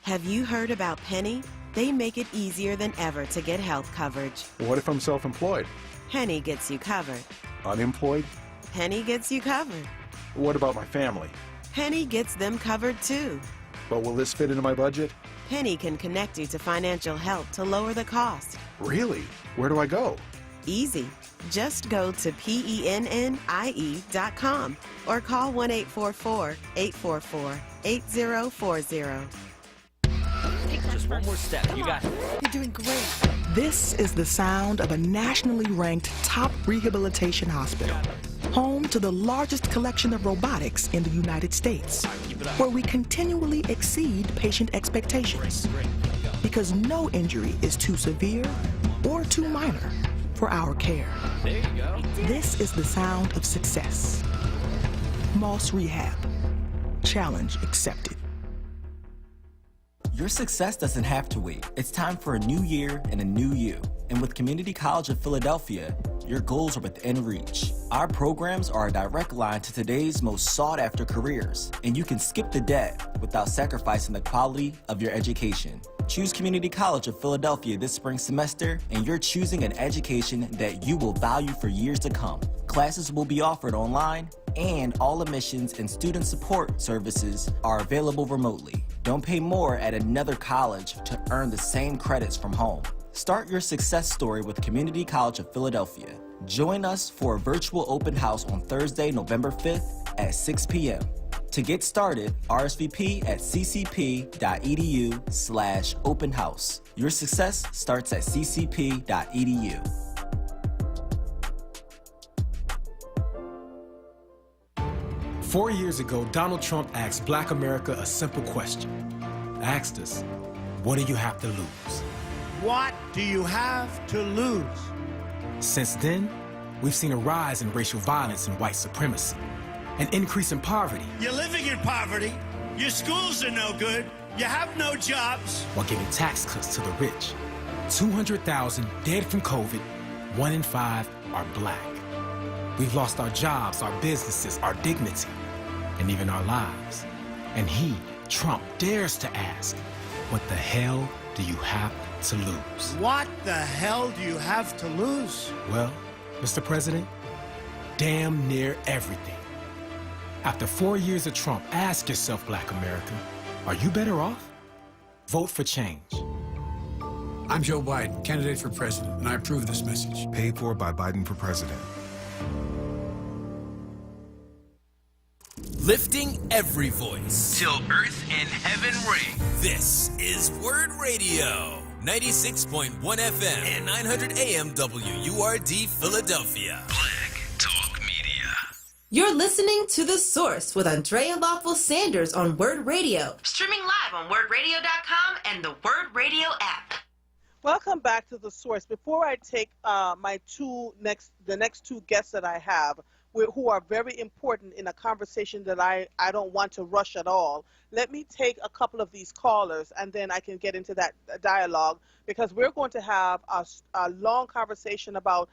Have you heard about Penny? They make it easier than ever to get health coverage.
What if I'm self-employed?
Penny gets you covered.
Unemployed?
Penny gets you covered.
What about my family?
Penny gets them covered too.
But will this fit into my budget?
Penny can connect you to financial help to lower the cost.
Really? Where do I go?
Easy. Just go to PENNIE.com or call 1-844-844-8040.
Just one more step. You got it.
You're doing great.
This is the sound of a nationally ranked top rehabilitation hospital, home to the largest collection of robotics in the United States, where we continually exceed patient expectations. Because no injury is too severe or too minor for our care.
There you go.
This is the sound of success. Moss Rehab. Challenge accepted.
Your success doesn't have to wait. It's time for a new year and a new you. And with Community College of Philadelphia, your goals are within reach. Our programs are a direct line to today's most sought-after careers, and you can skip the debt without sacrificing the quality of your education. Choose Community College of Philadelphia this spring semester, and you're choosing an education that you will value for years to come. Classes will be offered online, and all admissions and student support services are available remotely. Don't pay more at another college to earn the same credits from home. Start your success story with Community College of Philadelphia. Join us for a virtual open house on Thursday, November 5th at 6 p.m. To get started, RSVP at ccp.edu/open house. Your success starts at ccp.edu.
Four years ago, Donald Trump asked Black America a simple question. Asked us, what do you have to lose?
What do you have to lose?
Since then, we've seen a rise in racial violence and white supremacy, an increase in poverty.
You're living in poverty. Your schools are no good. You have no jobs.
While giving tax cuts to the rich. 200,000 dead from COVID, 1 in 5 are Black. We've lost our jobs, our businesses, our dignity, and even our lives. And he, Trump, dares to ask, what the hell do you have to lose?
What the hell do you have to lose?
Well, Mr. President, damn near everything. After 4 years of Trump, ask yourself, Black America, are you better off? Vote for change.
I'm Joe Biden, candidate for president, and I approve this message.
Paid for by Biden for president.
Lifting every voice till earth and heaven ring. This is WURD Radio, 96.1 FM and 900 AM WURD Philadelphia. Black Talk Media.
You're listening to The Source with Andrea Lawful Sanders on WURD Radio.
Streaming live on WURDradio.com and the WURD Radio app.
Welcome back to The Source. Before I take the next two guests that I have, who are very important in a conversation that I don't want to rush at all, let me take a couple of these callers and then I can get into that dialogue, because we're going to have a long conversation about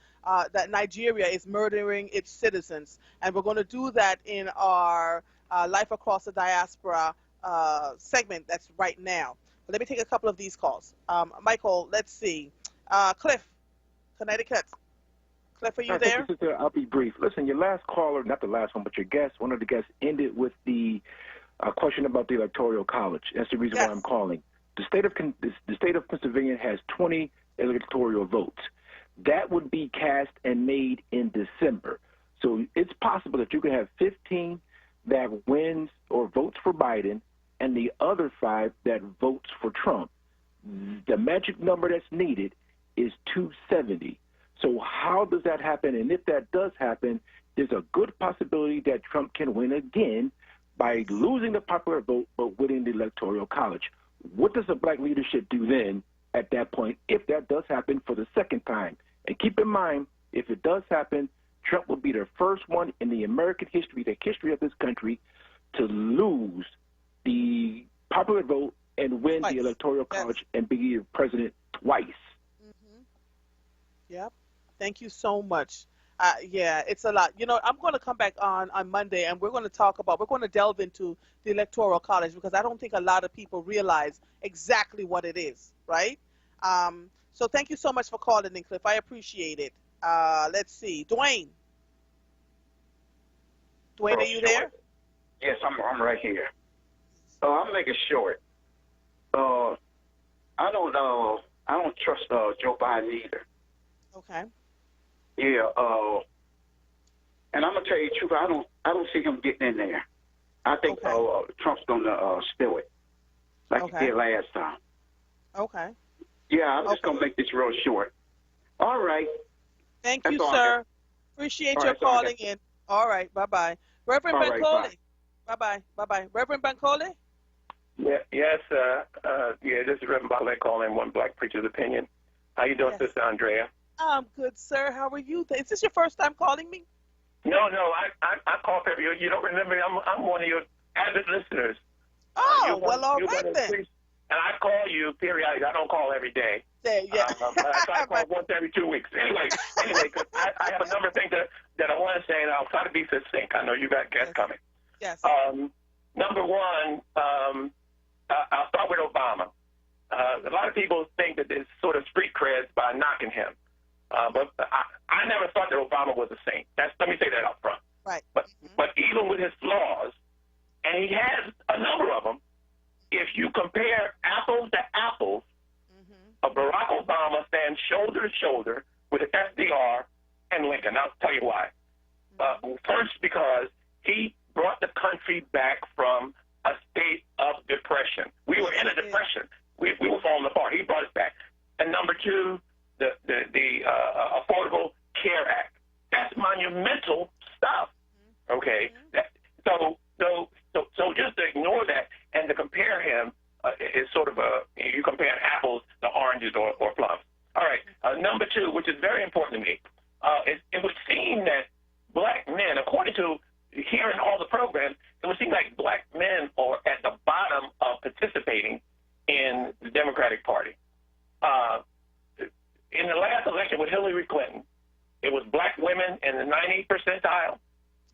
that Nigeria is murdering its citizens. And we're going to do that in our Life Across the Diaspora segment that's right now. But let me take a couple of these calls. Michael, let's see. Cliff, Connecticut. Cliff, are you there?
I'll be brief. Listen, your last caller, not the last one, but your guest, one of the guests ended with the question about the Electoral College. That's the reason why I'm calling. The state of Pennsylvania has 20 electoral votes. That would be cast and made in December. So it's possible that you can have 15 that wins or votes for Biden and the other 5 that votes for Trump. The magic number that's needed is 270. So how does that happen? And if that does happen, there's a good possibility that Trump can win again by losing the popular vote but winning the Electoral College. What does the Black leadership do then at that point if that does happen for the second time? And keep in mind, if it does happen, Trump will be the first one in the American history, the history of this country, to lose the popular vote and win the Electoral College and be president twice.
Mm-hmm. Yep. Thank you so much. Yeah, it's a lot. You know, I'm going to come back on Monday, and we're going to delve into the Electoral College, because I don't think a lot of people realize exactly what it is, right? So thank you so much for calling in, Cliff. I appreciate it. Let's see. Dwayne, are you there?
Yes, I'm right here. I'll make it short. I don't trust Joe Biden either.
Okay.
Yeah, and I'm gonna tell you the truth. I don't see him getting in there. I think Trump's gonna steal it, like he did last time.
Okay.
Yeah, I'm just going to make this real short. All right.
Thank
That's
you,
all I
sir.
got.
Appreciate
All
your
right, that's all I
calling in. All right. Bye-bye. Reverend
All right,
Bancole. Bye-bye. Bye-bye. Reverend Bancole?
Yes, yeah, this is Reverend Bartlett calling One Black Preacher's Opinion. How you doing, Sister Andrea?
I'm good, sir. How are you? Is this your first time calling me?
No, I call people. You don't remember me? I'm one of your avid listeners.
Oh, well, all right then.
And I call you periodically. I don't call every day.
Yeah.
I try to call once every 2 weeks. Anyway, 'cause I have a number of things that I want to say, and I'll try to be succinct. I know you got guests coming.
Yes.
Number one, I'll start with Obama. A lot of people think that there's sort of street creds by knocking him. But I never thought that Obama was a saint. Let me say that up front.
Right.
But even with his flaws, and he has a number of them, if you compare apples to apples, Barack Obama stands shoulder to shoulder with FDR and Lincoln. I'll tell you why. First, because he brought the country back from a state of depression. We were in a depression. We were falling apart. He brought us back. And number two, the Affordable Care Act. That's monumental stuff. Okay. So just to ignore that and to compare him is sort of you compare apples to oranges or plums. All right. Number two, which is very important to me, it would seem that black men, according to hearing all the programs, it would seem like black men are at the bottom of participating in the Democratic Party. In the last election with Hillary Clinton, it was black women in the 90th percentile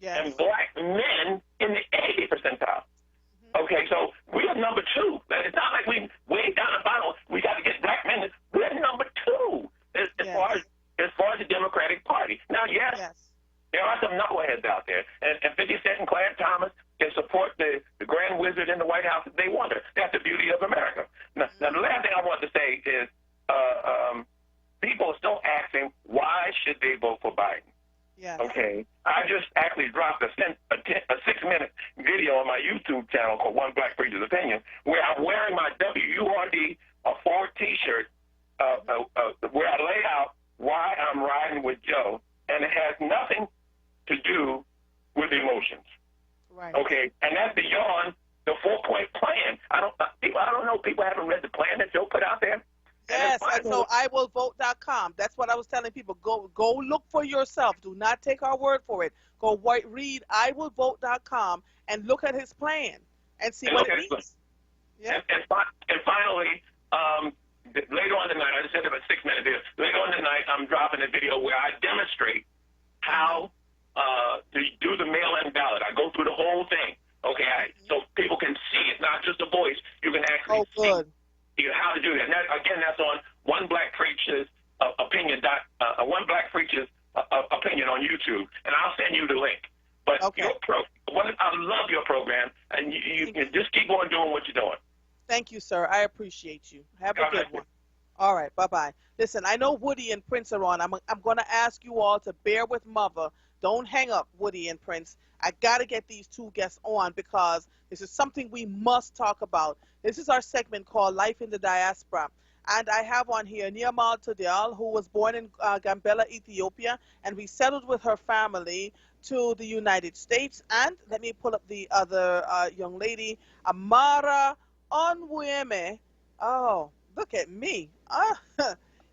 and black men in the 80th percentile. Okay, so we're number two. It's not like we way down the bottom. We got to get black men. We're number two as far as the Democratic Party. Now, there are some knuckleheads out there, and 50 Cent and Clarence Thomas can support the Grand Wizard in the White House if they want to. That's the beauty of America. Now, the last thing I want to say is people are still asking why should they vote for Biden.
Yeah.
Okay. I just actually dropped a 6-minute video on my YouTube channel called One Black Preacher's Opinion, where I'm wearing my WURD 4 T-shirt, where I lay out why I'm riding with Joe, and it has nothing to do with emotions.
Right.
Okay. And that's beyond the 4-point plan. I don't know. People haven't read the plan that Joe put out there.
Yes, and so iwillvote.com. That's what I was telling people. Go look for yourself. Do not take our word for it. Go read iwillvote.com and look at his plan and see what it means. Yeah.
And finally, later on tonight, I just said about 6 minutes here. Later on tonight, I'm dropping a video where I demonstrate how to do the mail-in ballot. I go through the whole thing. Okay, so people can see. It's not just a voice. You can actually see how to do that. And that's on One Black Preacher's Opinion. One Black Preacher's Opinion on YouTube, and I'll send you the link. But I love your program, and you can just keep on doing what you're doing.
Thank you, sir. I appreciate you. Have a good one. All right, bye-bye. Listen, I know Woody and Prince are on. I'm going to ask you all to bear with Mother. Don't hang up, Woody and Prince. I got to get these two guests on because this is something we must talk about. This is our segment called Life in the Diaspora. And I have on here Niamal Tudel, who was born in Gambela, Ethiopia, and we settled with her family to the United States. And let me pull up the other young lady, Amara onWURD. Oh, look at me.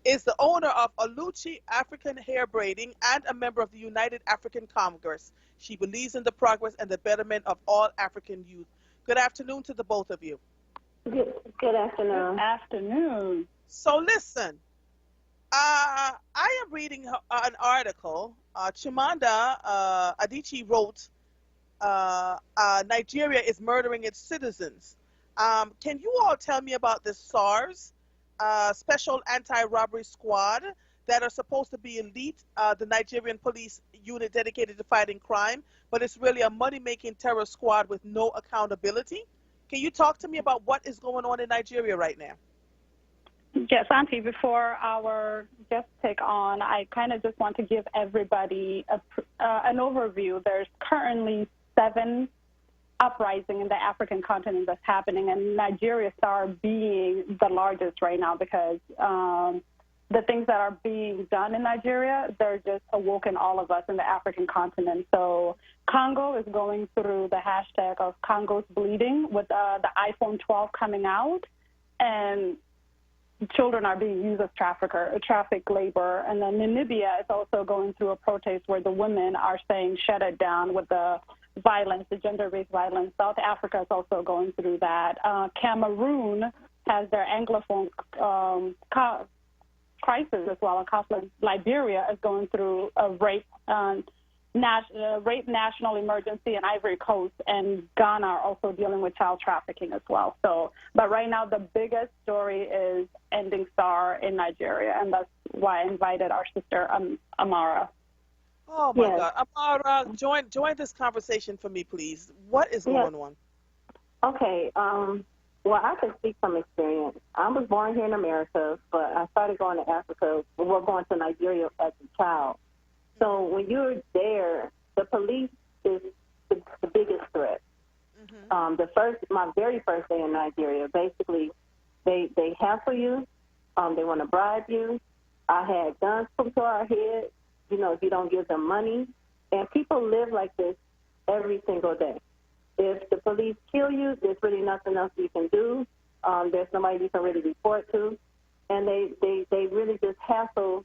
Is the owner of Aluchi African Hair Braiding and a member of the United African Congress. She believes in the progress and the betterment of all African youth. Good afternoon to the both of you.
Good afternoon.
Good afternoon.
So listen, I am reading an article. Chimamanda Adichie wrote, Nigeria is murdering its citizens. Can you all tell me about the SARS, Special Anti-Robbery Squad, that are supposed to be elite, the Nigerian police unit dedicated to fighting crime, but it's really a money-making terror squad with no accountability? Can you talk to me about what is going on in Nigeria right now?
Yes, Auntie, before our guest take on, I kind of just want to give everybody an overview. There's currently 7 uprising in the African continent that's happening, and Nigeria started being the largest right now because the things that are being done in Nigeria, they're just awoken all of us in the African continent. So Congo is going through the hashtag of Congo's bleeding with the iPhone 12 coming out, and children are being used as traffic labor. And then Namibia is also going through a protest where the women are saying shut it down with the violence, the gender-based violence. South Africa is also going through that. Cameroon has their Anglophone crisis as well, and conflict. Liberia is going through a rape national emergency in Ivory Coast, and Ghana are also dealing with child trafficking as well. So, but right now the biggest story is ending SAR in Nigeria, and that's why I invited our sister Amara.
Oh my God, Amara, join this conversation for me, please. What is going on?
Okay. Well, I can speak from experience. I was born here in America, but I started going to Africa. We're going to Nigeria as a child. So when you're there, the police is the biggest threat. My very first day in Nigeria, basically, they hassle you. They want to bribe you. I had guns put to our head. You know, if you don't give them money, and people live like this every single day. If the police kill you, there's really nothing else you can do. There's nobody you can really report to. And they really just hassle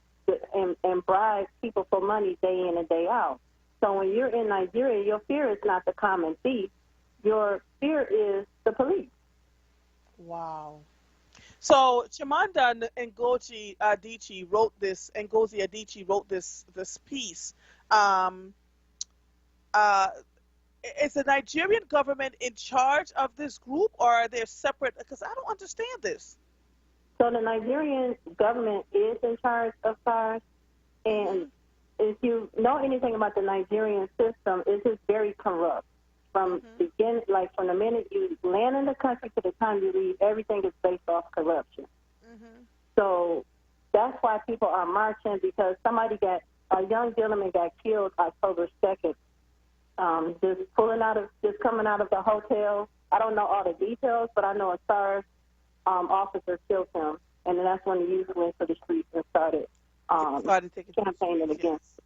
and bribe people for money day in and day out. So when you're in Nigeria, your fear is not the common thief. Your fear is the police.
Wow. So Chimamanda Ngozi Adichie wrote this. This piece. Is the Nigerian government in charge of this group, or are they separate? Because I don't understand this.
So the Nigerian government is in charge of SARS, and if you know anything about the Nigerian system, it's just very corrupt. From from the minute you land in the country to the time you leave, everything is based off corruption. So that's why people are marching, because a young gentleman got killed October 2nd. Just coming out of the hotel. I don't know all the details, but I know a SARS officer killed him, and then that's when the youth went to the streets and started campaigning against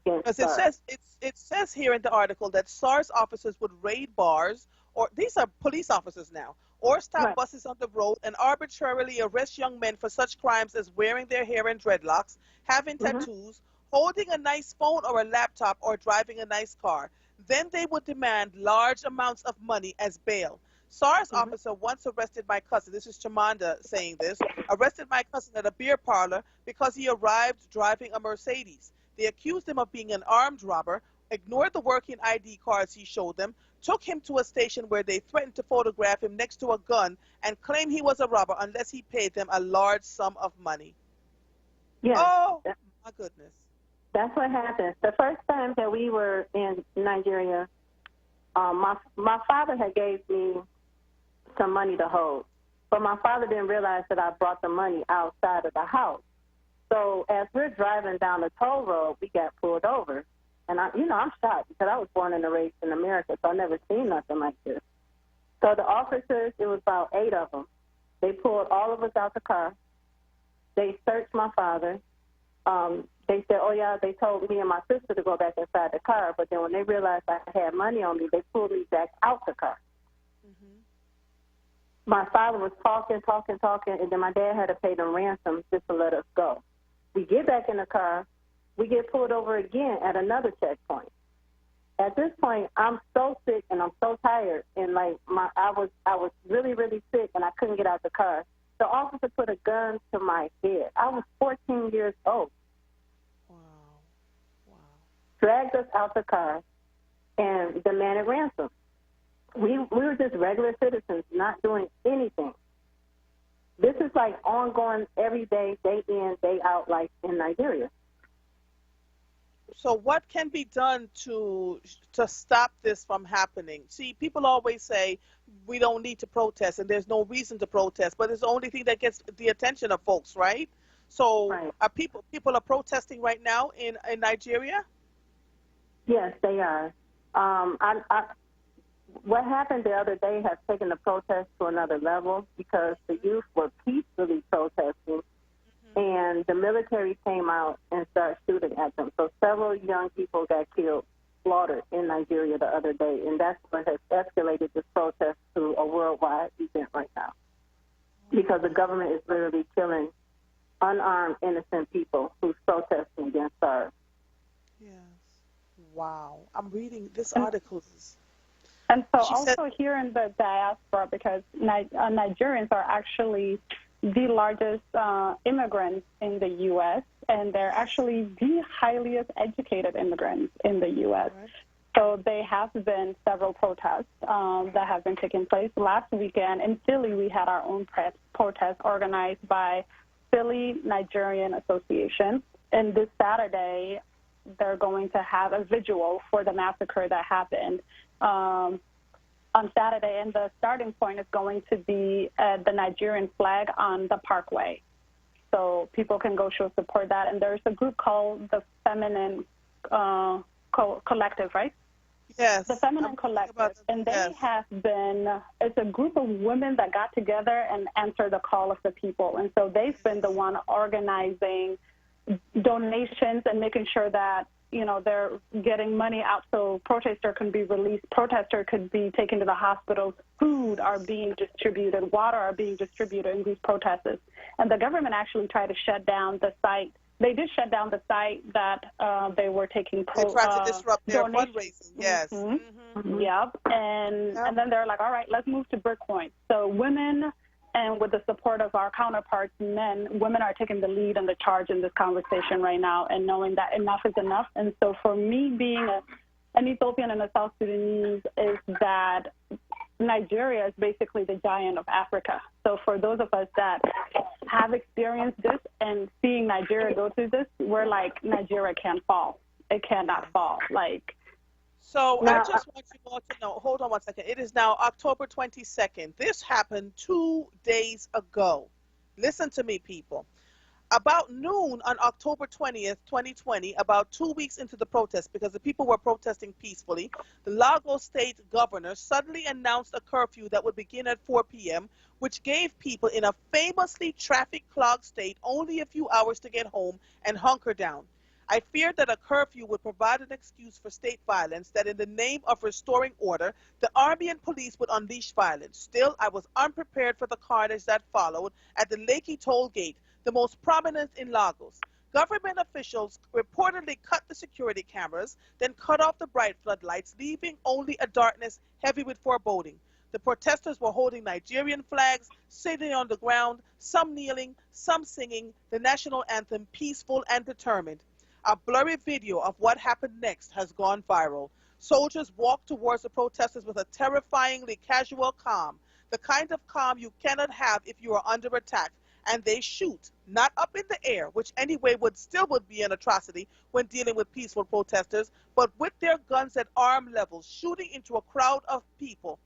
SARS.
It says here in the article that SARS officers would raid bars, or these are police officers now, or stop buses on the road and arbitrarily arrest young men for such crimes as wearing their hair in dreadlocks, having tattoos, holding a nice phone or a laptop, or driving a nice car. Then they would demand large amounts of money as bail. SARS officer once arrested my cousin, this is Chimamanda saying this, arrested my cousin at a beer parlor because he arrived driving a Mercedes. They accused him of being an armed robber, ignored the working ID cards he showed them, took him to a station where they threatened to photograph him next to a gun and claimed he was a robber unless he paid them a large sum of money.
Yes.
Oh, my goodness.
That's what happened. The first time that we were in Nigeria, my father had gave me some money to hold, but my father didn't realize that I brought the money outside of the house. So as we're driving down the toll road, we got pulled over, and I'm shocked because I was born and raised in America, so I never seen nothing like this. So the officers, it was about 8 of them. They pulled all of us out the car. They searched my father. They said, oh, yeah, they told me and my sister to go back inside the car. But then when they realized I had money on me, they pulled me back out the car. My father was talking, and then my dad had to pay them ransom just to let us go. We get back in the car. We get pulled over again at another checkpoint. At this point, I'm so sick and I'm so tired, and I was really, really sick, and I couldn't get out the car. The officer put a gun to my head. I was 14 years old. Dragged us out the car and demanded ransom. We were just regular citizens, not doing anything. This is like ongoing every day in, day out, like in Nigeria.
So what can be done to stop this from happening? See, people always say we don't need to protest and there's no reason to protest, but it's the only thing that gets the attention of folks, right? So are people are protesting right now in Nigeria?
Yes, they are. what happened the other day has taken the protest to another level because the youth were peacefully protesting, and the military came out and started shooting at them. So several young people got killed, slaughtered in Nigeria the other day, and that's what has escalated this protest to a worldwide event right now because the government is literally killing unarmed, innocent people who's protesting against SARS.
Yes. Wow. I'm reading this article.
And so also here in the diaspora, because Nigerians are actually the largest immigrants in the U.S., and they're actually the highest educated immigrants in the U.S. Right. So there have been several protests that have been taking place. Last weekend in Philly, we had our own protest organized by Philly Nigerian Association. And this Saturday, they're going to have a vigil for the massacre that happened on Saturday, and the starting point is going to be the Nigerian flag on the Parkway. So people can go show support that. And there's a group called the Feminine Collective, right?
Yes.
The Feminine Collective. And they have been, it's a group of women that got together and answered the call of the people. And so they've been the one organizing donations and making sure that, you know, they're getting money out so protester can be released, protester could be taken to the hospitals, food are being distributed, water are being distributed in these protests. And the government actually tried to shut down the site. They did shut down the site that they were taking
they tried to disrupt their
donations.
fundraising. Yes.
Yep. And then they're like, all right, let's move to brick point. So women, and with the support of our counterparts, men, women are taking the lead and the charge in this conversation right now and knowing that enough is enough. And so for me, being an Ethiopian and a South Sudanese, is that Nigeria is basically the giant of Africa. So for those of us that have experienced this and seeing Nigeria go through this, we're like, Nigeria can't fall. It cannot fall.
So now, I just want you all to know, hold on one second. It is now October 22nd. This happened 2 days ago. Listen to me, people. About noon on October 20th, 2020, about 2 weeks into the protest, because the people were protesting peacefully, the Lagos state governor suddenly announced a curfew that would begin at 4 p.m., which gave people in a famously traffic-clogged state only a few hours to get home and hunker down. I feared that a curfew would provide an excuse for state violence, that in the name of restoring order, the army and police would unleash violence. Still, I was unprepared for the carnage that followed at the Lekki toll gate, the most prominent in Lagos. Government officials reportedly cut the security cameras, then cut off the bright floodlights, leaving only a darkness heavy with foreboding. The protesters were holding Nigerian flags, sitting on the ground, some kneeling, some singing the national anthem, peaceful and determined. A blurry video of what happened next has gone viral. Soldiers walked towards the protesters with a terrifyingly casual calm, the kind of calm you cannot have if you are under attack, and they shoot, not up in the air, which anyway would be an atrocity when dealing with peaceful protesters, but with their guns at arm level, shooting into a crowd of people,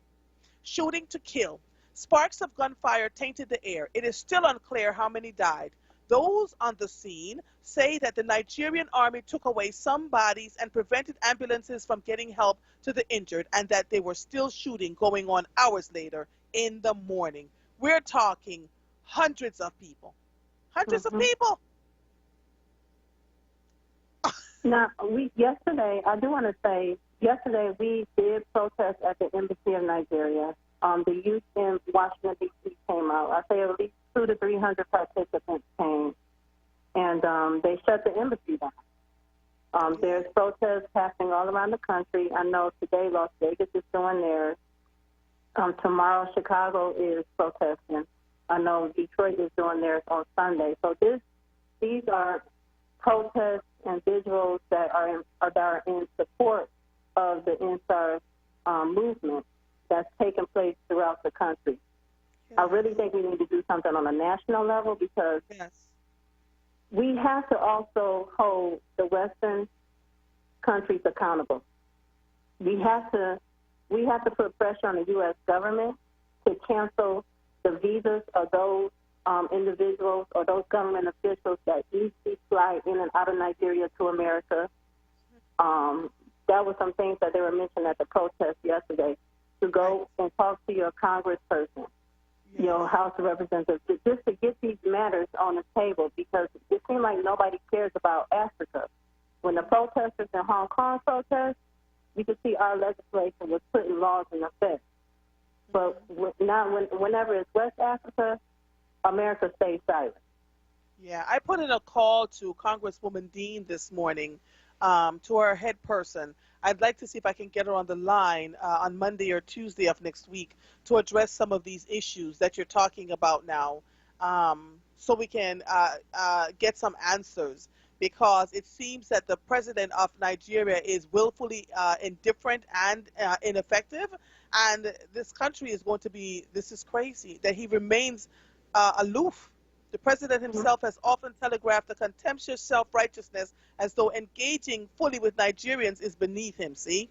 shooting to kill. Sparks of gunfire tainted the air. It is still unclear how many died. Those on the scene say that the Nigerian army took away some bodies and prevented ambulances from getting help to the injured, and that they were still shooting going on hours later in the morning. We're talking hundreds of people. Hundreds of people.
Now, yesterday, I do want to say, yesterday we did protest at the Embassy of Nigeria. The youth in Washington, D.C. came out. I say at least 200 to 300 participants came, and they shut the embassy down. There's protests happening all around the country. I know today Las Vegas is doing theirs. Tomorrow Chicago is protesting. I know Detroit is doing theirs on Sunday. So these are protests and visuals that are in support of the INSAR movement that's taking place throughout the country. I really think we need to do something on a national level because we have to also hold the Western countries accountable. We have to put pressure on the U.S. government to cancel the visas of those individuals or those government officials that easily fly in and out of Nigeria to America. That was some things that they were mentioning at the protest yesterday. to go and talk to your congressperson, your House of Representatives, just to get these matters on the table, because it seems like nobody cares about Africa. When the protesters in Hong Kong protest, you can see our legislation was putting laws in effect. But whenever it's West Africa, America stays silent.
Yeah, I put in a call to Congresswoman Dean this morning, to her head person. I'd like to see if I can get her on the line on Monday or Tuesday of next week to address some of these issues that you're talking about now, so we can get some answers, because it seems that the president of Nigeria is willfully indifferent and ineffective, and this country is going to be, this is crazy, that he remains aloof. The president himself has often telegraphed the contemptuous self-righteousness as though engaging fully with Nigerians is beneath him, see?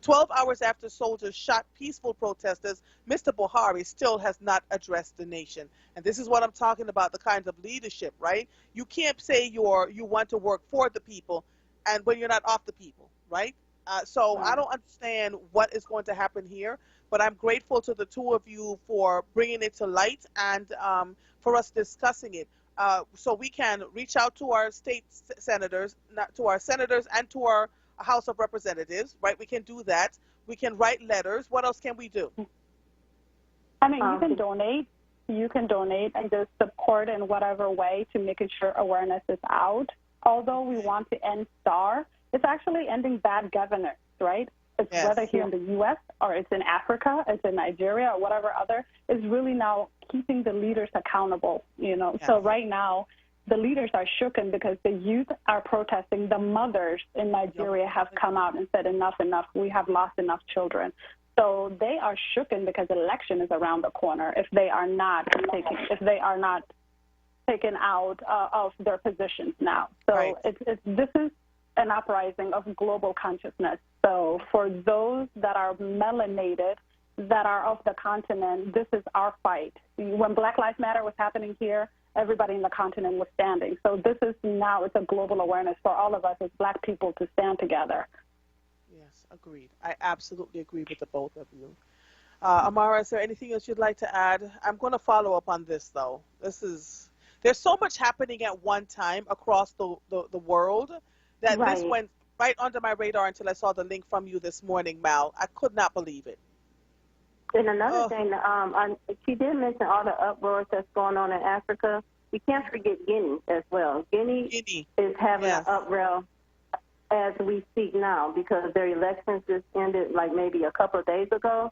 12 hours after soldiers shot peaceful protesters, Mr. Buhari still has not addressed the nation. And this is what I'm talking about, the kinds of leadership, right? You can't say you want to work for the people and when you're not of the people, right? So I don't understand what is going to happen here, but I'm grateful to the two of you for bringing it to light and for us discussing it. So we can reach out to our state senators, to our senators and to our House of Representatives, right? We can do that. We can write letters. What else can we do?
I mean, you can donate. You can donate and just support in whatever way to making sure awareness is out. Although we want to end STAR, it's actually ending bad governance, right? It's whether here in the U.S. or it's in Africa, it's in Nigeria or whatever other, is really now keeping the leaders accountable, you know. So right now, the leaders are shooken because the youth are protesting. The mothers in Nigeria have come out and said, enough, enough. We have lost enough children. So they are shooken because the election is around the corner if they are not taken out of their positions now. So this is an uprising of global consciousness. So for those that are melanated, that are of the continent, this is our fight. When Black Lives Matter was happening here, everybody in the continent was standing. So this is now, it's a global awareness for all of us as Black people to stand together.
Yes, agreed. I absolutely agree with the both of you. Amara, is there anything else you'd like to add? I'm going to follow up on this, though. There's so much happening at one time across the world that this went right under my radar until I saw the link from you this morning, Mal. I could not believe it.
And another thing, she did mention all the uproars that's going on in Africa. We can't forget Guinea as well. Guinea is having an uproar as we speak now because their elections just ended like maybe a couple of days ago,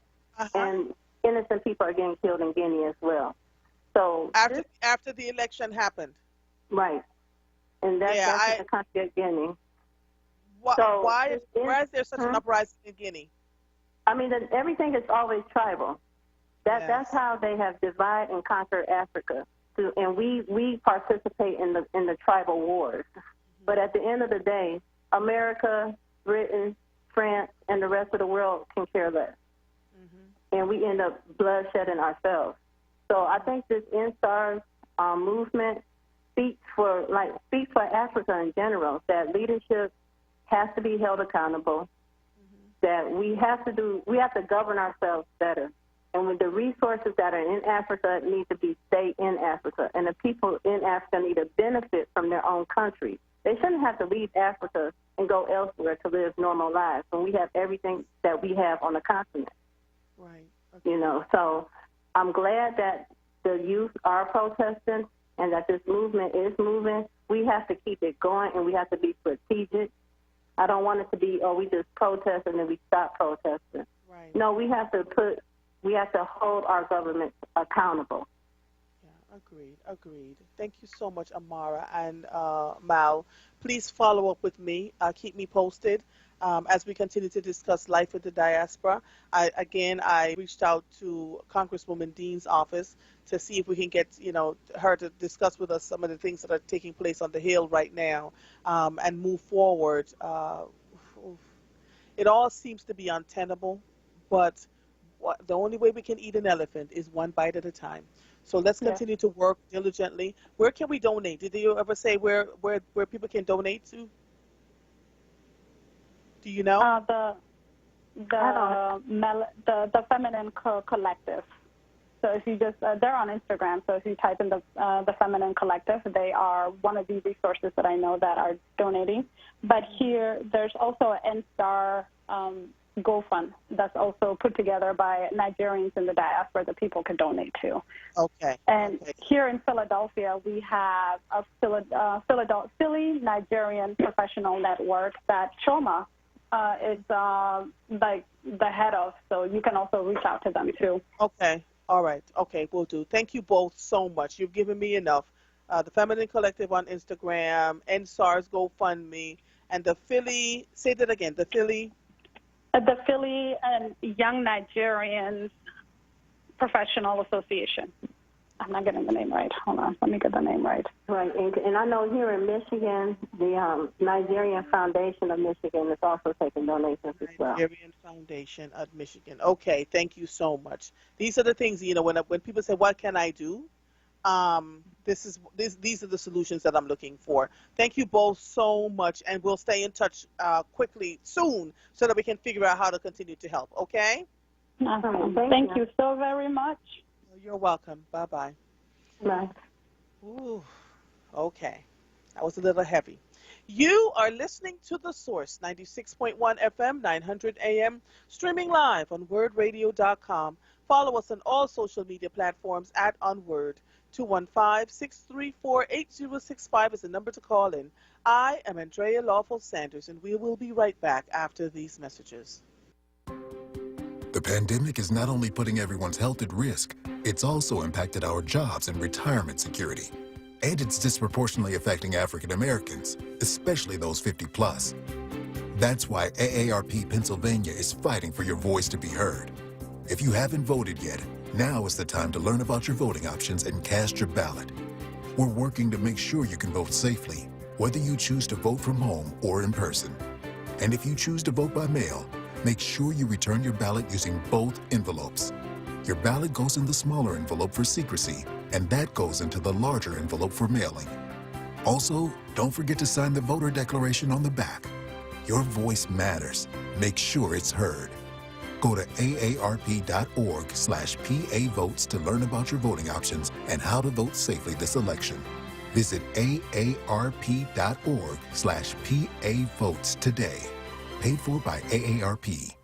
and innocent people are getting killed in Guinea as well. So
after the election happened,
right? And that's in the country of Guinea.
Why is there such an uprising in Guinea?
I mean, everything is always tribal. That's how they have divide and conquer Africa. And we participate in the tribal wars. But at the end of the day, America, Britain, France, and the rest of the world can care less. And we end up bloodshedding ourselves. So I think this NSTARS movement speaks for Africa in general, that leadership has to be held accountable, that we have to govern ourselves better. And with the resources that are in Africa need to stay in Africa. And the people in Africa need to benefit from their own country. They shouldn't have to leave Africa and go elsewhere to live normal lives when we have everything that we have on the continent.
Right.
Okay. You know, so I'm glad that the youth are protesting and that this movement is moving. We have to keep it going and we have to be strategic. I don't want it to be, we just protest and then we stop protesting.
Right.
No, we have to hold our government accountable.
Yeah, agreed. Thank you so much, Amara and Mal. Please follow up with me. Keep me posted as we continue to discuss life with the diaspora. I reached out to Congresswoman Dean's office to see if we can get, her to discuss with us some of the things that are taking place on the Hill right now and move forward. It all seems to be untenable, but the only way we can eat an elephant is one bite at a time. So let's continue to work diligently. Where can we donate? Did you ever say where people can donate to? Do you know?
the Feminine Collective. So if you just, they're on Instagram. So if you type in the Feminine Collective, they are one of the resources that I know that are donating. But here, there's also an NSTAR GoFund that's also put together by Nigerians in the diaspora that people can donate to.
Okay.
And here in Philadelphia, we have a Philly Nigerian Professional Network that Choma is like the head of. So you can also reach out to them too.
Okay. All right. Okay, we'll do. Thank you both so much. You've given me enough. The Feminine Collective on Instagram, NSAR's GoFundMe, and the Philly, say that again, the Philly
and Young Nigerians Professional Association. I'm not getting the name right. Hold on. Let me get the name right.
Right. And I know here in Michigan, the Nigerian Foundation of Michigan is also taking donations as well.
Nigerian Foundation of Michigan. Okay. Thank you so much. These are the things, when people say, what can I do? These are the solutions that I'm looking for. Thank you both so much, and we'll stay in touch quickly soon so that we can figure out how to continue to help. Okay?
Awesome. Thank you so very much.
You're welcome. Bye-bye.
Bye.
Ooh, okay. That was a little heavy. You are listening to The Source, 96.1 FM, 900 AM, streaming live on WURDradio.com. Follow us on all social media platforms at onWURD. 215-634-8065 is the number to call in. I am Andrea Lawful Sanders, and we will be right back after these messages.
The pandemic is not only putting everyone's health at risk, it's also impacted our jobs and retirement security. And it's disproportionately affecting African Americans, especially those 50 plus. That's why AARP Pennsylvania is fighting for your voice to be heard. If you haven't voted yet, now is the time to learn about your voting options and cast your ballot. We're working to make sure you can vote safely, whether you choose to vote from home or in person. And if you choose to vote by mail, make sure you return your ballot using both envelopes. Your ballot goes in the smaller envelope for secrecy, and that goes into the larger envelope for mailing. Also, don't forget to sign the voter declaration on the back. Your voice matters. Make sure it's heard. Go to aarp.org/PA votes to learn about your voting options and how to vote safely this election. Visit aarp.org/PA votes today. Paid for by AARP.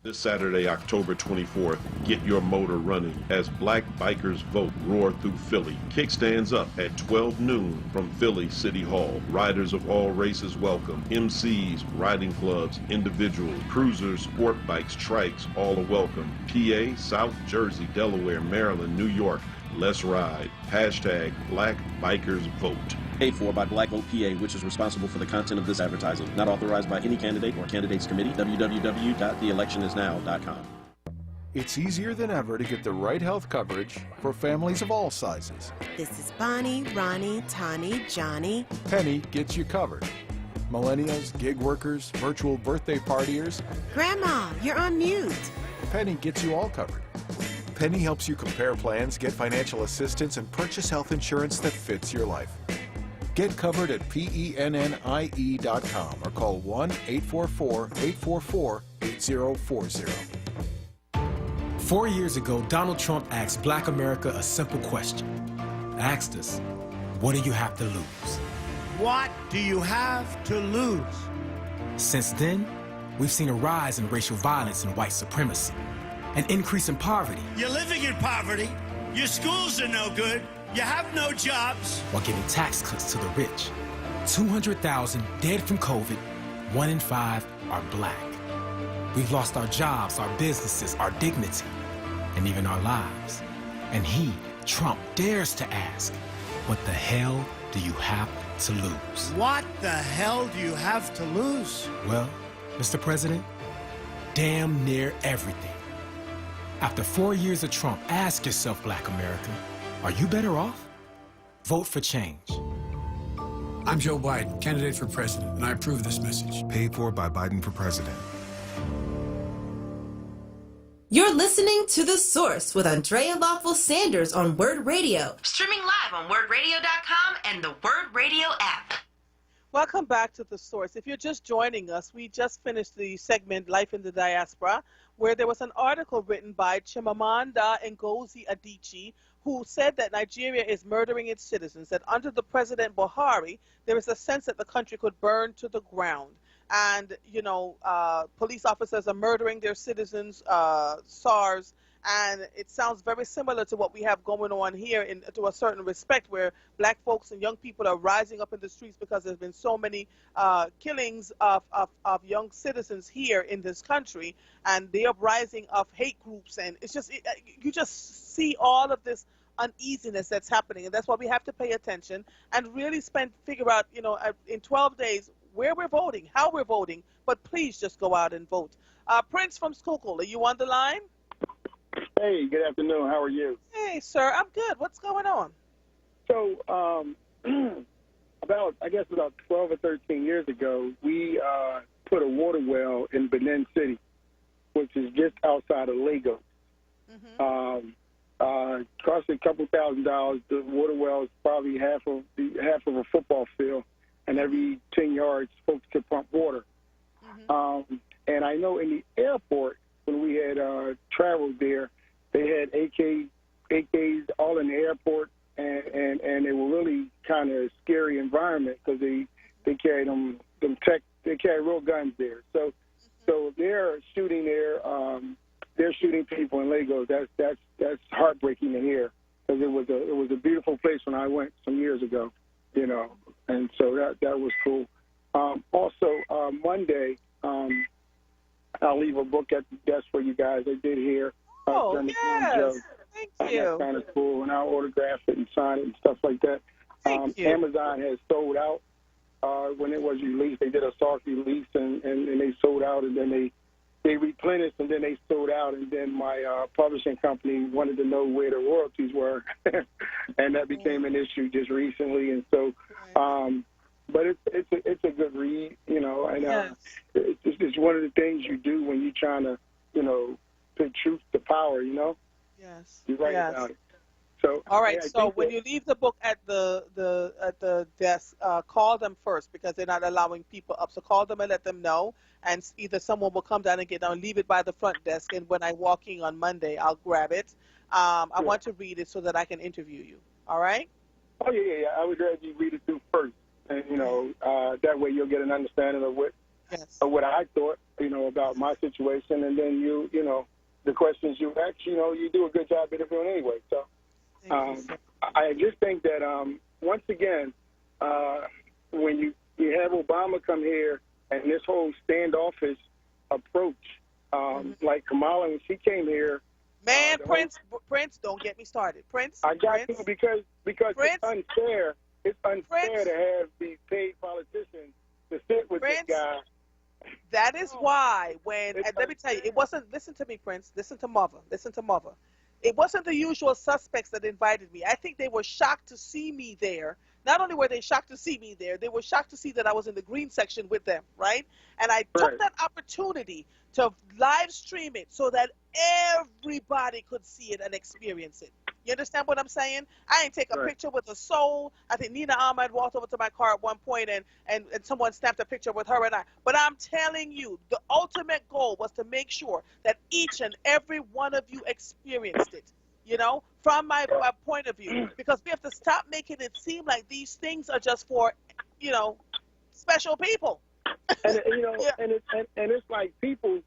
This Saturday, October 24th, get your motor running as Black Bikers Vote roar through Philly. Kickstands up at 12 noon from Philly City Hall. Riders of all races welcome. MCs, riding clubs, individuals, cruisers, sport bikes, trikes, all are welcome. PA, South Jersey, Delaware, Maryland, New York. Let's ride. Hashtag Black Bikers Vote.
Paid for by Black Vote PA, which is responsible for the content of this advertising. Not authorized by any candidate or candidates committee. www.theelectionisnow.com.
It's easier than ever to get the right health coverage for families of all sizes.
This is Bonnie, Ronnie, Tani, Johnny.
Penny gets you covered. Millennials, gig workers, virtual birthday partiers.
Grandma, you're on mute.
Penny gets you all covered. Penny helps you compare plans, get financial assistance, and purchase health insurance that fits your life. Get covered at PENNIE.com or call 1-844-844-8040.
4 years ago, Donald Trump asked Black America a simple question. Asked us, what do you have to lose?
What do you have to lose?
Since then, we've seen a rise in racial violence and white supremacy, an increase in poverty.
You're living in poverty. Your schools are no good. You have no jobs.
While giving tax cuts to the rich. 200,000 dead from COVID, 1 in 5 are Black. We've lost our jobs, our businesses, our dignity, and even our lives. And he, Trump, dares to ask, what the hell do you have to lose?
What the hell do you have to lose?
Well, Mr. President, damn near everything. After 4 years of Trump, ask yourself, Black America, are you better off? Vote for change.
I'm Joe Biden, candidate for president, and I approve this message.
Paid for by Biden for president.
You're listening to The Source with Andrea Lawful Sanders on WURD Radio.
Streaming live on WURDradio.com and the WURD Radio app.
Welcome back to The Source. If you're just joining us, we just finished the segment Life in the Diaspora, where there was an article written by Chimamanda Ngozi Adichie, who said that Nigeria is murdering its citizens, that under the President Buhari, there is a sense that the country could burn to the ground. And, police officers are murdering their citizens, SARS, and it sounds very similar to what we have going on here to a certain respect, where black folks and young people are rising up in the streets because there's been so many killings of young citizens here in this country, and the uprising of hate groups, and it's just you just see all of this uneasiness that's happening, and that's why we have to pay attention and really figure out, in 12 days where we're voting, how we're voting, but please just go out and vote. Prince from Schuylkill, are you on the line?
Hey, good afternoon. How are you?
Hey, sir. I'm good. What's going on?
So, about 12 or 13 years ago, we put a water well in Benin City, which is just outside of Lagos. Cost a couple $1,000s. The water well is probably half of a football field, and every 10 yards, folks could pump water. And I know in the airport, when we had traveled there, they had AKs all in the airport, and they were really kind of scary environment because they carried they carry real guns there. So they're shooting there. They're shooting people in Lagos. That's heartbreaking to hear, because it was a beautiful place when I went some years ago, and so that was cool. Also, Monday, I'll leave a book at the desk for you guys. I did hear.
Oh, yes. Thank you.
That's kind of cool, and I'll autograph it and sign it and stuff like that.
Thank you.
Amazon has sold out when it was released. They did a soft release, and they sold out, and then they replenished, and then they sold out, and then my publishing company wanted to know where the royalties were, and that became an issue just recently. And so, but it's a good read, and it's one of the things you do when you're trying to, put truth to power,
Yes.
You write about it. So,
all right. So when you leave the book at the desk, call them first, because they're not allowing people up. So call them and let them know, and either someone will come down and get down, leave it by the front desk, and when I walk in on Monday, I'll grab it. I want to read it so that I can interview you. All right?
Oh yeah. I would rather you read it through first, and that way you'll get an understanding of what I thought, about my situation, and then the questions you ask, you do a good job interviewing anyway. So I just think that once again, when you have Obama come here and this whole standoffish approach, like Kamala when she came here.
Man, Prince, don't get me started. Prince.
I got to because
Prince,
it's unfair. It's unfair to have these paid politicians to sit with this guy.
That is why and let me tell you, it wasn't, listen to me, Prince, listen to Mother. It wasn't the usual suspects that invited me. I think they were shocked to see me there. Not only were they shocked to see me there, they were shocked to see that I was in the green section with them, right? And I took that opportunity to live stream it so that everybody could see it and experience it. You understand what I'm saying? I ain't take a picture with a soul. I think Nina Ahmed walked over to my car at one point and someone snapped a picture with her and I. But I'm telling you, the ultimate goal was to make sure that each and every one of you experienced it, from my point of view. Because we have to stop making it seem like these things are just for, special people.
And it's like people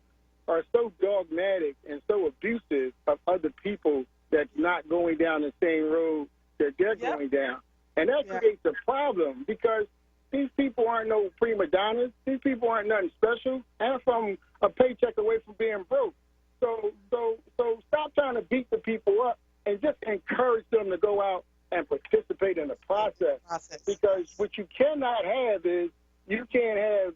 are so dogmatic and so abusive of other people that's not going down the same road that they're going down. And that creates a problem, because these people aren't no prima donnas. These people aren't nothing special. And from a paycheck away from being broke. So stop trying to beat the people up and just encourage them to go out and participate in the process. Because what you cannot have is, you can't have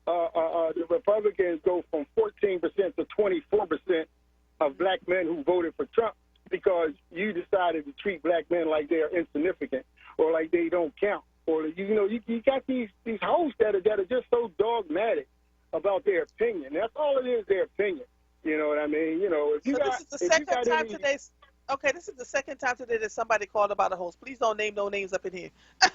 the Republicans go from 14% to 24% of black men who voted for Trump because you decided to treat black men like they're insignificant or like they don't count. Or, you got these hosts that are just so dogmatic about their opinion. That's all it is, their opinion. You know what I mean? If you
so
got,
this is the second time today. Okay, this is the second time today that somebody called about a host. Please don't name no names up in here.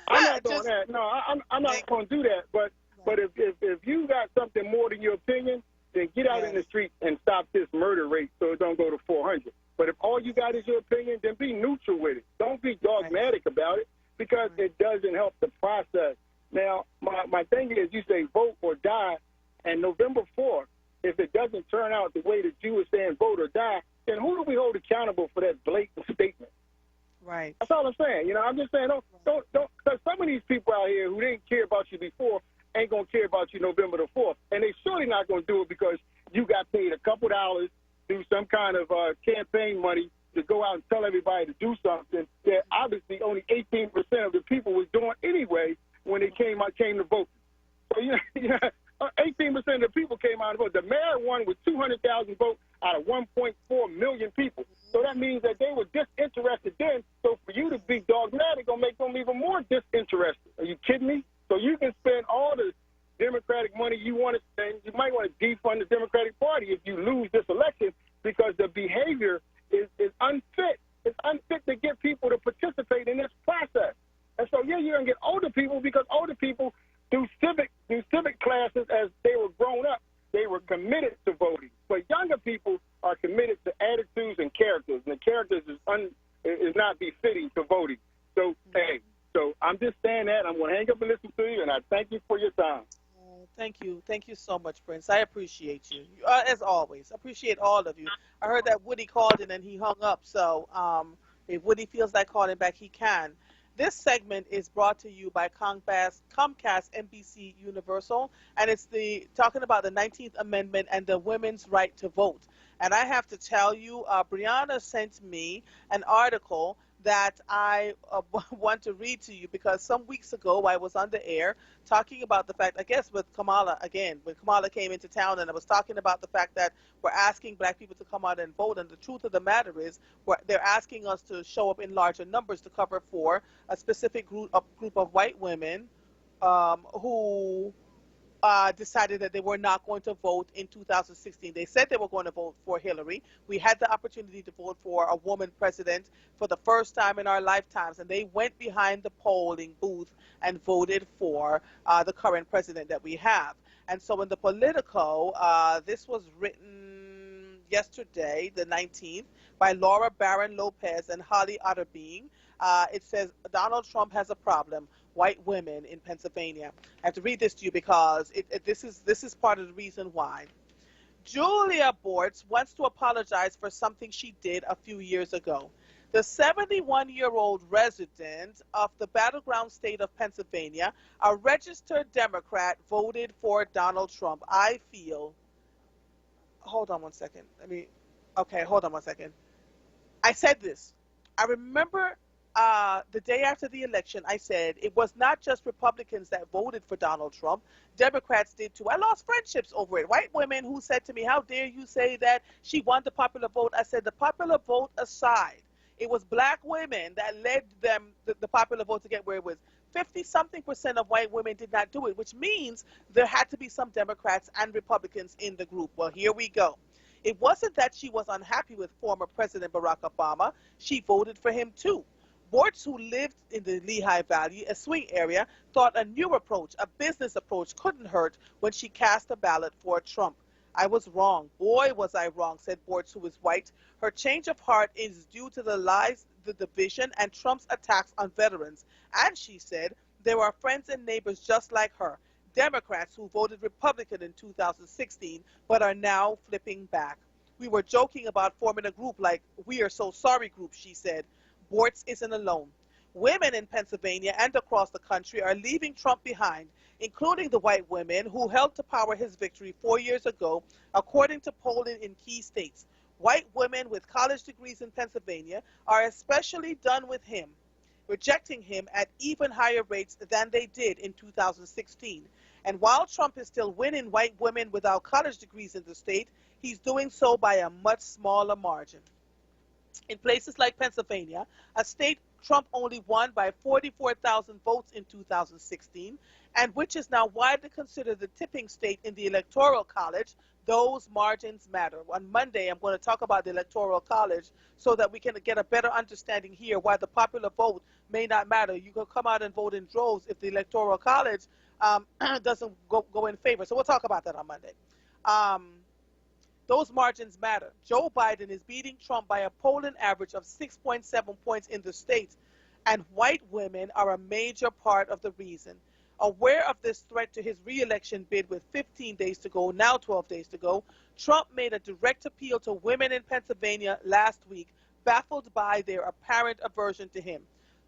I'm not doing that. No, I'm not going to do that. But if you got something more than your opinion, then get out in the street and stop this murder rate so it don't go to 400. But if all you got is your opinion, then be neutral with it. Don't be dogmatic about it because it doesn't help the process. Now, my thing is you say vote or die, and November 4th, if it doesn't turn out the way that you were saying vote or die, then who do we hold accountable for that blatant statement?
Right.
That's all I'm saying. You know, I'm just saying don't because some of these people out here who didn't care about you before ain't gonna care about you November the 4th, and they surely not gonna do it because you got paid a couple dollars, do some kind of campaign money to go out and tell everybody to do something that obviously only 18% of the people was doing anyway when they came to vote. So 18% of the people came out and voted. The mayor won with 200,000 votes out of 1.4 million people. So that means that they were disinterested then. So for you to be dogmatic gonna make them even more disinterested. Are you kidding me? So you can spend all the Democratic money you want to spend. You might want to defund the Democratic Party if you lose this election because the behavior is unfit. It's unfit to get people to participate in this process. And so, you're going to get older people because older people through civic classes as they were grown up, they were committed to voting. But younger people are committed to attitudes and characters, and the characters is not befitting to voting. So, so I'm just saying that. I'm going to hang up and listen to you, and I thank you for your time.
Thank you. Thank you so much, Prince. I appreciate you. As always, appreciate all of you. I heard that Woody called in and he hung up, so if Woody feels like calling back, he can. This segment is brought to you by Comcast NBC Universal, and it's talking about the 19th Amendment and the women's right to vote. And I have to tell you, Brianna sent me an article that I want to read to you because some weeks ago I was on the air talking about the fact, I guess with Kamala again, when Kamala came into town, and I was talking about the fact that we're asking black people to come out and vote, and the truth of the matter is they're asking us to show up in larger numbers to cover for a specific group of white women who decided that they were not going to vote in 2016. They said they were going to vote for Hillary. We had the opportunity to vote for a woman president for the first time in our lifetimes, and they went behind the polling booth and voted for the current president that we have. And so in the Politico, this was written yesterday, the 19th, by Laura Barron Lopez and Holly Otterbein. It says, Donald Trump has a problem. White women in Pennsylvania. I have to read this to you because this is part of the reason why. Julia Bortz wants to apologize for something she did a few years ago. The 71-year-old resident of the battleground state of Pennsylvania, a registered Democrat, voted for Donald Trump. I feel... Hold on one second. Hold on one second. I said this. I remember... the day after the election, I said it was not just Republicans that voted for Donald Trump. Democrats did too. I lost friendships over it. White women who said to me, how dare you say that she won the popular vote? I said the popular vote aside, it was black women that led them, the popular vote, to get where it was. 50-something% of white women did not do it, which means there had to be some Democrats and Republicans in the group. Well, here we go. It wasn't that she was unhappy with former President Barack Obama. She voted for him too. Bortz, who lived in the Lehigh Valley, a swing area, thought a new approach, a business approach, couldn't hurt when she cast a ballot for Trump. I was wrong. Boy, was I wrong, said Bortz, who is white. Her change of heart is due to the lies, the division, and Trump's attacks on veterans. And she said there are friends and neighbors just like her, Democrats who voted Republican in 2016, but are now flipping back. We were joking about forming a group like We Are So Sorry group, she said. Bortz isn't alone. Women in Pennsylvania and across the country are leaving Trump behind, including the white women who helped to power his victory 4 years ago, according to polling in key states. White women with college degrees in Pennsylvania are especially done with him, rejecting him at even higher rates than they did in 2016. And while Trump is still winning white women without college degrees in the state, he's doing so by a much smaller margin. In places like Pennsylvania, a state Trump only won by 44,000 votes in 2016, and which is now widely considered the tipping state in the Electoral College, those margins matter. On Monday, I'm going to talk about the Electoral College so that we can get a better understanding here why the popular vote may not matter. You can come out and vote in droves if the Electoral College doesn't go in favor. So we'll talk about that on Monday. Those margins matter. Joe Biden is beating Trump by a polling average of 6.7 points in the state, and white women are a major part of the reason. Aware of this threat to his re-election bid with 15 days to go, now 12 days to go, Trump made a direct appeal to women in Pennsylvania last week, baffled by their apparent aversion to him.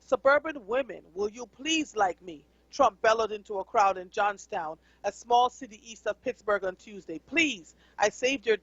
Suburban women, will you please like me? Trump bellowed into a crowd in Johnstown, a small city east of Pittsburgh, on Tuesday. Please, I saved your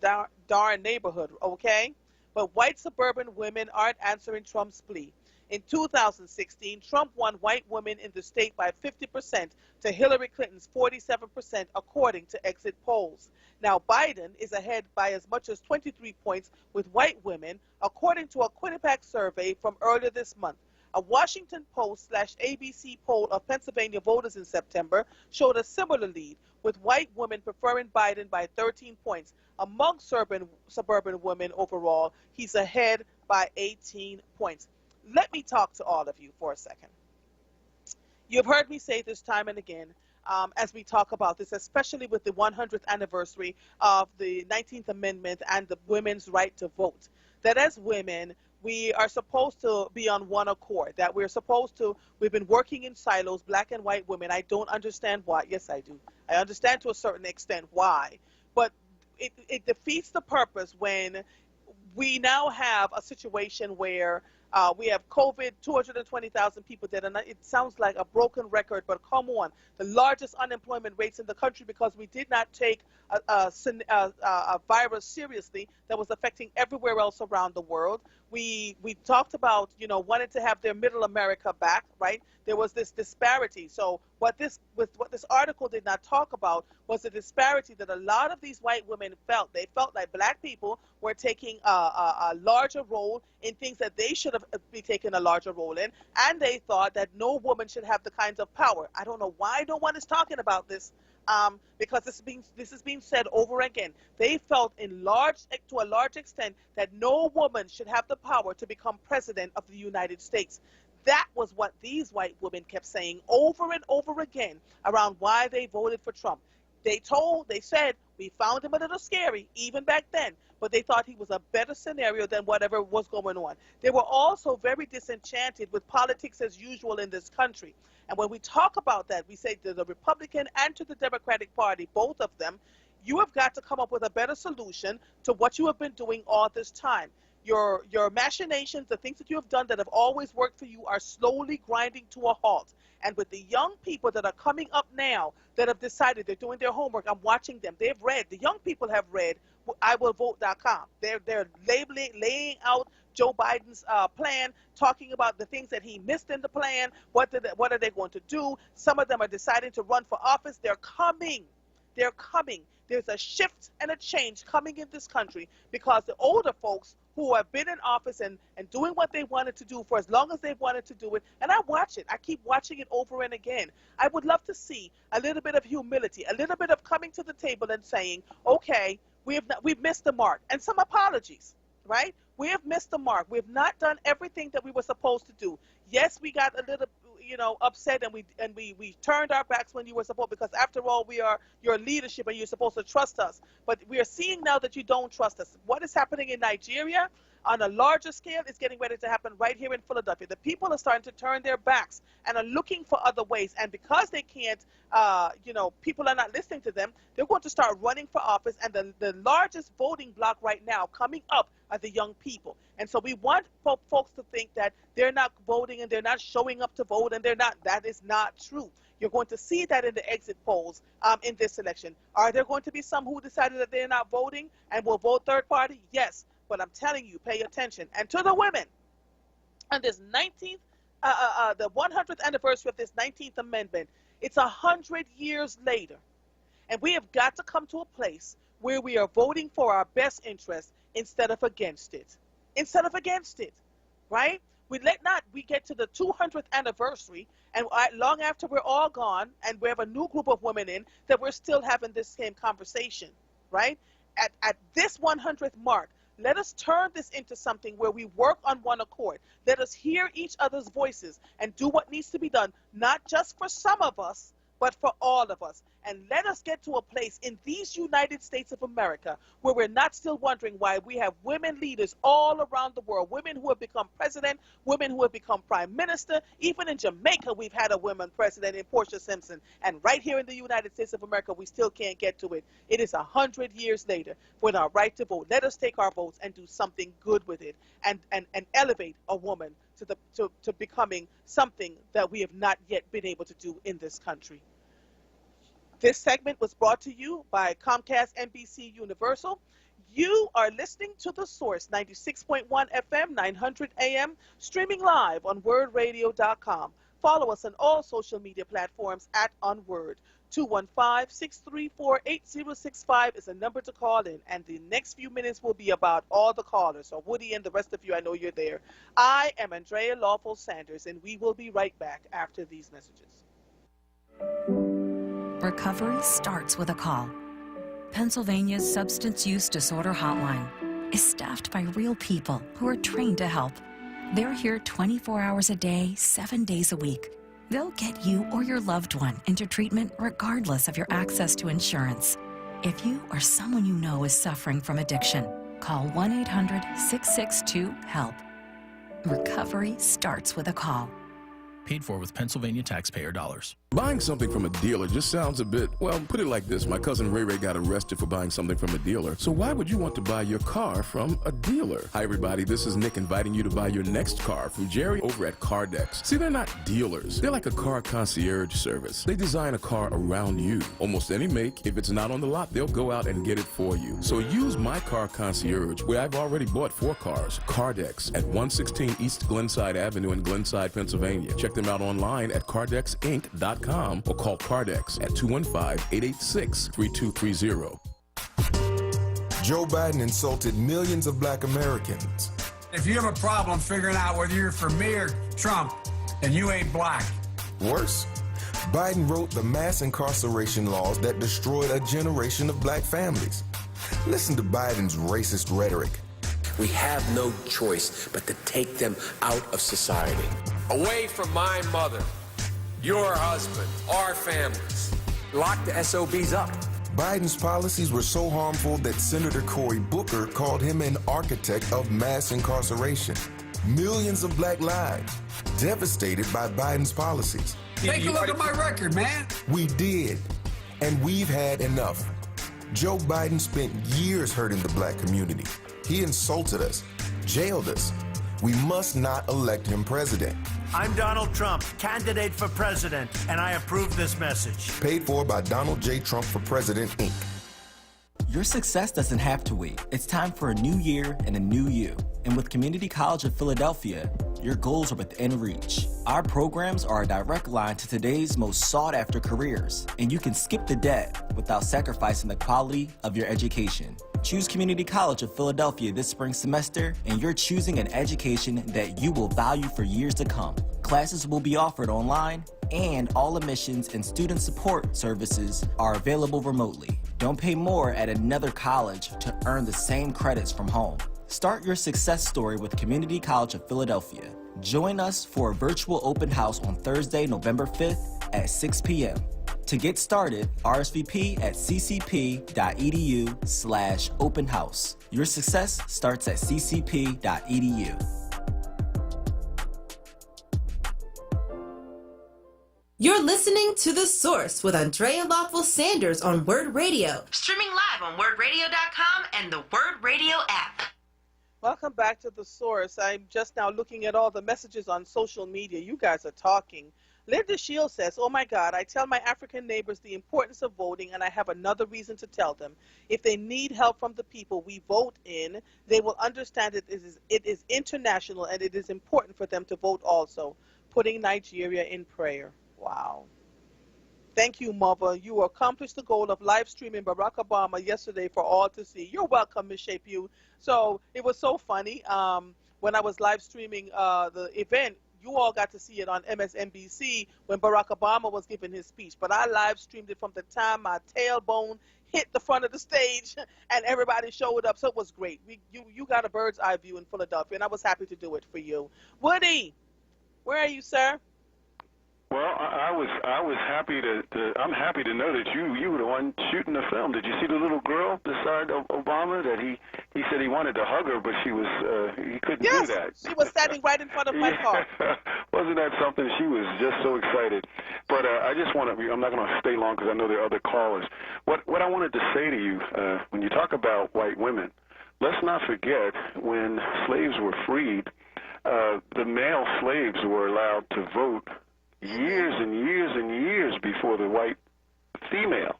darn neighborhood, okay? But white suburban women aren't answering Trump's plea. In 2016, Trump won white women in the state by 50% to Hillary Clinton's 47%, according to exit polls. Now, Biden is ahead by as much as 23 points with white women, according to a Quinnipiac survey from earlier this month. A Washington Post/ABC poll of Pennsylvania voters in September showed a similar lead, with white women preferring Biden by 13 points. Among suburban women overall, he's ahead by 18 points. Let me talk to all of you for a second. You've heard me say this time and again as we talk about this, especially with the 100th anniversary of the 19th Amendment and the women's right to vote, that as women, we are supposed to be on one accord, that we've been working in silos, black and white women. I don't understand why. Yes, I do. I understand to a certain extent why. But it defeats the purpose when we now have a situation where we have COVID, 220,000 people dead, and it sounds like a broken record, but come on. The largest unemployment rates in the country because we did not take a virus seriously that was affecting everywhere else around the world. We talked about, wanting to have their middle America back, right? There was this disparity. So what this article did not talk about was the disparity that a lot of these white women felt. They felt like black people were taking a larger role in things that they should have been taking a larger role in, and they thought that no woman should have the kinds of power. I don't know why no one is talking about this. Because this is being said over again. They felt to a large extent that no woman should have the power to become president of the United States. That was what these white women kept saying over and over again around why they voted for Trump. They said, we found him a little scary, even back then, but they thought he was a better scenario than whatever was going on. They were also very disenchanted with politics as usual in this country. And when we talk about that, we say to the Republican and to the Democratic Party, both of them, you have got to come up with a better solution to what you have been doing all this time. Your machinations, the things that you have done that have always worked for you, are slowly grinding to a halt. And with the young people that are coming up now that have decided they're doing their homework, I'm watching them. They've read. The young people have read iwillvote.com. They're laying out Joe Biden's plan, talking about the things that he missed in the plan. What are they going to do? Some of them are deciding to run for office. They're coming. They're coming. There's a shift and a change coming in this country because the older folks who have been in office and doing what they wanted to do for as long as they've wanted to do it, and I watch it. I keep watching it over and again. I would love to see a little bit of humility, a little bit of coming to the table and saying, okay, we've missed the mark, and some apologies, right? We have missed the mark. We have not done everything that we were supposed to do. Yes, we got a little upset and we turned our backs when you were supposed, because after all, we are your leadership and you're supposed to trust us. But we are seeing now that you don't trust us. What is happening in Nigeria on a larger scale is getting ready to happen right here in Philadelphia. The people are starting to turn their backs and are looking for other ways. And because they can't, people are not listening to them, they're going to start running for office. And the largest voting bloc right now coming up are the young people. And so we want folks to think that they're not voting and they're not showing up to vote, and they're not. That is not true. You're going to see that in the exit polls in this election. Are there going to be some who decided that they're not voting and will vote third party? Yes. But I'm telling you, pay attention. And to the women, on this the 100th anniversary of this 19th Amendment, it's 100 years later. And we have got to come to a place where we are voting for our best interest instead of against it. instead of against it, right? We get to the 200th anniversary, and long after we're all gone, and we have a new group of women in, that we're still having this same conversation, right? At this 100th mark, let us turn this into something where we work on one accord. Let us hear each other's voices and do what needs to be done, not just for some of us, but for all of us. And let us get to a place in these United States of America where we're not still wondering why we have women leaders all around the world, women who have become president, women who have become prime minister. Even in Jamaica, we've had a woman president in Portia Simpson. And right here in the United States of America, we still can't get to it. It is 100 years later with our right to vote. Let us take our votes and do something good with it and elevate a woman to becoming something that we have not yet been able to do in this country. This segment was brought to you by Comcast NBC Universal. You are listening to The Source, 96.1 FM, 900 AM, streaming live on WURDradio.com. Follow us on all social media platforms at onWURD. 215-634-8065 is a number to call in, and the next few minutes will be about all the callers. So Woody and the rest of you, I know you're there. I am Andrea Lawful Sanders, and we will be right back after these messages.
Recovery starts with a call. Pennsylvania's Substance Use Disorder Hotline is staffed by real people who are trained to help. They're here 24 hours a day, 7 days a week. They'll get you or your loved one into treatment regardless of your access to insurance. If you or someone you know is suffering from addiction, call 1-800-662-HELP. Recovery starts with a call.
Paid for with Pennsylvania taxpayer dollars.
Buying something from a dealer just sounds a bit, well, put it like this. My cousin Ray Ray got arrested for buying something from a dealer. So why would you want to buy your car from a dealer? Hi, everybody. This is Nick inviting you to buy your next car from Jerry over at Cardex. See, they're not dealers. They're like a car concierge service. They design a car around you. Almost any make. If it's not on the lot, they'll go out and get it for you. So use my car concierge, where I've already bought 4 cars. Cardex at 116 East Glenside Avenue in Glenside, Pennsylvania. Check them out online at cardexinc.com or call Cardex at 215-886-3230.
Joe Biden insulted millions of black Americans.
If you have a problem figuring out whether you're for me or Trump, then you ain't black.
Worse, Biden wrote the mass incarceration laws that destroyed a generation of black families. Listen to Biden's racist rhetoric.
We have no choice but to take them out of society. Away from my mother, your husband, our families. Lock the SOBs up.
Biden's policies were so harmful that Senator Cory Booker called him an architect of mass incarceration. Millions of black lives devastated by Biden's policies.
Take a look at my record, man.
We did, and we've had enough. Joe Biden spent years hurting the black community. He insulted us, jailed us. We must not elect him president.
I'm Donald Trump, candidate for president, and I approve this message.
Paid for by Donald J. Trump for President, Inc.
Your success doesn't have to wait. It's time for a new year and a new you. And with Community College of Philadelphia, your goals are within reach. Our programs are a direct line to today's most sought-after careers, and you can skip the debt without sacrificing the quality of your education. Choose Community College of Philadelphia this spring semester, and you're choosing an education that you will value for years to come. Classes will be offered online, and all admissions and student support services are available remotely. Don't pay more at another college to earn the same credits from home. Start your success story with Community College of Philadelphia. Join us for a virtual open house on Thursday, November 5th at 6 p.m. To get started, RSVP at ccp.edu/open house. Your success starts at ccp.edu.
You're listening to The Source with Andrea Lawful Sanders on WURD Radio.
Streaming live on WURDradio.com and the WURD Radio app.
Welcome back to The Source. I'm just now looking at all the messages on social media. You guys are talking. Linda Shields says, oh my God, I tell my African neighbors the importance of voting, and I have another reason to tell them. If they need help from the people we vote in, they will understand that it is international and it is important for them to vote also. Putting Nigeria in prayer. Wow. Thank you, Mother. You accomplished the goal of live streaming Barack Obama yesterday for all to see. You're welcome, Miss Shape You. So it was so funny. When I was live streaming the event, you all got to see it on MSNBC when Barack Obama was giving his speech. But I live streamed it from the time my tailbone hit the front of the stage and everybody showed up. So it was great. You got a bird's eye view in Philadelphia, and I was happy to do it for you. Woody, where are you, sir?
Well, I was happy I'm happy to know that you were the one shooting the film. Did you see the little girl beside Obama that he said he wanted to hug her, but he couldn't do that.
She was standing right in front of my car.
Wasn't that something? She was just so excited. But I just want to, I'm not going to stay long because I know there are other callers. What I wanted to say to you, when you talk about white women, let's not forget when slaves were freed, the male slaves were allowed to vote years and years and years before the white female.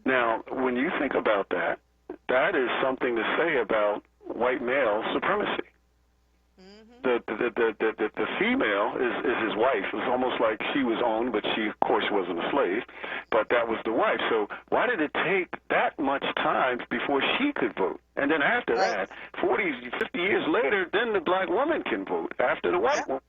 Now, when you think about that, that is something to say about white male supremacy. The female is his wife. It was almost like she was owned, but she, of course, wasn't a slave, but that was the wife. So why did it take that much time before she could vote? And then after that, 40, 50 years later, then the black woman can vote after the white woman.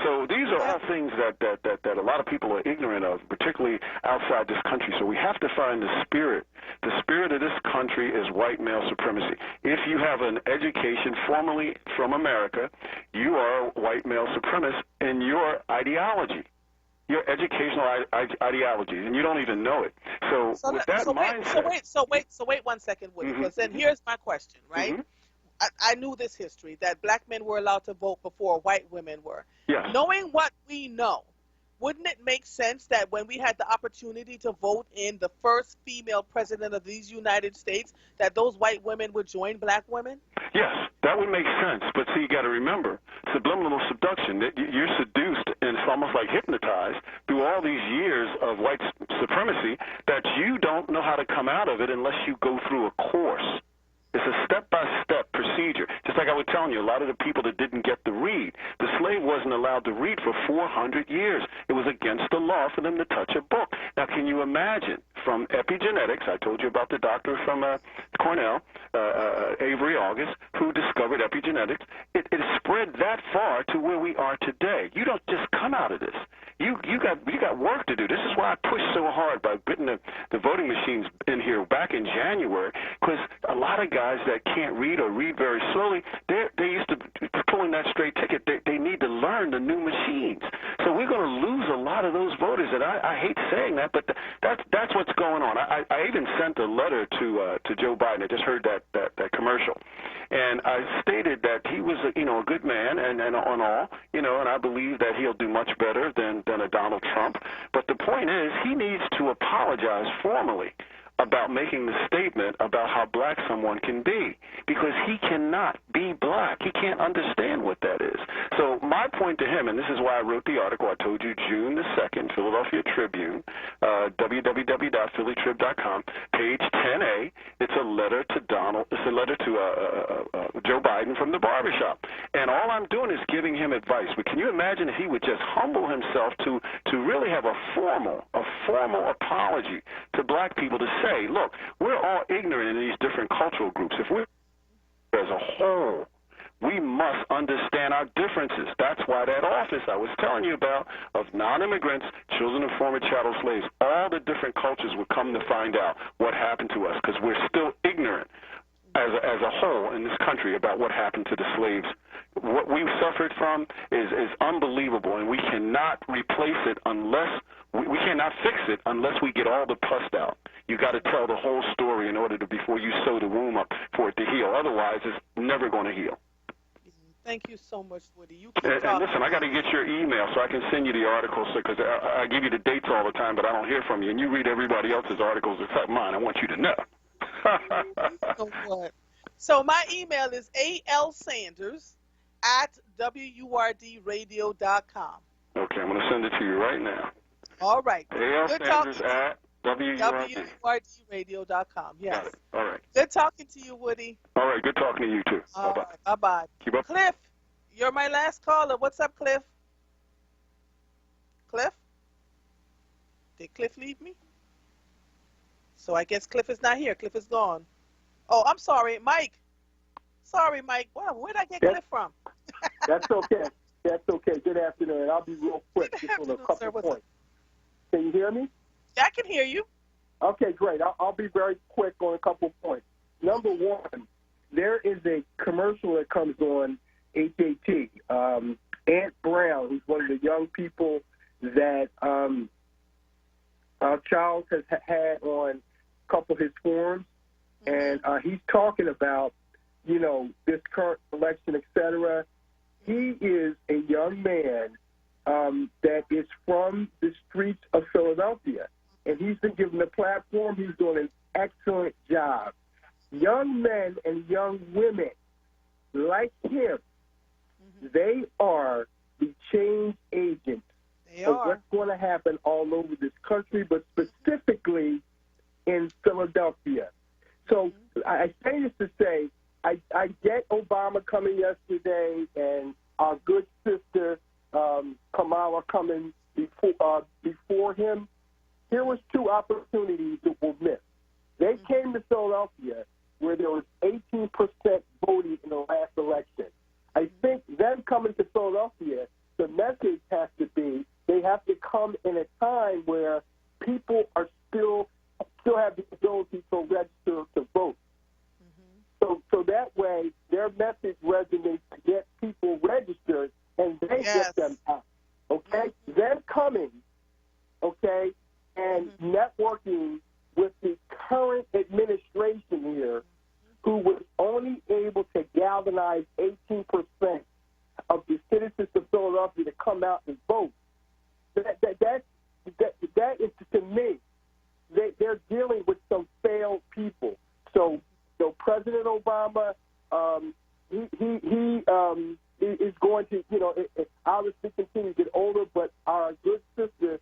So these are all things that a lot of people are ignorant of, particularly outside this country. So we have to find the spirit. The spirit of this country is white male supremacy. If you have an education formerly from America, you are a white male supremacist in your ideology, your educational ideology, and you don't even know it. So with that mindset...
So wait 1 second, Woody, because then here's my question, right? I knew this history, that black men were allowed to vote before white women were.
Yes.
Knowing what we know, wouldn't it make sense that when we had the opportunity to vote in the first female president of these United States, that those white women would join black women?
Yes, that would make sense. But see, you got to remember, subliminal seduction. You're seduced, and it's almost like hypnotized through all these years of white supremacy that you don't know how to come out of it unless you go through a course. It's a step-by-step procedure. Just like I was telling you, a lot of the people that didn't get to read, the slave wasn't allowed to read for 400 years. It was against the law for them to touch a book. Now, can you imagine, from epigenetics, I told you about the doctor from Cornell, Avery August, who discovered epigenetics, it spread that far to where we are today. You don't just come out of this. You got work to do. This is why I pushed so hard by getting the voting machines in here back in January, because a lot of guys that can't read or read very slowly, they're used to pulling that straight ticket. They need to learn the new machines. So we're going to lose a lot of those voters. And I hate saying that, but that's what's going on. I even sent a letter to Joe Biden. I just heard that commercial, and I stated that he was a good man and on all, and I believe that he'll do much better than a Donald Trump. But the point is, he needs to apologize formally about making the statement about how black someone can be, because he cannot be black. He can't understand what that is. So my point to him, and this is why I wrote the article, I told you June the 2nd, Philadelphia Tribune, www.phillytrib.com, page 10A. It's a letter to Joe Biden from the barbershop. And all I'm doing is giving him advice. But can you imagine if he would just humble himself to really have a formal apology to black people to say, look, we're all ignorant in these different cultural groups. If we're as a whole, we must understand our differences. That's why that office I was telling you about of non-immigrants, children of former chattel slaves, all the different cultures would come to find out what happened to us, because we're still ignorant as a whole in this country about what happened to the slaves. What we suffered from is unbelievable, and we cannot replace it unless we cannot fix it unless we get all the pus out. You got to tell the whole story in order to before you sew the wound up for it to heal. Otherwise, it's never going to heal.
Thank you so much, Woody. You
and listen, I got to get your email so I can send you the articles, because I give you the dates all the time, but I don't hear from you. And you read everybody else's articles except mine. I want you to know.
So what? So my email is alsanders@wurdradio.com.
Okay, I'm going to send it to you right now.
All right.
alsanders@wurdradio.com.
Yes.
All right.
Good talking to you, Woody.
All right. Good talking to you, too. Bye-bye.
Right, bye-bye.
Keep up.
Cliff, you're my last caller. What's up, Cliff? Cliff? Did Cliff leave me? So I guess Cliff is not here. Cliff is gone. Oh, I'm sorry, Mike. Sorry, Mike. Wow, where did I get Cliff from?
That's okay. That's okay. Good afternoon. I'll be real quick just on a couple points. Can you hear me?
Yeah, I can hear you.
Okay, great. I'll be very quick on a couple points. Number one, there is a commercial that comes on HAT. Aunt Brown, who's one of the young people that Charles has had on a couple of his forums, and he's talking about, you know, this current election, et cetera. He is a young man that is from the streets of Philadelphia, and he's been given a platform. He's doing an excellent job. Young men and young women like him, they are the change agents of what's going to happen all over this country, but specifically in Philadelphia. So I say this to say, I get Obama coming yesterday and our good sister Kamala coming before him. Here was two opportunities that were missed. They came to Philadelphia where there was 18% voting in the last election. I think them coming to Philadelphia, the message has to be they have to come in a time where people are still have the ability to register to vote. So that way their message resonates to get people registered and they get them out. Okay? Them coming, okay, and networking with the current administration here, who was only able to galvanize 18% of the citizens of Philadelphia to come out and vote. That is, to me, they're dealing with some failed people. So President Obama, he is going to, you know, obviously continue to get older, but our good sister,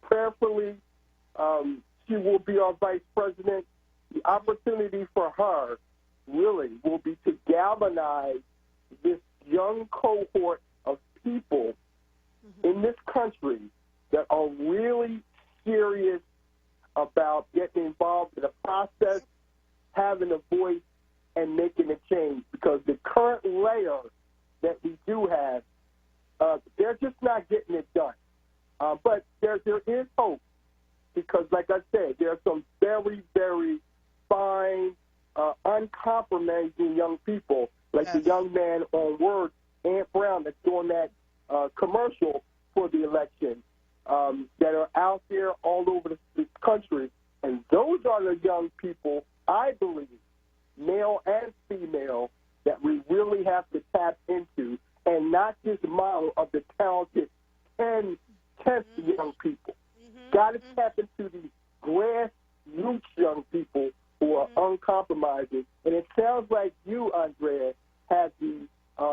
prayerfully, she will be our vice president. The opportunity for her really will be to galvanize this young cohort of people in this country that are really serious about getting involved in the process, having a voice, and making a change. Because the current layer that we do have, they're just not getting it done. But there is hope, because, like I said, there are some very, very fine, uncompromising young people, like the young man on WURD, Aunt Brown, that's doing that commercial for the election, that are out there all over the country. And those are the young people, I believe, male and female, that we really have to tap into, and not just model of the talented 10 young people. Got to tap into these grassroots young people who are uncompromising. And it sounds like you, Andrea, have the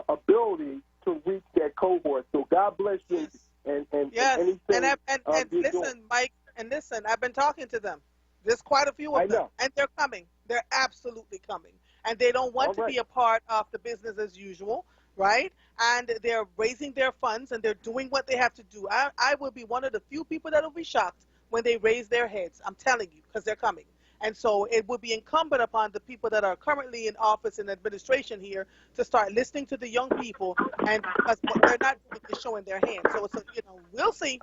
ability to reach that cohort. So God bless you. And anything,
and listen, Mike, and listen, I've been talking to them. There's quite a few of them, and they're coming. They're absolutely coming. And they don't want to be a part of the business as usual, right? And they're raising their funds, and they're doing what they have to do. I will be one of the few people that will be shocked when they raise their heads. I'm telling you, because they're coming. And so it would be incumbent upon the people that are currently in office and administration here to start listening to the young people, and because what they're not doing is showing their hands. So it's we'll see,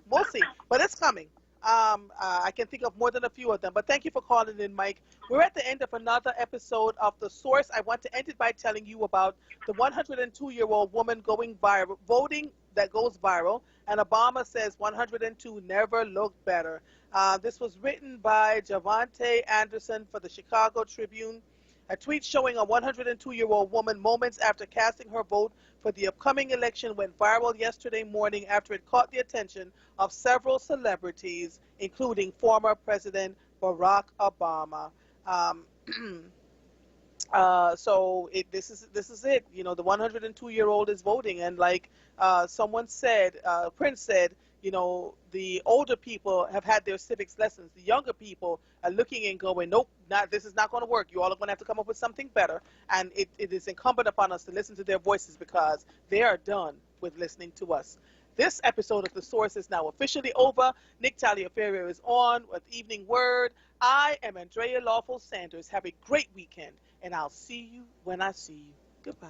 but it's coming. I can think of more than a few of them, but thank you for calling in, Mike. We're at the end of another episode of The Source. I want to end it by telling you about the 102-year-old woman going viral, voting that goes viral, and Obama says 102 never looked better. This was written by Javante Anderson for the Chicago Tribune. A tweet showing a 102-year-old woman moments after casting her vote for the upcoming election went viral yesterday morning after it caught the attention of several celebrities, including former President Barack Obama. This is it. You know, the 102-year-old is voting, and like someone said, Prince said, you know, the older people have had their civics lessons. The younger people are looking and going, nope, this is not going to work. You all are going to have to come up with something better. And it is incumbent upon us to listen to their voices, because they are done with listening to us. This episode of The Source is now officially over. Nick Taliaferro is on with Evening Word. I am Andrea Lawful Sanders. Have a great weekend, and I'll see you when I see you. Goodbye.